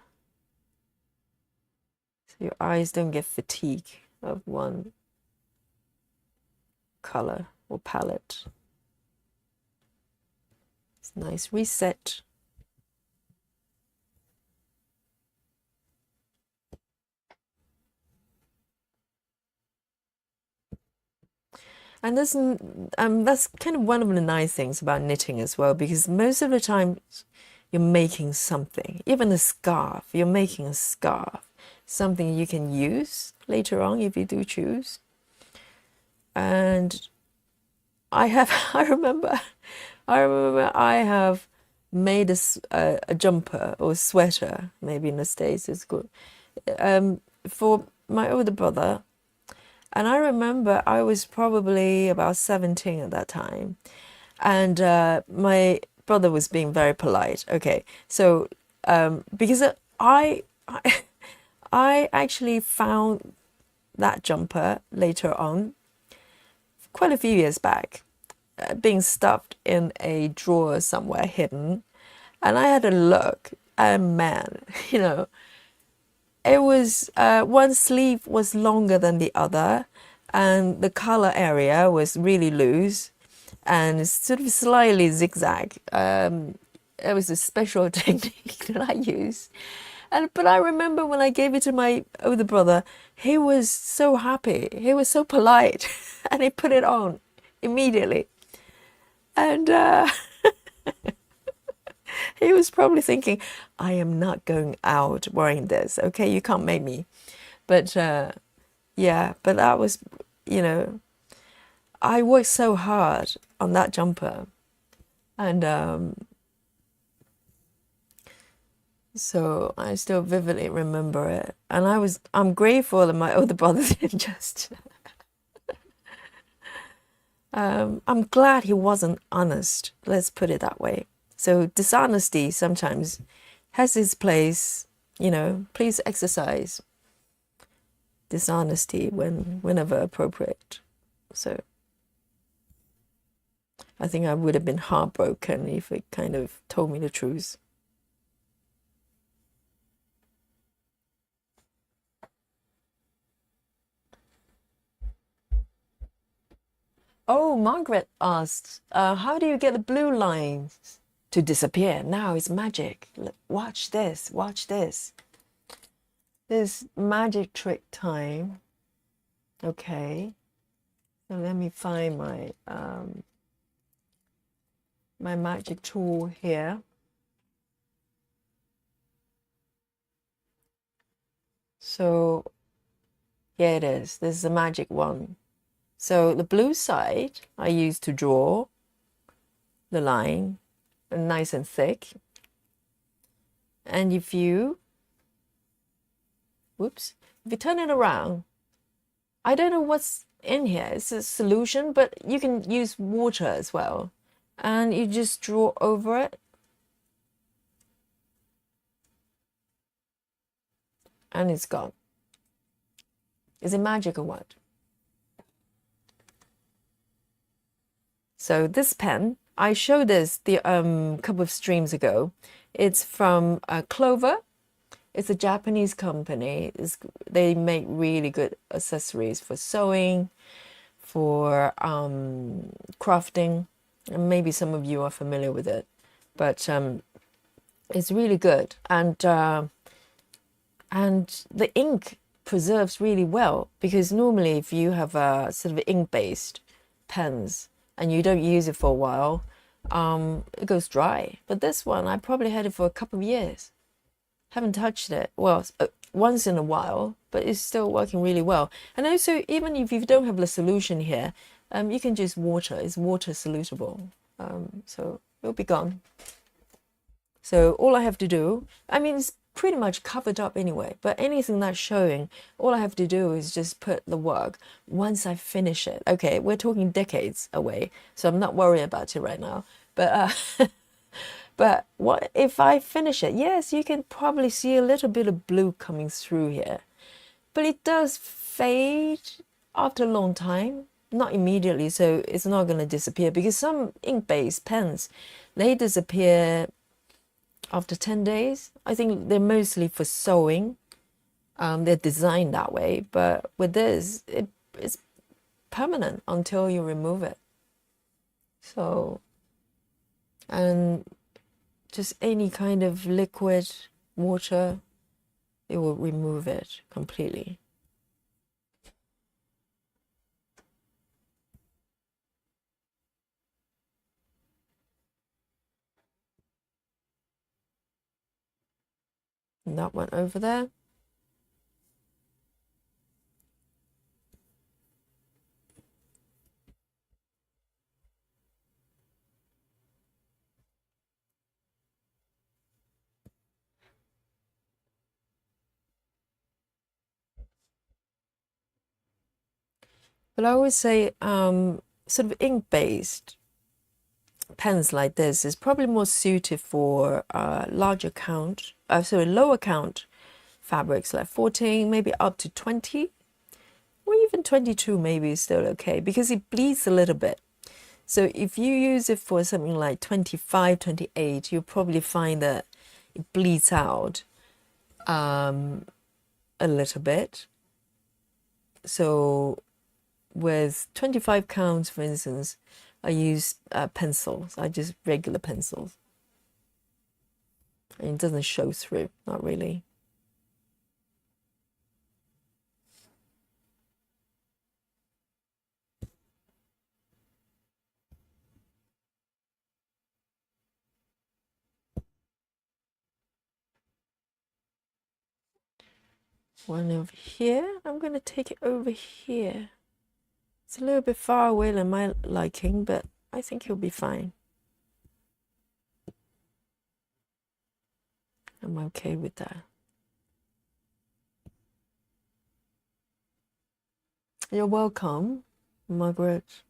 A: So your eyes don't get fatigued of one color or palette. It's a nice reset. And that's kind of one of the nice things about knitting as well, because most of the time you're making something, even a scarf, you're making a scarf, something you can use later on if you do choose. And I remember I have made a jumper or sweater, maybe in the States it's good, for my older brother. And I remember I was probably about 17 at that time. And my brother was being very polite. Okay, so because I actually found that jumper later on, quite a few years back, being stuffed in a drawer somewhere hidden. And I had a look, and man, it was one sleeve was longer than the other, and the collar area was really loose and sort of slightly zigzag. It was a special technique that I used. But I remember when I gave it to my older brother, he was so happy. He was so polite, and he put it on immediately. And he was probably thinking, I am not going out wearing this. Okay, you can't make me. But yeah, but that was, I worked so hard on that jumper. And so I still vividly remember it. And I'm grateful that my older brother didn't just. I'm glad he wasn't honest. Let's put it that way. So dishonesty sometimes has its place, please exercise dishonesty whenever appropriate. So I think I would have been heartbroken if it kind of told me the truth. Oh, Margaret asked, how do you get the blue lines to disappear? Now it's magic. Watch this, watch this. This magic trick time. Okay. So let me find my my magic tool here. So here it is. This is a magic one. So the blue side I use to draw the line, nice and thick. And if you turn it around, I don't know what's in here. It's a solution, but you can use water as well. And you just draw over it. And it's gone. Is it magic or what? So this pen, I showed this the couple of streams ago. It's from Clover. It's a Japanese company. They make really good accessories for sewing, for crafting, and maybe some of you are familiar with it. But it's really good, and the ink preserves really well, because normally if you have a sort of ink-based pens and you don't use it for a while, it goes dry. But this one, I probably had it for a couple of years. Haven't touched it. Well, once in a while, but it's still working really well. And also, even if you don't have the solution here, you can just water. It's water solutable. So it'll be gone. So all I have to do, I mean, it's pretty much covered up anyway, but anything that's showing, all I have to do is just put the work once I finish it. Okay, we're talking decades away, so I'm not worried about it right now. But but what if I finish it? Yes, you can probably see a little bit of blue coming through here, but it does fade after a long time, not immediately, so it's not going to disappear, because some ink-based pens, they disappear after 10 days. I think they're mostly for sewing. They're designed that way, but with this, it's permanent until you remove it. So, and just any kind of liquid, water, it will remove it completely. And that one over there. But I always say, sort of ink-based pens like this is probably more suited for larger count, lower count fabrics like 14, maybe up to 20, or even 22 maybe is still okay, because it bleeds a little bit. So if you use it for something like 25, 28, you'll probably find that it bleeds out a little bit. So with 25 counts, for instance, I use pencils. I just regular pencils. And it doesn't show through, not really. One over here. I'm going to take it over here. It's a little bit far away than my liking, but I think he'll be fine. I'm okay with that. You're welcome, Margaret.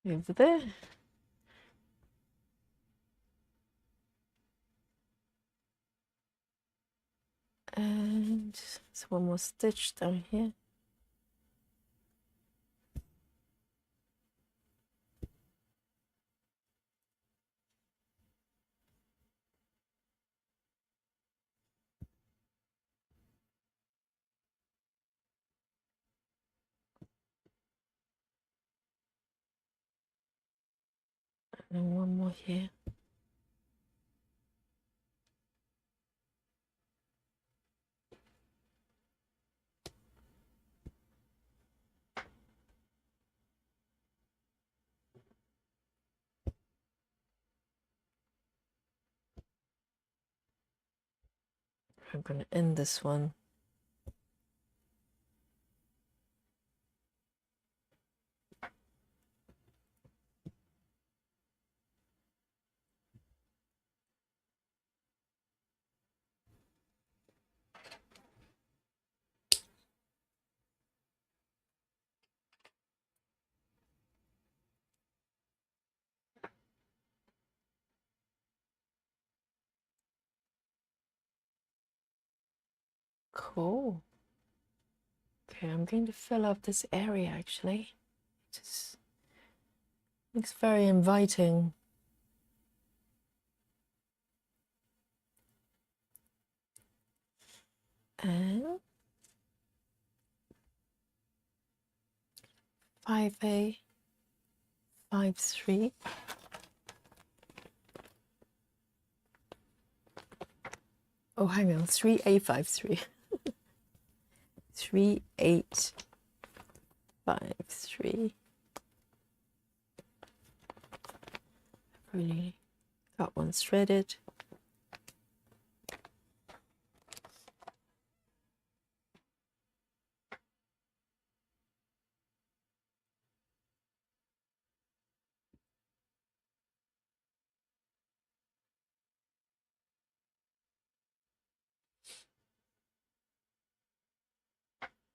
A: Over there. And there's one more stitch down here. And one more here. I'm going to end this one. Cool. Okay, I'm going to fill up this area actually. It just looks very inviting. And 5A, 5-3. Oh, hang on, 3A, 5-3. 3-8, 5-3. Really got one threaded.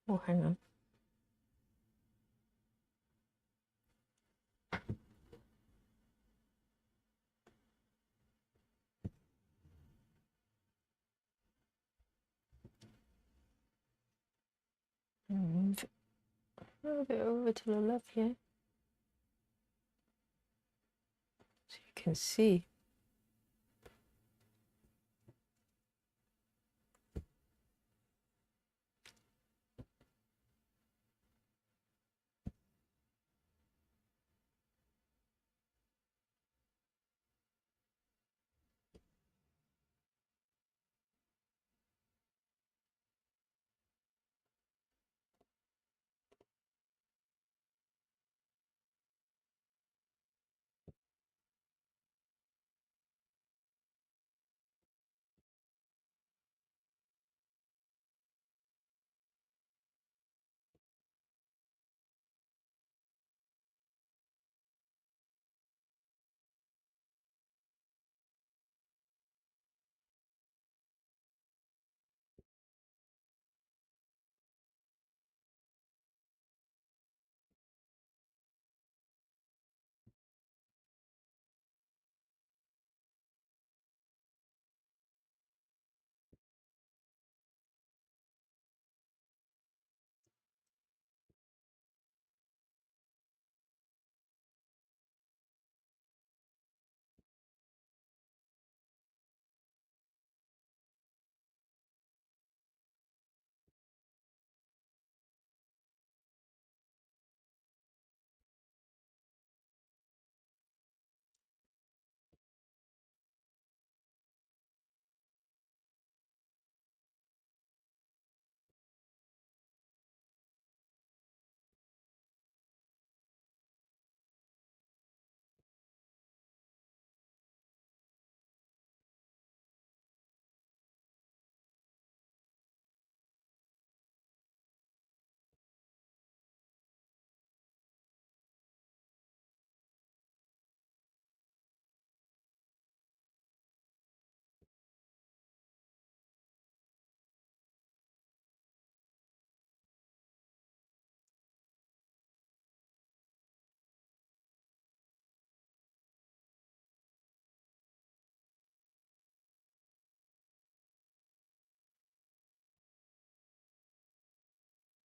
A: Oh, hang on. Move it over to the left here so you can see.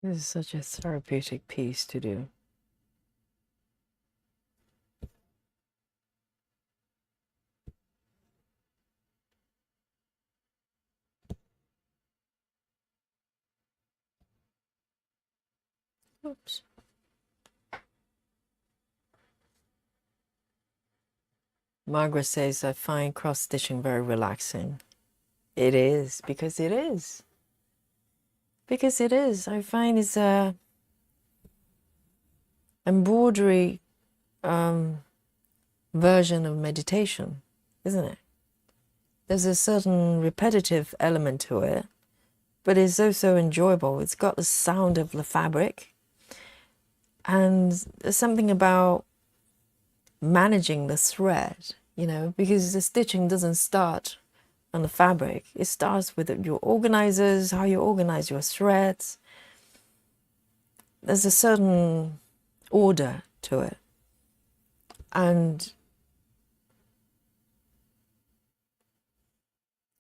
A: This is such a therapeutic piece to do. Oops. Margaret says, I find cross-stitching very relaxing. It is, because it is. Because it is. I find it's a embroidery version of meditation, isn't it? There's a certain repetitive element to it, but it's also enjoyable. It's got the sound of the fabric, and there's something about managing the thread, you know, because the stitching doesn't start on the fabric. It starts with your organizers, how you organize your threads. There's a certain order to it. And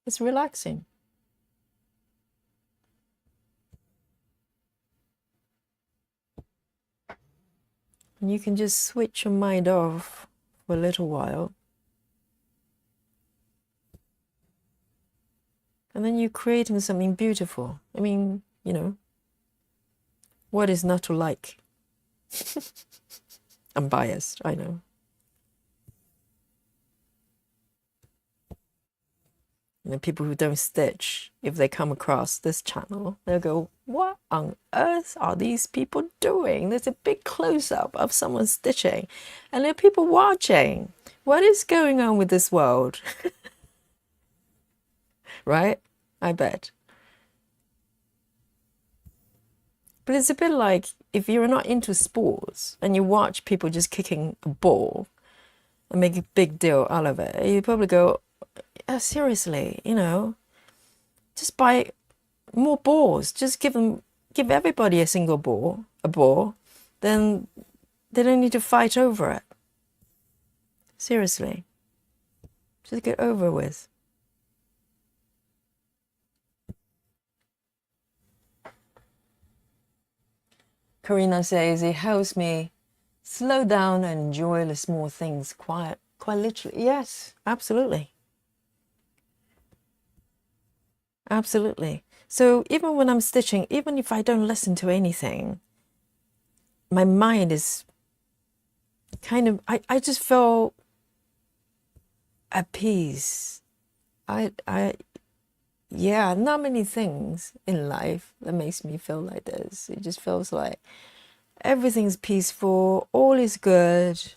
A: it's relaxing. And you can just switch your mind off for a little while. And then you're creating something beautiful. I mean, you know, what is not to like? I'm biased, I know. You know, people who don't stitch, if they come across this channel, they'll go, what on earth are these people doing? There's a big close-up of someone stitching, and there are people watching. What is going on with this world? Right? I bet. But it's a bit like if you're not into sports and you watch people just kicking a ball and make a big deal out of it, you probably go, seriously, you know, just buy more balls. Just give everybody a single ball, then they don't need to fight over it. Seriously. Just get over with. Karina says it helps me slow down and enjoy the small things quite literally. Yes, absolutely. Absolutely. So even when I'm stitching, even if I don't listen to anything, my mind is kind of, I just feel at peace. Yeah, not many things in life that makes me feel like this. It just feels like everything's peaceful, all is good.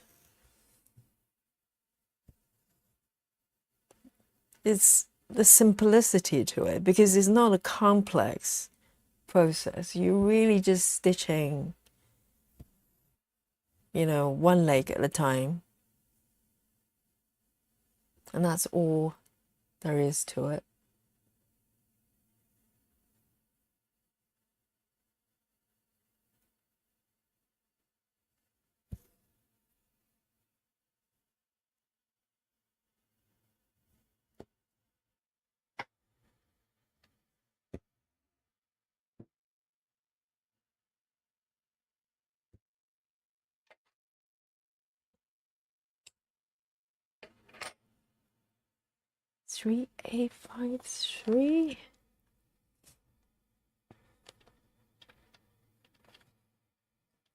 A: It's the simplicity to it because it's not a complex process. You're really just stitching, you know, one leg at a time. And that's all there is to it. Three, 8, 5, 3.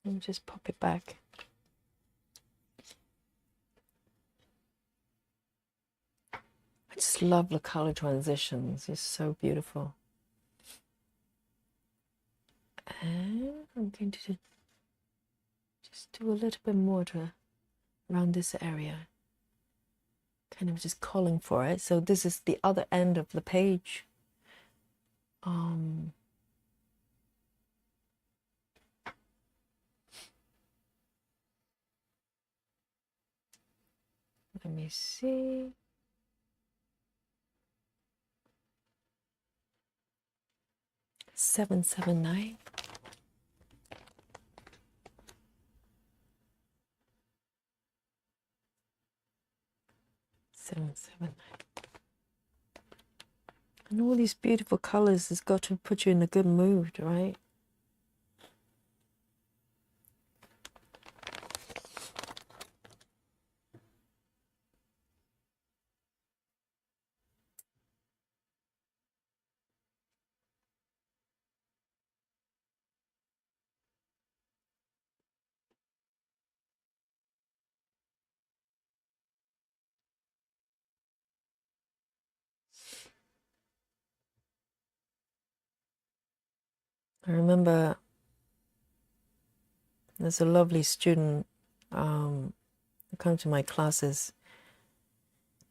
A: Let me just pop it back. I just love the color transitions. It's so beautiful. And I'm going to just do a little bit more around this area. Kind of just calling for it. So this is the other end of the page. Let me see. Seven, 9. 7, 9. And all these beautiful colors has got to put you in a good mood, right? I remember there's a lovely student who comes to my classes.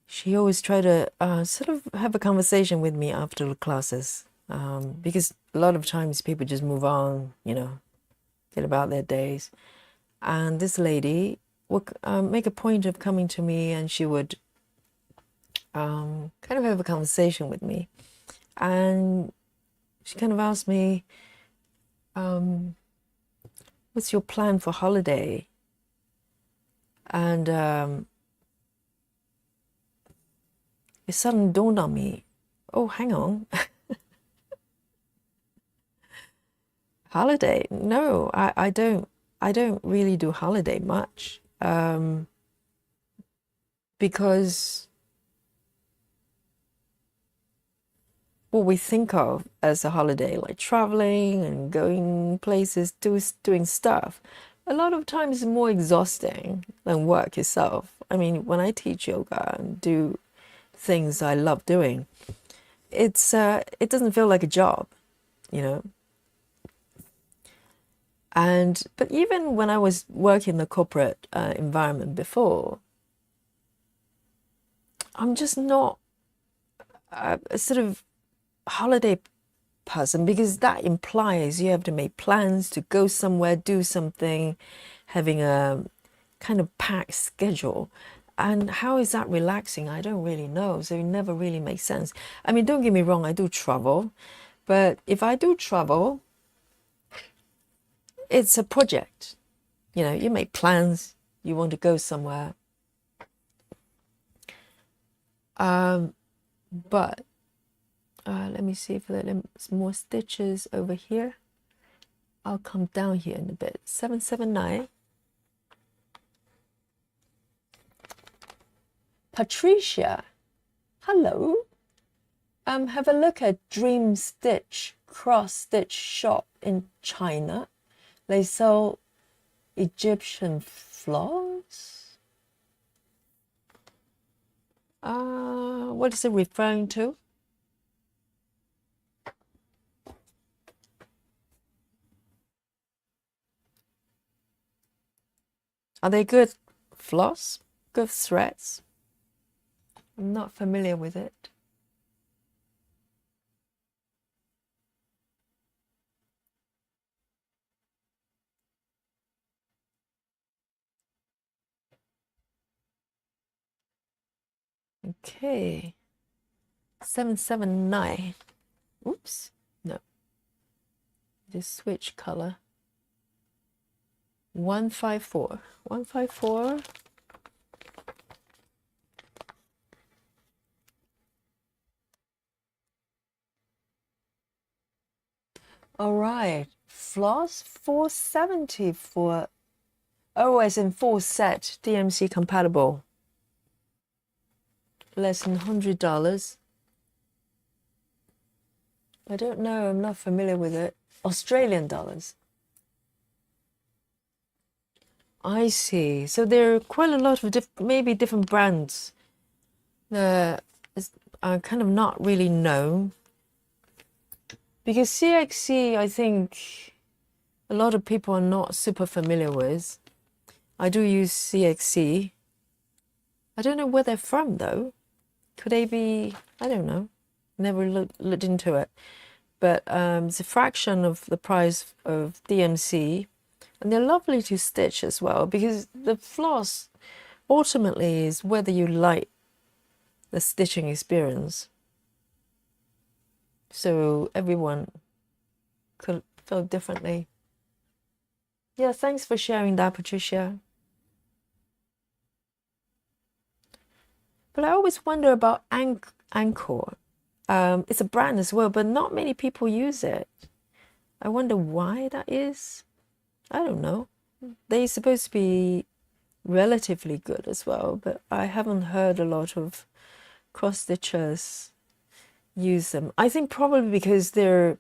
A: She always tried to sort of have a conversation with me after the classes because a lot of times people just move on, you know, get about their days. And this lady would make a point of coming to me, and she would kind of have a conversation with me. And she kind of asked me, what's your plan for holiday? And it suddenly dawned on me, oh, hang on. Holiday? No, I don't. I don't really do holiday much because what we think of as a holiday, like traveling and going places, doing stuff, a lot of times is more exhausting than work itself. I mean, when I teach yoga and do things I love doing, it doesn't feel like a job, you know. And but even when I was working in the corporate environment before, I'm just not a sort of holiday person because that implies you have to make plans to go somewhere, do something, having a kind of packed schedule. And how is that relaxing? I don't really know. So it never really makes sense. I mean, don't get me wrong, I do travel, but if I do travel, it's a project. You know, you make plans, you want to go somewhere. But let me see if there's more stitches over here. I'll come down here in a bit. 779. Patricia, hello. Have a look at Dream Stitch cross stitch shop in China. They sell Egyptian floss. What is it referring to? Are they good floss? Good threads? I'm not familiar with it. Okay. 779. Oops. No. Just switch color. 154. 154. All right. Floss 470 for, oh, as in full set, DMC compatible. Less than $100. I don't know, I'm not familiar with it. Australian dollars. I see. So there are quite a lot of maybe different brands that are kind of not really known. Because CXC, I think a lot of people are not super familiar with. I do use CXC. I don't know where they're from though. Could they be, I don't know. Never looked into it. But it's a fraction of the price of DMC. And they're lovely to stitch as well because the floss ultimately is whether you like the stitching experience. So everyone could feel differently. Yeah, thanks for sharing that, Patricia. But I always wonder about Anchor. It's a brand as well, but not many people use it. I wonder why that is. I don't know. They're supposed to be relatively good as well, but I haven't heard a lot of cross stitchers use them. I think probably because they've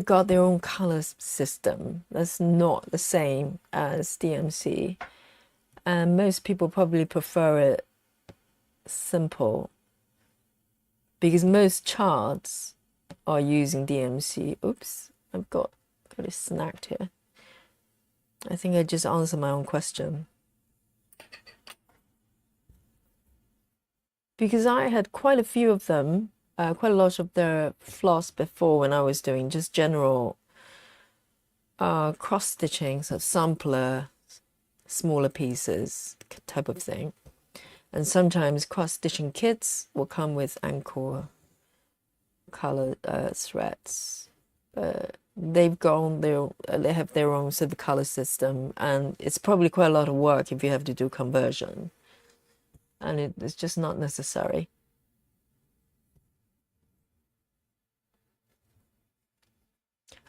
A: got their own color system that's not the same as DMC, and most people probably prefer it simple because most charts are using DMC. Oops, I've got it snagged here. I think I just answered my own question. Because I had quite a few of them, quite a lot of their floss before when I was doing just general cross stitching, so sampler, smaller pieces type of thing. And sometimes cross stitching kits will come with Anchor color threads. They've gone they have their own sort of color system, and it's probably quite a lot of work if you have to do conversion, and it's just not necessary.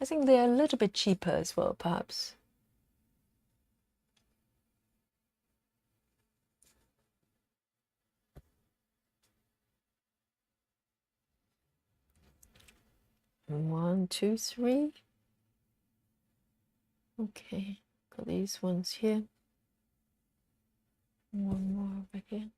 A: I think they're a little bit cheaper as well, perhaps. 1, 2, 3. Okay, got these ones here. One more over here.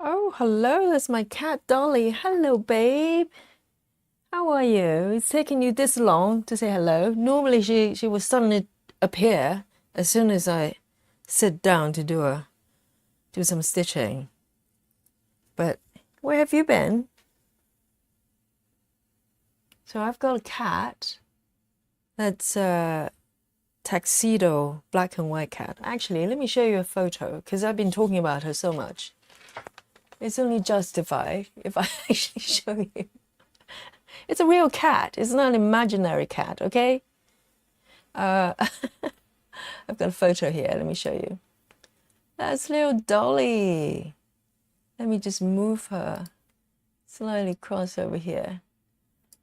A: Oh, hello, that's my cat Dolly. Hello, babe. How are you? It's taking you this long to say hello. Normally she will suddenly appear as soon as I sit down to do some stitching. But where have you been? So I've got a cat that's a tuxedo black and white cat. Actually, let me show you a photo because I've been talking about her so much. It's only justified if I actually show you. It's a real cat. It's not an imaginary cat, okay? I've got a photo here. Let me show you. That's little Dolly. Let me just move her slightly across over here.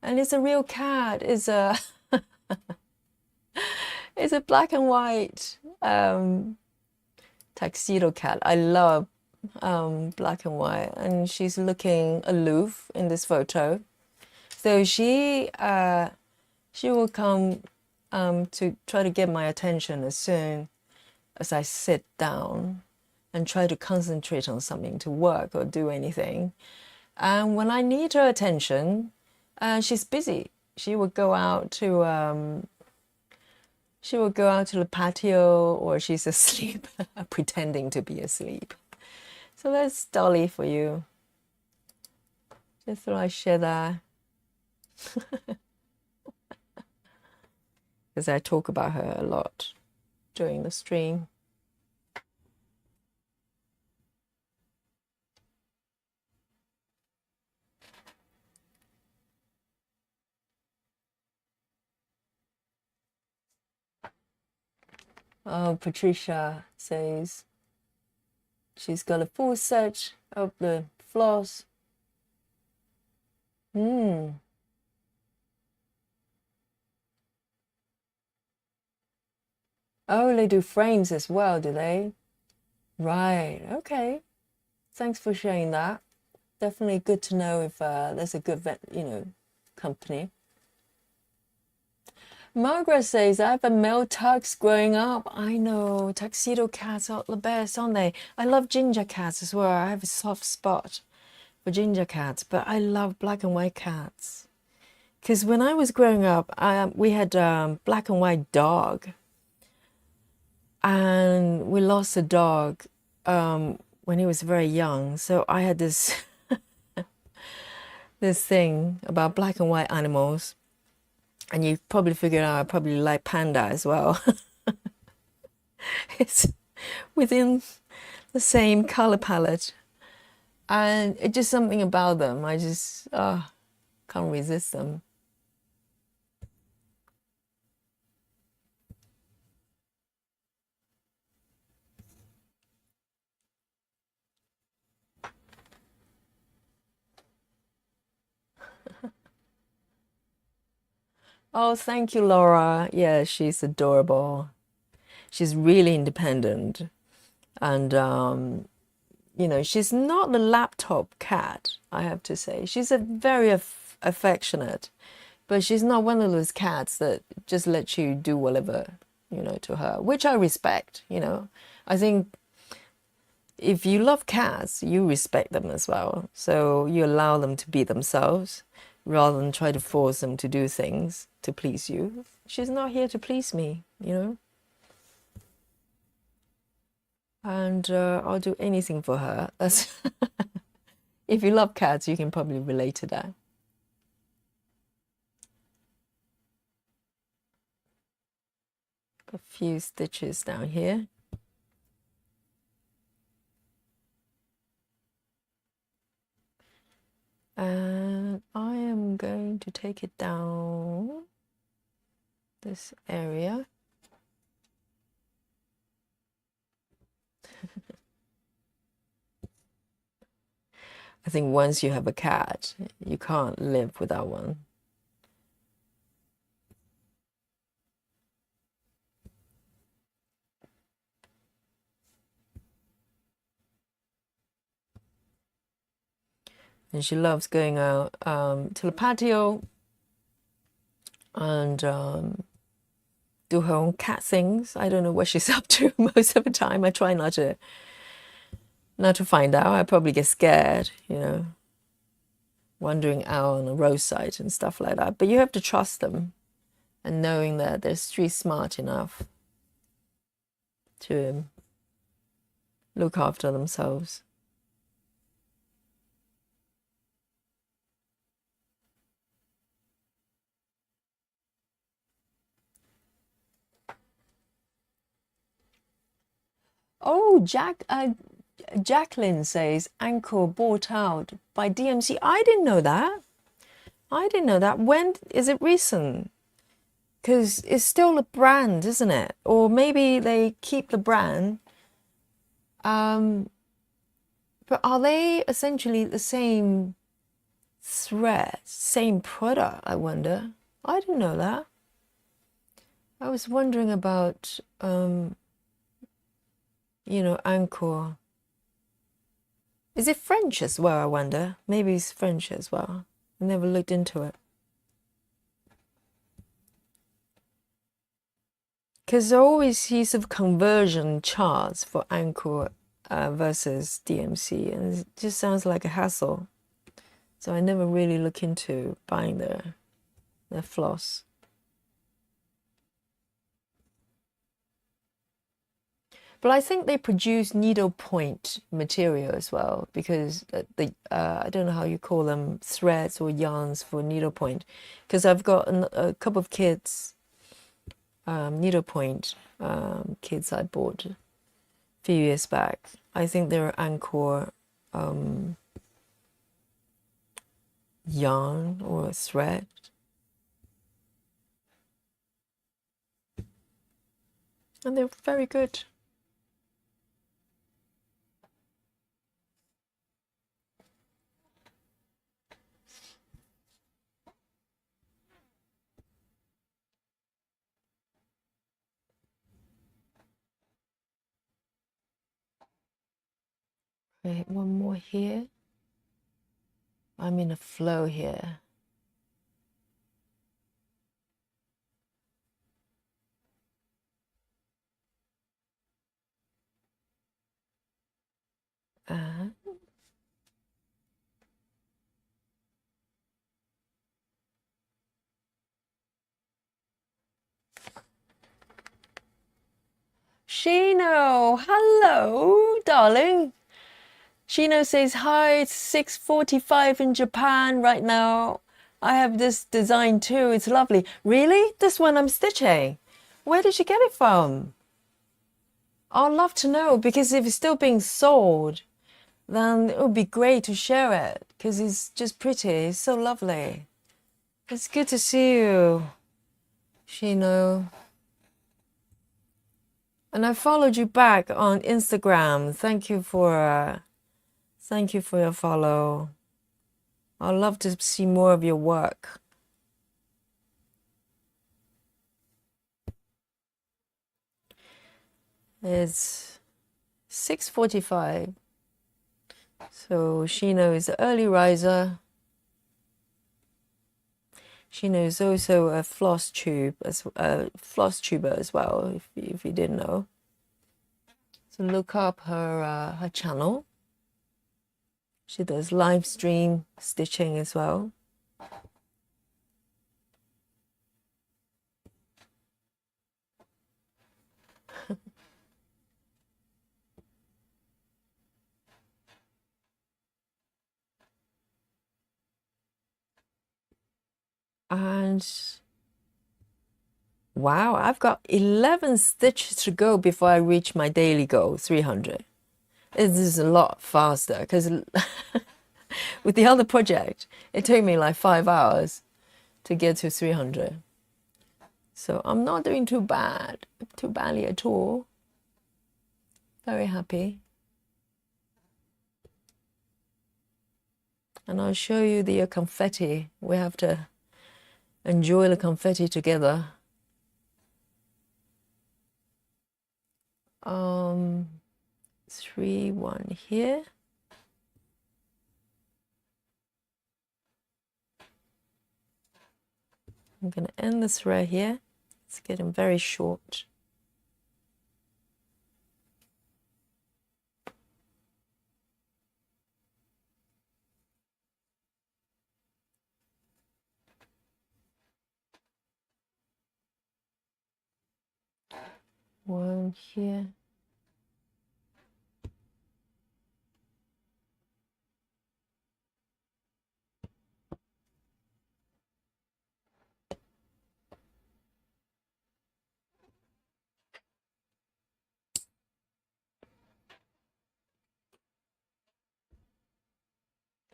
A: And it's a real cat. It's a it's a black and white tuxedo cat. I love black and white, and she's looking aloof in this photo. So she will come to try to get my attention as soon as I sit down and try to concentrate on something, to work or do anything. And when I need her attention, she's busy. She would go out to the patio, or she's asleep, pretending to be asleep. So that's Dolly for you. Just thought I'd share that. Because I talk about her a lot during the stream. Oh, Patricia says she's got a full set of the floss. Oh, they do frames as well, do they? Right, okay. Thanks for sharing that. Definitely good to know if there's a good company. Margaret says, I have a male tux growing up. I know, tuxedo cats are the best, aren't they? I love ginger cats as well. I have a soft spot for ginger cats, but I love black and white cats. Because when I was growing up, we had a black and white dog. And we lost a dog when he was very young. So I had this this thing about black and white animals. And you probably figured out I probably like panda as well. It's within the same color palette. And it's just something about them. I just can't resist them. Oh, thank you, Laura. Yeah, she's adorable. She's really independent. And she's not a laptop cat, I have to say. She's a very affectionate, but she's not one of those cats that just let you do whatever, to her, which I respect, I think if you love cats, you respect them as well. So you allow them to be themselves rather than try to force them to do things to please you. She's not here to please me, And I'll do anything for her. That's if you love cats, you can probably relate to that. A few stitches down here. And I am going to take it down this area. I think once you have a cat, you can't live without one. And she loves going out to the patio and do her own cat things. I don't know what she's up to most of the time. I try not to find out. I probably get scared, wandering out on the roadside and stuff like that. But you have to trust them and knowing that they're street smart enough to look after themselves. Oh, Jacqueline says Anchor bought out by DMC. I didn't know that. When is it recent? Because it's still a brand, isn't it? Or maybe they keep the brand. But are they essentially the same thread, same product, I wonder? I didn't know that. I was wondering about, Anchor. Is it French as well, I wonder? Maybe it's French as well. I never looked into it. Because I always see sort of conversion charts for Anchor versus DMC, and it just sounds like a hassle. So I never really look into buying their floss. But I think they produce needlepoint material as well, because I don't know how you call them, threads or yarns for needlepoint. Because I've got a couple of kids, needlepoint kids I bought a few years back. I think they're Anchor yarn or thread. And they're very good. Right, one more here. I'm in a flow here. Shino, hello, darling. Shino says, hi, it's 6:45 in Japan right now. I have this design too. It's lovely. Really? This one I'm stitching. Where did you get it from? I'd love to know, because if it's still being sold, then it would be great to share it, because it's just pretty. It's so lovely. It's good to see you, Shino. And I followed you back on Instagram. Thank you for your follow. I'd love to see more of your work. It's 6:45. So Shino is an early riser. Shino is also a floss tuber as well, if you didn't know. So look up her channel. She does live stream stitching as well. And wow, I've got 11 stitches to go before I reach my daily goal, 300. It is a lot faster, because with the other project, it took me like 5 hours to get to 300. So I'm not doing too badly at all. Very happy. And I'll show you the confetti. We have to enjoy the confetti together. 3, 1 here. I'm going to end the thread here. It's getting very short. One here.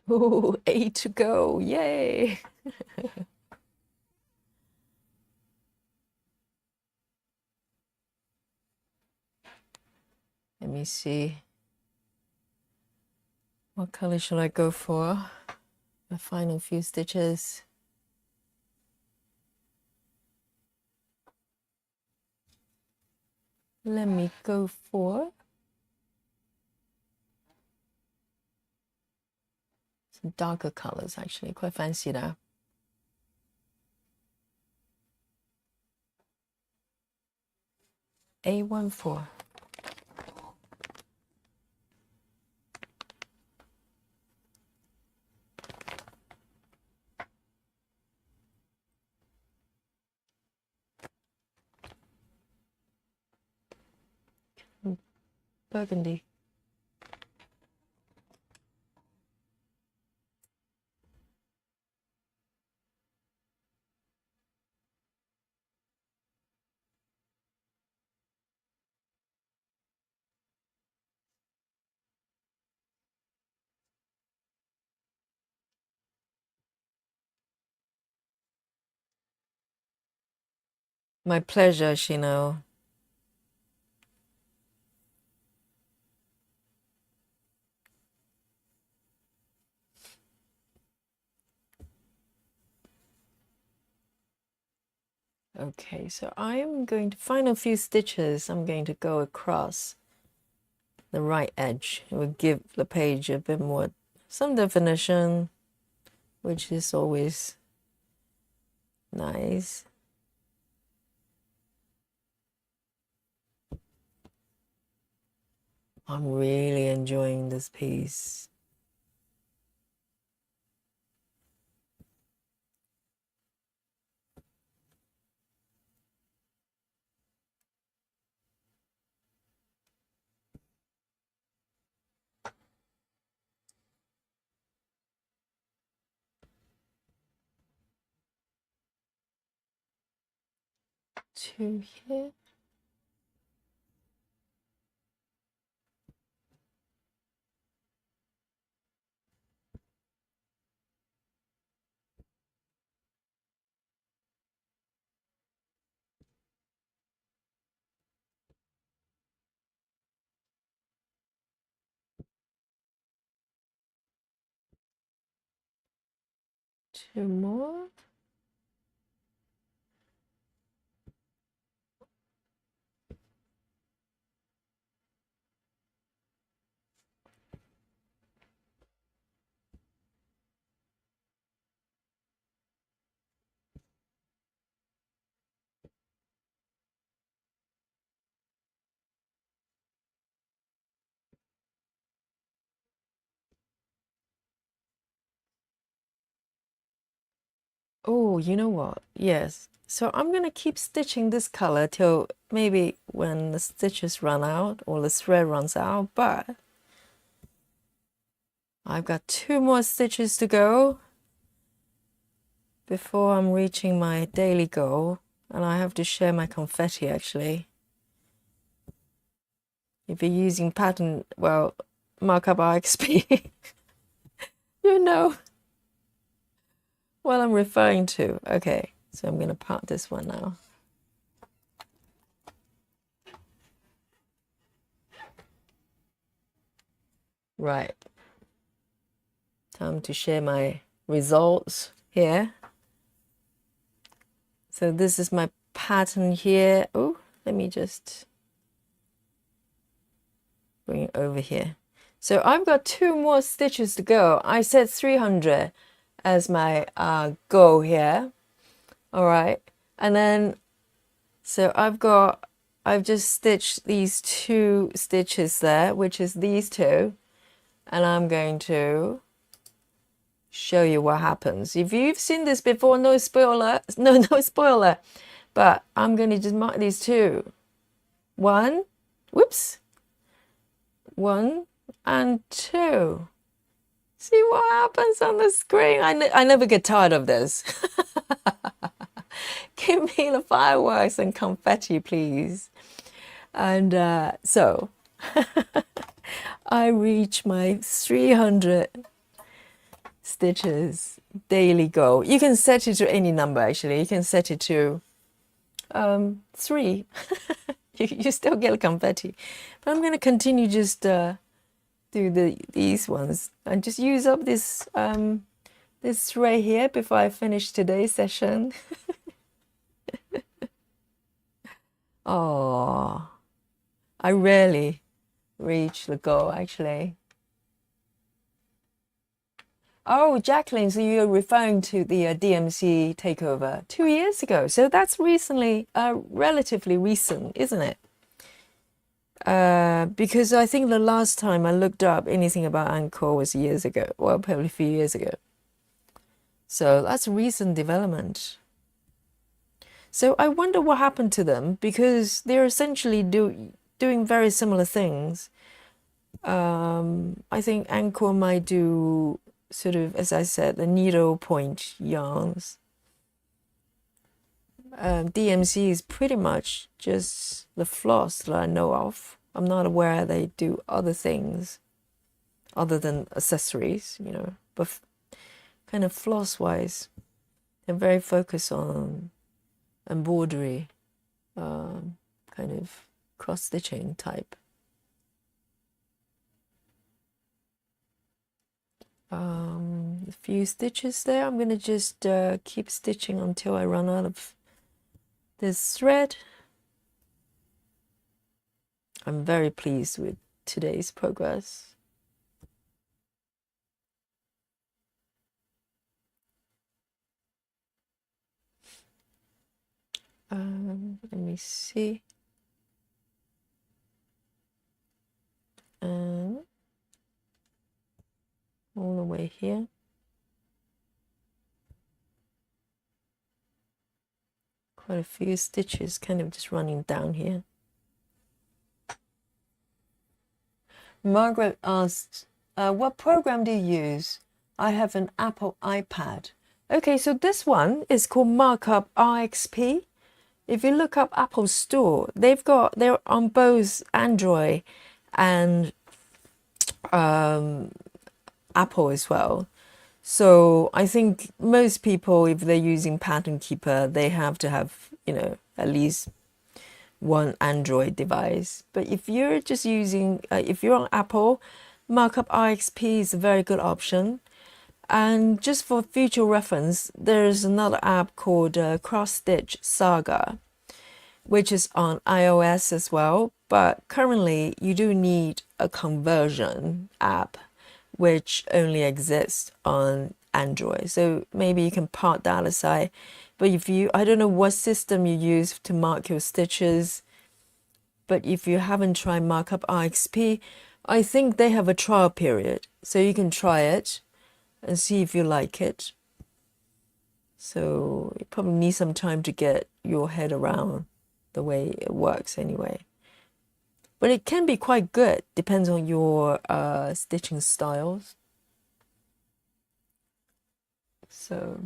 A: Oh, 8 to go. Yay. Let me see. What color should I go for? The final few stitches. Let me go for some darker colors, actually. Quite fancy that. A14. Burgundy. My pleasure, Shino. Okay, so I'm going to final few stitches. I'm going to go across the right edge. It will give the page a bit more, some definition, which is always nice. I'm really enjoying this piece. Two here. Two more. Oh, you know what? Yes. So I'm going to keep stitching this color till maybe when the stitches run out or the thread runs out, but I've got 2 more stitches to go before I'm reaching my daily goal, and I have to share my confetti actually. If you're using pattern, well, markup RXP, you know what I'm referring to. Okay, so I'm going to part this one now. Right. Time to share my results here. So this is my pattern here. Oh, let me just bring it over here. So I've got 2 more stitches to go. I set 300 as my goal here. All right, and then so I've just stitched these 2 stitches there, which is these 2, and I'm going to show you what happens. If you've seen this before, no spoiler, no spoiler, but I'm going to just mark these 2. 1, whoops, 1 and 2. See what happens on the screen. I never get tired of this. Give me the fireworks and confetti, please. And so I reach my 300 stitches daily goal. You can set it to any number, actually. You can set it to 3. you still get confetti. But I'm going to continue just do these ones and just use up this this thread here before I finish today's session. Oh, I rarely reach the goal, actually. Oh, Jacqueline, so you're referring to the DMC takeover 2 years ago. So that's recently, relatively recent, isn't it? Because I think the last time I looked up anything about Angkor was years ago. Well, probably a few years ago. So that's a recent development. So I wonder what happened to them, because they're essentially doing very similar things. I think Angkor might do sort of, as I said, the needle point yarns. DMC is pretty much just the floss that I know of. I'm not aware they do other things other than accessories, you know, but kind of floss-wise, they're very focused on embroidery, kind of cross-stitching type. A few stitches there. I'm going to just keep stitching until I run out of this thread. I'm very pleased with today's progress. Let me see. All the way here. Quite a few stitches kind of just running down here. Margaret asked, what program do you use? I have an Apple iPad. Okay, so this one is called Markup RXP. If you look up Apple Store, they're on both Android and Apple as well. So I think most people, if they're using Pattern Keeper, they have to have, you know, at least one Android device. But if you're just using, if you're on Apple, Markup RXP is a very good option. And just for future reference, there's another app called Cross Stitch Saga, which is on iOS as well. But currently, you do need a conversion app, which only exists on Android. So maybe you can park that aside. But if you, I don't know what system you use to mark your stitches, but if you haven't tried Markup RXP, I think they have a trial period. So you can try it and see if you like it. So you probably need some time to get your head around the way it works anyway. But it can be quite good, depends on your stitching styles. So,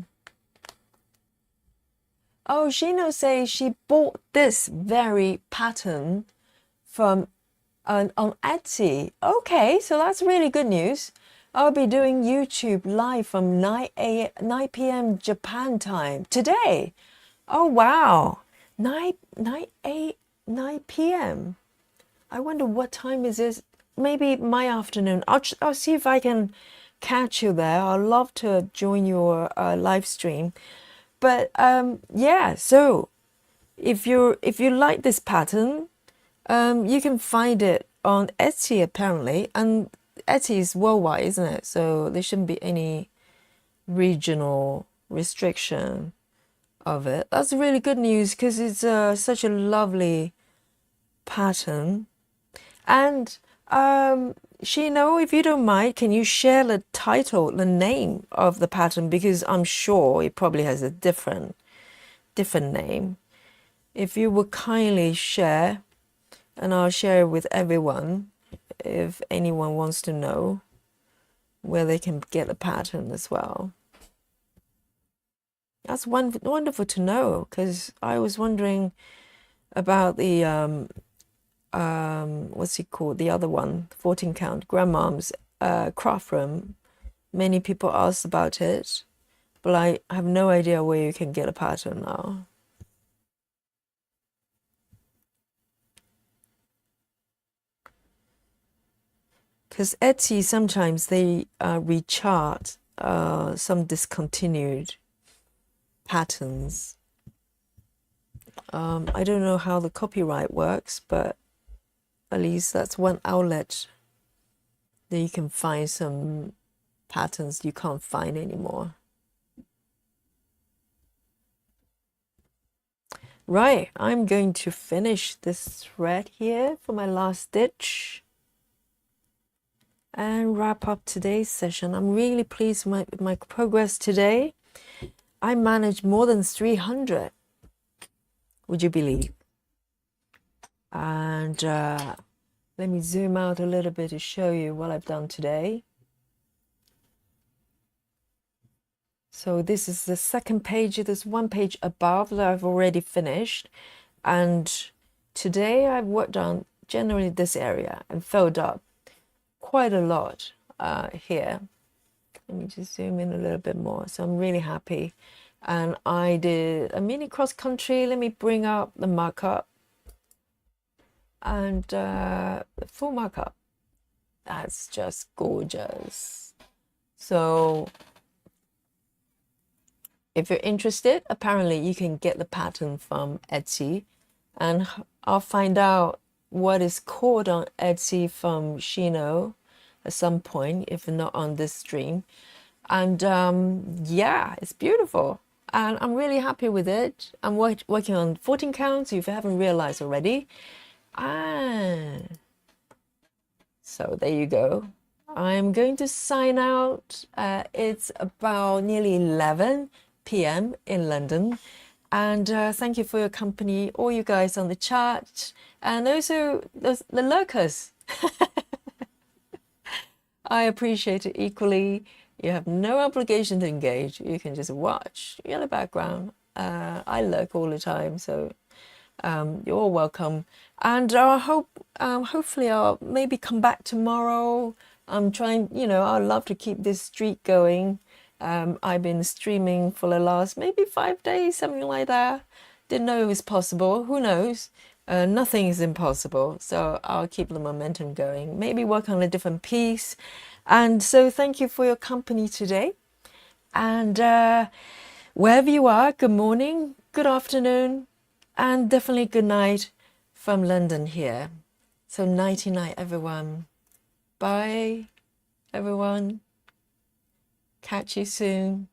A: oh, Shino says she bought this very pattern from on Etsy. Okay, so that's really good news. I'll be doing YouTube live from 9 p.m. Japan time today. Oh, wow. 9 p.m. I wonder what time is this? Maybe my afternoon. I'll see if I can catch you there. I'd love to join your live stream. But yeah, so if you like this pattern, you can find it on Etsy apparently, and Etsy is worldwide, isn't it? So there shouldn't be any regional restriction of it. That's really good news because it's such a lovely pattern. And Shino, if you don't mind, can you share the title, the name of the pattern? Because I'm sure it probably has a different name. If you would kindly share, and I'll share it with everyone if anyone wants to know where they can get the pattern as well. That's wonderful to know, because I was wondering about the what's it called? The other one, 14 count, Grandmom's craft room. Many people asked about it, but I have no idea where you can get a pattern now. Because Etsy, sometimes they rechart some discontinued patterns. I don't know how the copyright works, but at least that's one outlet that you can find some patterns you can't find anymore. Right, I'm going to finish this thread here for my last stitch and wrap up today's session. I'm really pleased with my progress today. I managed more than 300, would you believe? And let me zoom out a little bit to show you what I've done today. So this is the second page. There's one page above that I've already finished. And today I've worked on generally this area and filled up quite a lot here. Let me just zoom in a little bit more. So I'm really happy. And I did a mini cross country. Let me bring up the markup. And the full markup. That's just gorgeous. So if you're interested, apparently you can get the pattern from Etsy, and I'll find out what is called on Etsy from Shino at some point, if not on this stream. And yeah, it's beautiful, and I'm really happy with it. I'm working on 14 counts, if you haven't realized already. So there you go. I'm going to sign out. It's about nearly 11 p.m. in London. And thank you for your company, all you guys on the chat, and also the lurkers. I appreciate it equally. You have no obligation to engage. You can just watch in the background. I lurk all the time, so you're all welcome. And I hope, hopefully I'll maybe come back tomorrow. I'm trying, I'd love to keep this streak going. I've been streaming for the last maybe 5 days, something like that. Didn't know it was possible. Who knows? Nothing is impossible. So I'll keep the momentum going. Maybe work on a different piece. And so thank you for your company today. And wherever you are, good morning, good afternoon, and definitely good night from London here. So nighty night, everyone. Bye, everyone. Catch you soon.